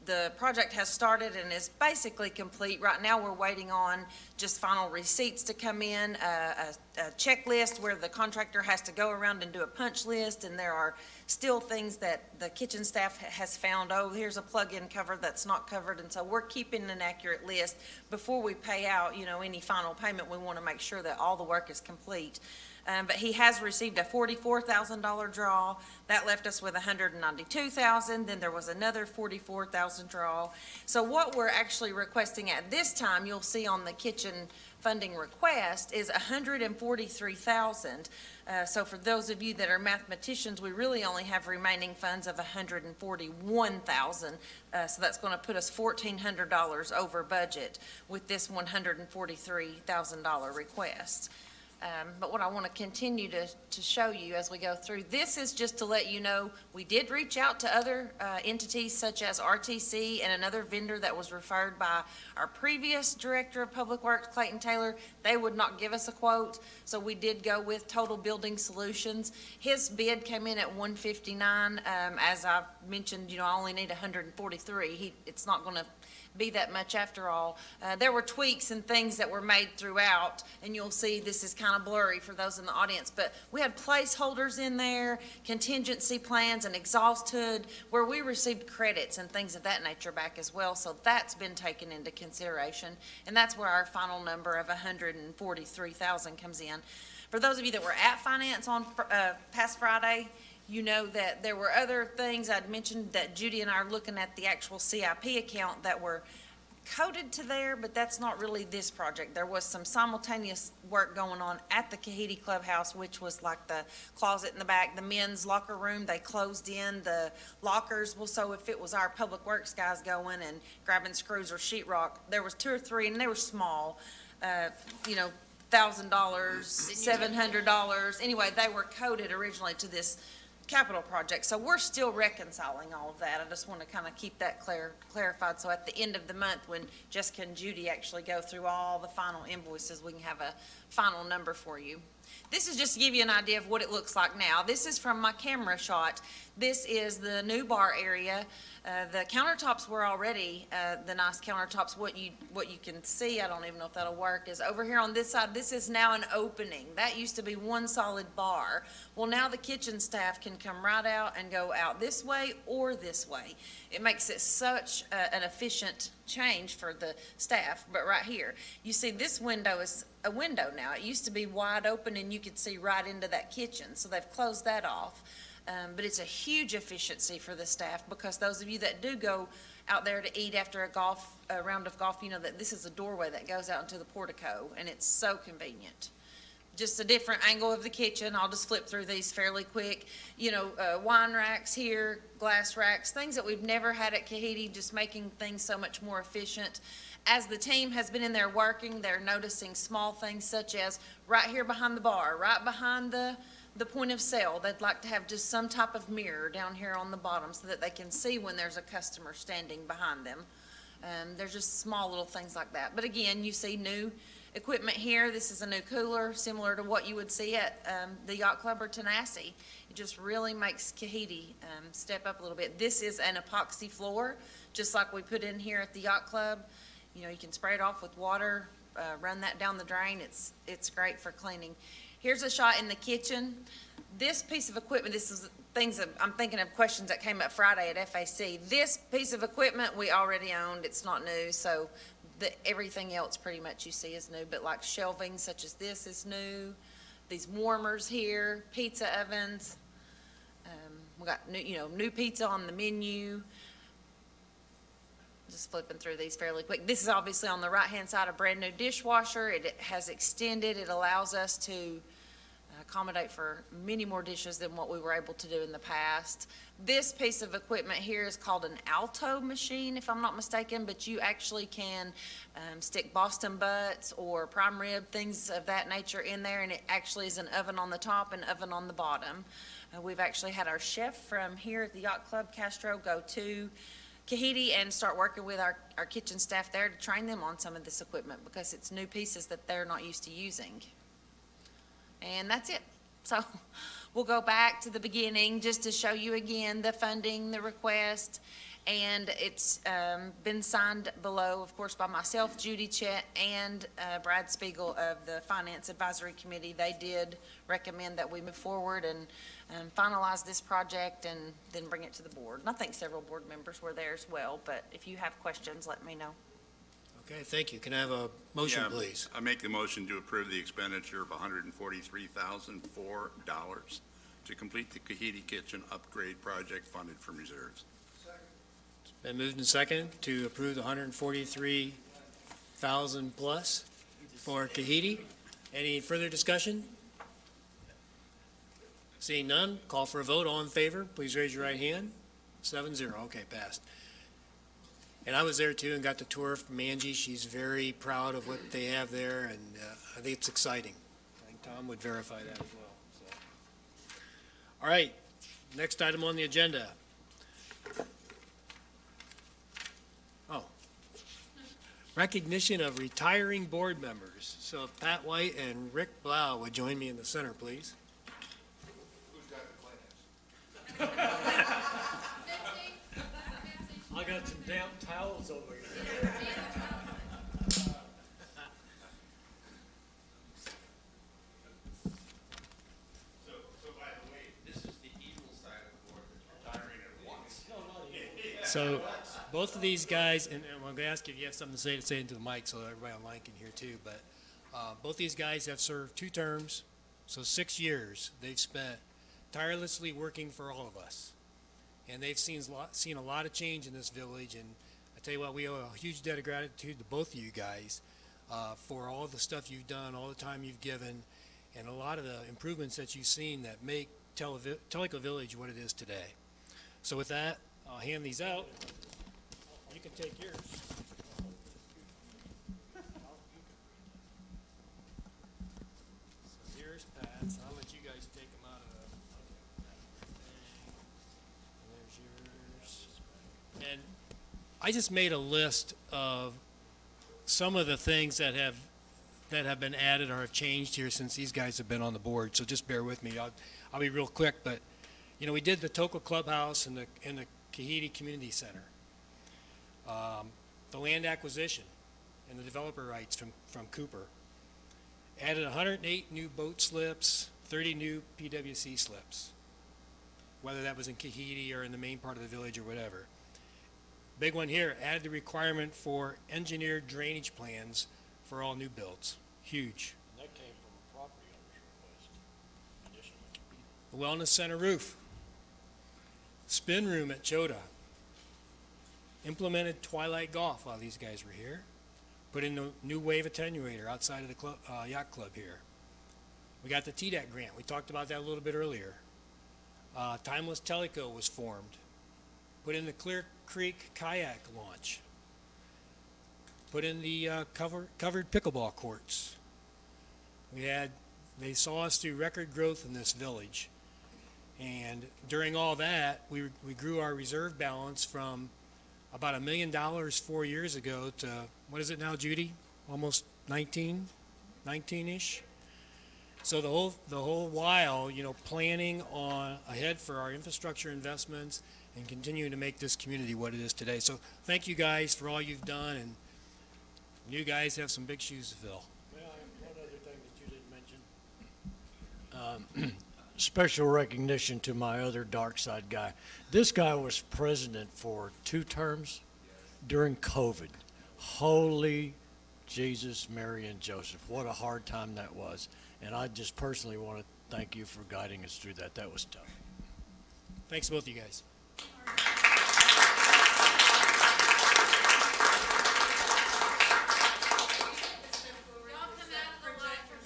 the project has started and is basically complete. Right now, we're waiting on just final receipts to come in, a checklist where the contractor has to go around and do a punch list, and there are still things that the kitchen staff has found. Oh, here's a plug-in cover that's not covered, and so we're keeping an accurate list. Before we pay out, any final payment, we want to make sure that all the work is complete. But he has received a $44,000 draw. That left us with $192,000. Then there was another $44,000 draw. So what we're actually requesting at this time, you'll see on the kitchen funding request, is $143,000. So for those of you that are mathematicians, we really only have remaining funds of $141,000. So that's going to put us $1,400 over budget with this $143,000 request. But what I want to continue to show you as we go through, this is just to let you know, we did reach out to other entities such as RTC and another vendor that was referred by our previous Director of Public Works, Clayton Taylor. They would not give us a quote, so we did go with Total Building Solutions. His bid came in at $159. As I've mentioned, I only need $143. It's not going to be that much after all. There were tweaks and things that were made throughout, and you'll see this is kind of blurry for those in the audience, but we had placeholders in there, contingency plans, and exhaust hood, where we received credits and things of that nature back as well, so that's been taken into consideration, and that's where our final number of $143,000 comes in. For those of you that were at finance on past Friday, you know that there were other things I'd mentioned that Judy and I are looking at the actual CIP account that were coded to there, but that's not really this project. There was some simultaneous work going on at the Kahiti Clubhouse, which was like the closet in the back, the men's locker room. They closed in the lockers. Well, so if it was our public works guys going and grabbing screws or sheetrock, there was 2 or 3, and they were small, $1,000, $700. Anyway, they were coded originally to this capital project. So we're still reconciling all of that. I just want to kind of keep that clarified. So at the end of the month, when Jessica and Judy actually go through all the final invoices, we can have a final number for you. This is just to give you an idea of what it looks like now. This is from my camera shot. This is the new bar area. The countertops were already the nice countertops. What you can see, I don't even know if that'll work, is over here on this side, this is now an opening. That used to be one solid bar. Well, now the kitchen staff can come right out and go out this way or this way. It makes it such an efficient change for the staff. But right here, you see this window is a window now. It used to be wide open and you could see right into that kitchen. So they've closed that off. But it's a huge efficiency for the staff, because those of you that do go out there to eat after a round of golf, you know that this is a doorway that goes out into the portico, and it's so convenient. Just a different angle of the kitchen. I'll just flip through these fairly quick. Wine racks here, glass racks, things that we've never had at Kahiti, just making things so much more efficient. As the team has been in there working, they're noticing small things such as right here behind the bar, right behind the the point of sale. They'd like to have just some type of mirror down here on the bottom so that they can see when there's a customer standing behind them. There's just small little things like that. But again, you see new equipment here. This is a new cooler, similar to what you would see at the Yacht Club or Tanasi. It just really makes Kahiti step up a little bit. This is an epoxy floor, just like we put in here at the Yacht Club. You know, you can spray it off with water, run that down the drain. It's great for cleaning. Here's a shot in the kitchen. This piece of equipment, this is things that I'm thinking of, questions that came up Friday at FAC. This piece of equipment we already owned. It's not new, so everything else pretty much you see is new, but like shelving such as this is new. These warmers here, pizza ovens. We got new pizza on the menu. Just flipping through these fairly quick. This is obviously on the right-hand side, a brand-new dishwasher. It has extended. It allows us to accommodate for many more dishes than what we were able to do in the past. This piece of equipment here is called an Alto machine, if I'm not mistaken, but you actually can stick Boston butts or prime rib, things of that nature in there, and it actually is an oven on the top and oven on the bottom. We've actually had our chef from here at the Yacht Club, Castro, go to Kahiti and start working with our kitchen staff there to train them on some of this equipment because it's new pieces that they're not used to using. And that's it. So we'll go back to the beginning just to show you again the funding, the request, and it's been signed below, of course, by myself, Judy Chet, and Brad Spiegel of the Finance Advisory Committee. They did recommend that we move forward and finalize this project and then bring it to the board. And I think several board members were there as well, but if you have questions, let me know. Okay, thank you. Can I have a motion, Yeah, please? I make the motion to approve the expenditure of $143,004 to complete the Kahiti Kitchen upgrade project funded from reserves. Been moved and seconded to approve the 143,000 plus for Kahiti. Any further discussion? Seeing none, call for a vote. All in favor, please raise your right hand. 7-0. Okay, passed. And I was there too and got the tour from Angie. She's very proud of what they have there, and I think it's exciting. I think Tom would verify that as well. So. All right, next item on the agenda. Oh, recognition of retiring board members. So if Pat White and Rick Blau would join me in the center, please. Who's got the plans? I got some damp towels over here. So by the way, this is the evil side of the board that's retiring at once. So both of these guys, and I'm going to ask you if you have something to say into the mic so that everybody online can hear too, but both these guys have served 2 terms, so 6 years they've spent tirelessly working for all of us. And they've seen a lot of change in this village, and I tell you what, we owe a huge debt of gratitude to both of you guys for all the stuff you've done, all the time you've given, and a lot of the improvements that you've seen that make Tellico Village what it is today. So with that, I'll hand these out. You can take yours. So here's Pat's. I'll let you guys take them out of the thing. There's yours. And I just made a list of some of the things that have been added or have changed here since these guys have been on the board. So just bear with me. I'll be real quick, but you know, we did the Toco Clubhouse and the Kahiti Community Center. The land acquisition and the developer rights from Cooper. Added 108 new boat slips, 30 new PWC slips, whether that was in Kahiti or in the main part of the village or whatever. Big one here, added the requirement for engineered drainage plans for all new builds. Huge. And that came from a property owner's request additionally. The Wellness Center roof. Spin room at Chota. Implemented twilight golf while these guys were here. Put in the new wave attenuator outside of the yacht club here. We got the TDAC grant. We talked about that a little bit earlier. Timeless Teleco was formed. Put in the Clear Creek kayak launch. Put in the covered pickleball courts. We had They saw us through record growth in this village. And during all that, we grew our reserve balance from about $1 million 4 years ago to, what is it now, Judy? Almost 19-ish? So the whole while, planning on ahead for our infrastructure investments and continuing to make this community what it is today. So thank you guys for all you've done, and you guys have some big shoes to fill. One other thing that you didn't mention. Special recognition to my other dark side guy. This guy was president for 2 terms during COVID. Holy Jesus, Mary, and Joseph. What a hard time that was. And I just personally want to thank you for guiding us through that. That was tough. Thanks both of you guys.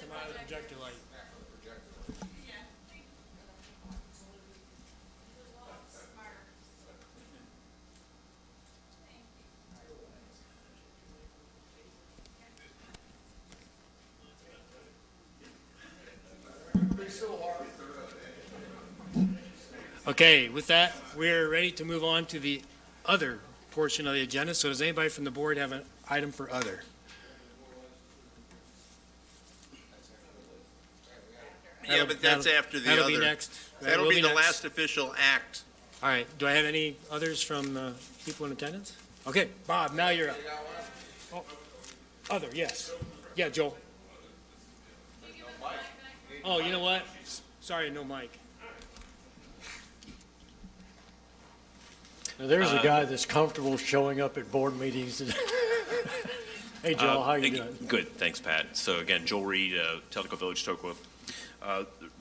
Come out of the projector light. Okay, with that, we're ready to move on to the other portion of the agenda. So does anybody from the board have an item for other? Yeah, but that's after the other. That'll be next. That'll be the next. last official act. All right, do I have any others from people in attendance? Okay, Bob, now you're up. Oh, other, yes. Yeah, Joel. Oh, you know what? Sorry, no mic. Now, there's a guy that's comfortable showing up at board meetings. Hey, Joel, how you doing? Good, thanks, Pat. So again, Joel Reed, Tellico Village, Tokwa.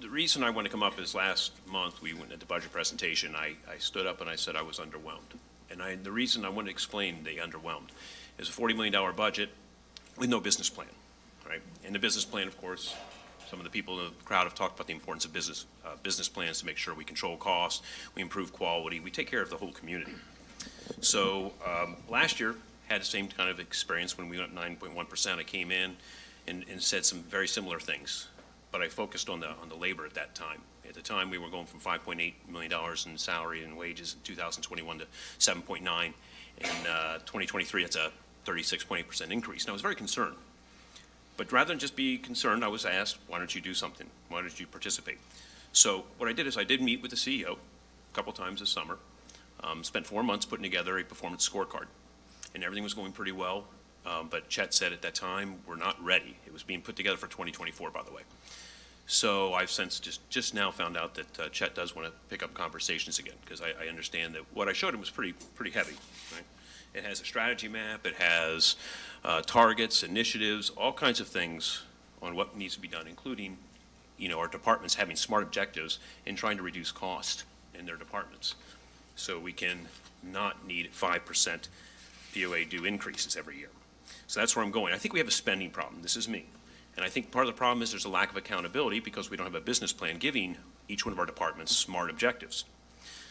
The reason I want to come up is last month, we went at the budget presentation, I stood up and I said I was underwhelmed. And the reason I want to explain the underwhelmed is a $40 million budget with no business plan, right? And the business plan, of course, some of the people in the crowd have talked about the importance of business plans to make sure we control costs, we improve quality, we take care of the whole community. So last year had the same kind of experience when we went 9.1%. I came in and said some very similar things, but I focused on the labor at that time. At the time, we were going from $5.8 million in salary and wages in 2021 to 7.9. In 2023, that's a 36.8% increase. And I was very concerned. But rather than just be concerned, I was asked, why don't you do something? Why don't you participate? So what I did is I did meet with the CEO a couple times this summer, spent 4 months putting together a performance scorecard. And everything was going pretty well, but Chet said at that time, we're not ready. It was being put together for 2024, by the way. So I've since just now found out that Chet does want to pick up conversations again, because I understand that what I showed him was pretty heavy, right? It has a strategy map, it has targets, initiatives, all kinds of things on what needs to be done, including, our departments having smart objectives and trying to reduce cost in their departments. So we can not need 5% POA due increases every year. So that's where I'm going. I think we have a spending problem. This is me. And I think part of the problem is there's a lack of accountability because we don't have a business plan giving each one of our departments smart objectives.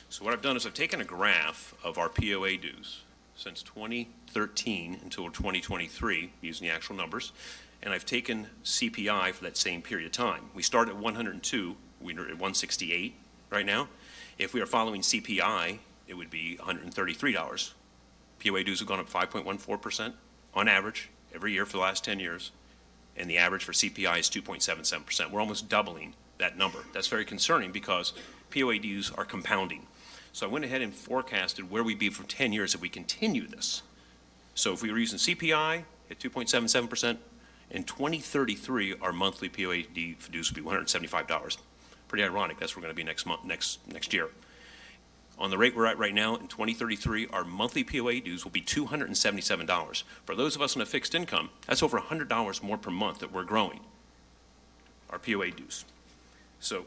So what I've done is I've taken a graph of our POA dues since 2013 until 2023, using the actual numbers, and I've taken CPI for that same period of time. We started at 102, we're at 168 right now. If we are following CPI, it would be $133. POA dues have gone up 5.14% on average every year for the last 10 years, and the average for CPI is 2.77%. We're almost doubling that number. That's very concerning because POA dues are compounding. So I went ahead and forecasted where we'd be for 10 years if we continue this. So if we were using CPI at 2.77%, in 2033, our monthly POA dues would be $175. Pretty ironic, that's where we're going to be next year. On the rate we're at right now, in 2033, our monthly POA dues will be $277. For those of us on a fixed income, that's over $100 more per month that we're growing our POA dues. So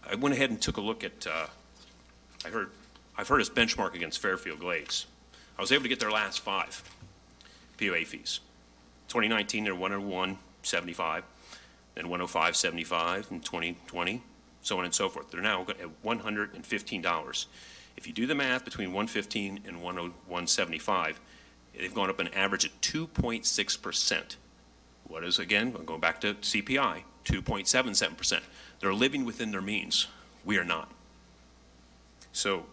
I went ahead and took a look at, I've heard us benchmark against Fairfield Glades. I was able to get their last 5 POA fees. 2019, they're 101.75, then 105.75 in 2020, so on and so forth. They're now at $115. If you do the math between 115 and 101.75, they've gone up an average at 2.6%. What is, again, I'm going back to CPI, 2.77%. They're living within their means. We are not. So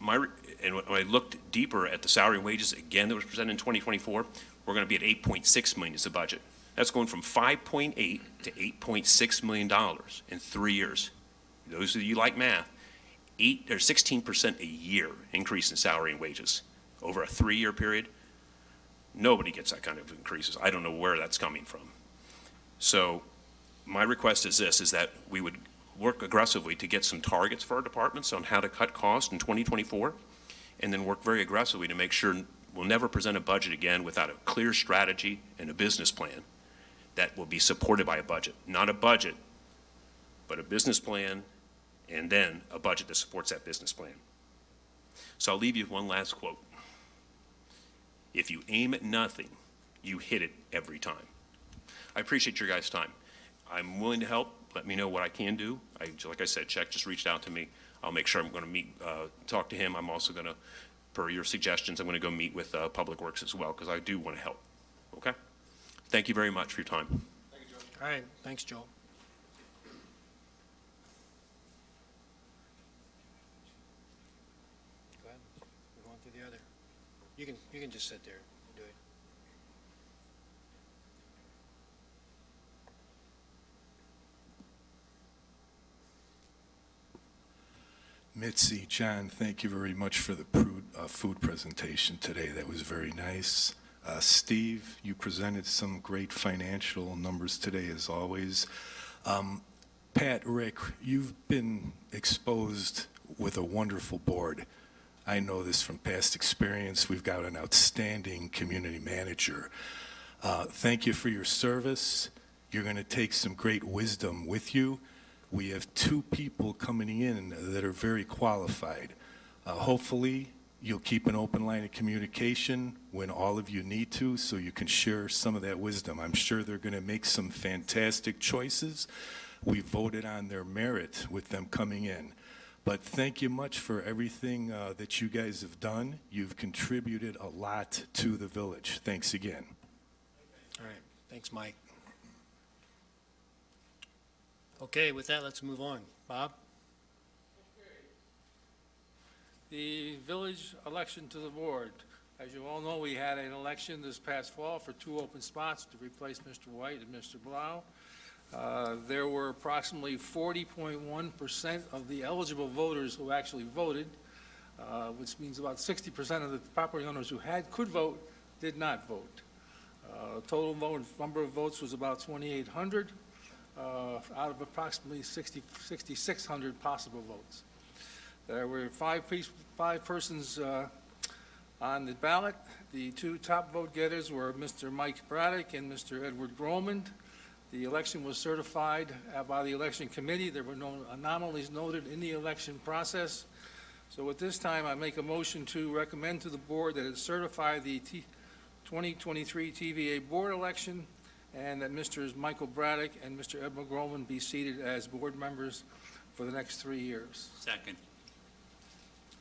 and when I looked deeper at the salary and wages, again, that was presented in 2024, we're going to be at 8.6 million as the budget. That's going from 5.8 to 8.6 million dollars in 3 years. Those of you like math, 16% a year increase in salary and wages over a 3-year period. Nobody gets that kind of increases. I don't know where that's coming from. So my request is this, is that we would work aggressively to get some targets for our departments on how to cut costs in 2024, and then work very aggressively to make sure we'll never present a budget again without a clear strategy and a business plan that will be supported by a budget. Not a budget, but a business plan, and then a budget that supports that business plan. So I'll leave you with one last quote. If you aim at nothing, you hit it every time. I appreciate your guys' time. I'm willing to help. Let me know what I can do. Like I said, Chuck just reached out to me. I'll make sure I'm going to meet, talk to him. I'm also going to, per your suggestions, I'm going to go meet with Public Works as well, because I do want to help. Okay? Thank you very much for your time. Thank you, Joel. All right, thanks, Joel. Go ahead. We're going through the other. You can just sit there and do it. Mitzi, John, thank you very much for the food presentation today. That was very nice. Steve, you presented some great financial numbers today, as always. Pat, Rick, you've been exposed with a wonderful board. I know this from past experience. We've got an outstanding community manager. Thank you for your service. You're going to take some great wisdom with you. We have 2 people coming in that are very qualified. Hopefully, you'll keep an open line of communication when all of you need to, so you can share some of that wisdom. I'm sure they're going to make some fantastic choices. We voted on their merit with them coming in. But thank you much for everything that you guys have done. You've contributed a lot to the village. Thanks again. All right, thanks, Mike. Okay, with that, let's move on. Bob? The village election to the board. As you all know, we had an election this past fall for 2 open spots to replace Mr. White and Mr. Blau. There were approximately 40.1% of the eligible voters who actually voted, which means about 60% of the property owners who could vote did not vote. Total number of votes was about 2,800 out of approximately 6,600 possible votes. There were 5 persons on the ballot. The 2 top vote getters were Mr. Mike Braddock and Mr. Edward Groman. The election was certified by the election committee. There were no anomalies noted in the election process. So at this time, I make a motion to recommend to the board that it certify the 2023 TVA board election, and that Mr. Michael Braddock and Mr. Edward Groman be seated as board members for the next 3 years. Second.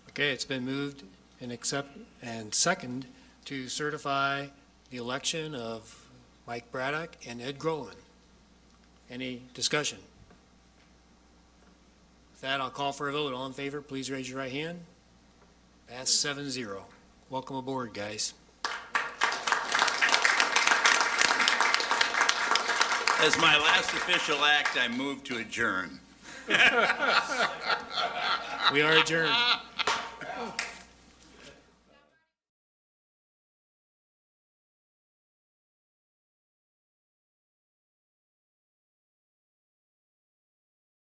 Okay, it's been moved and second to certify the election of Mike Braddock and Ed Groman. Any discussion? With that, I'll call for a vote. All in favor, please raise your right hand. Pass 7-0. Welcome aboard, guys. As my last official act, I move to adjourn. We are adjourned.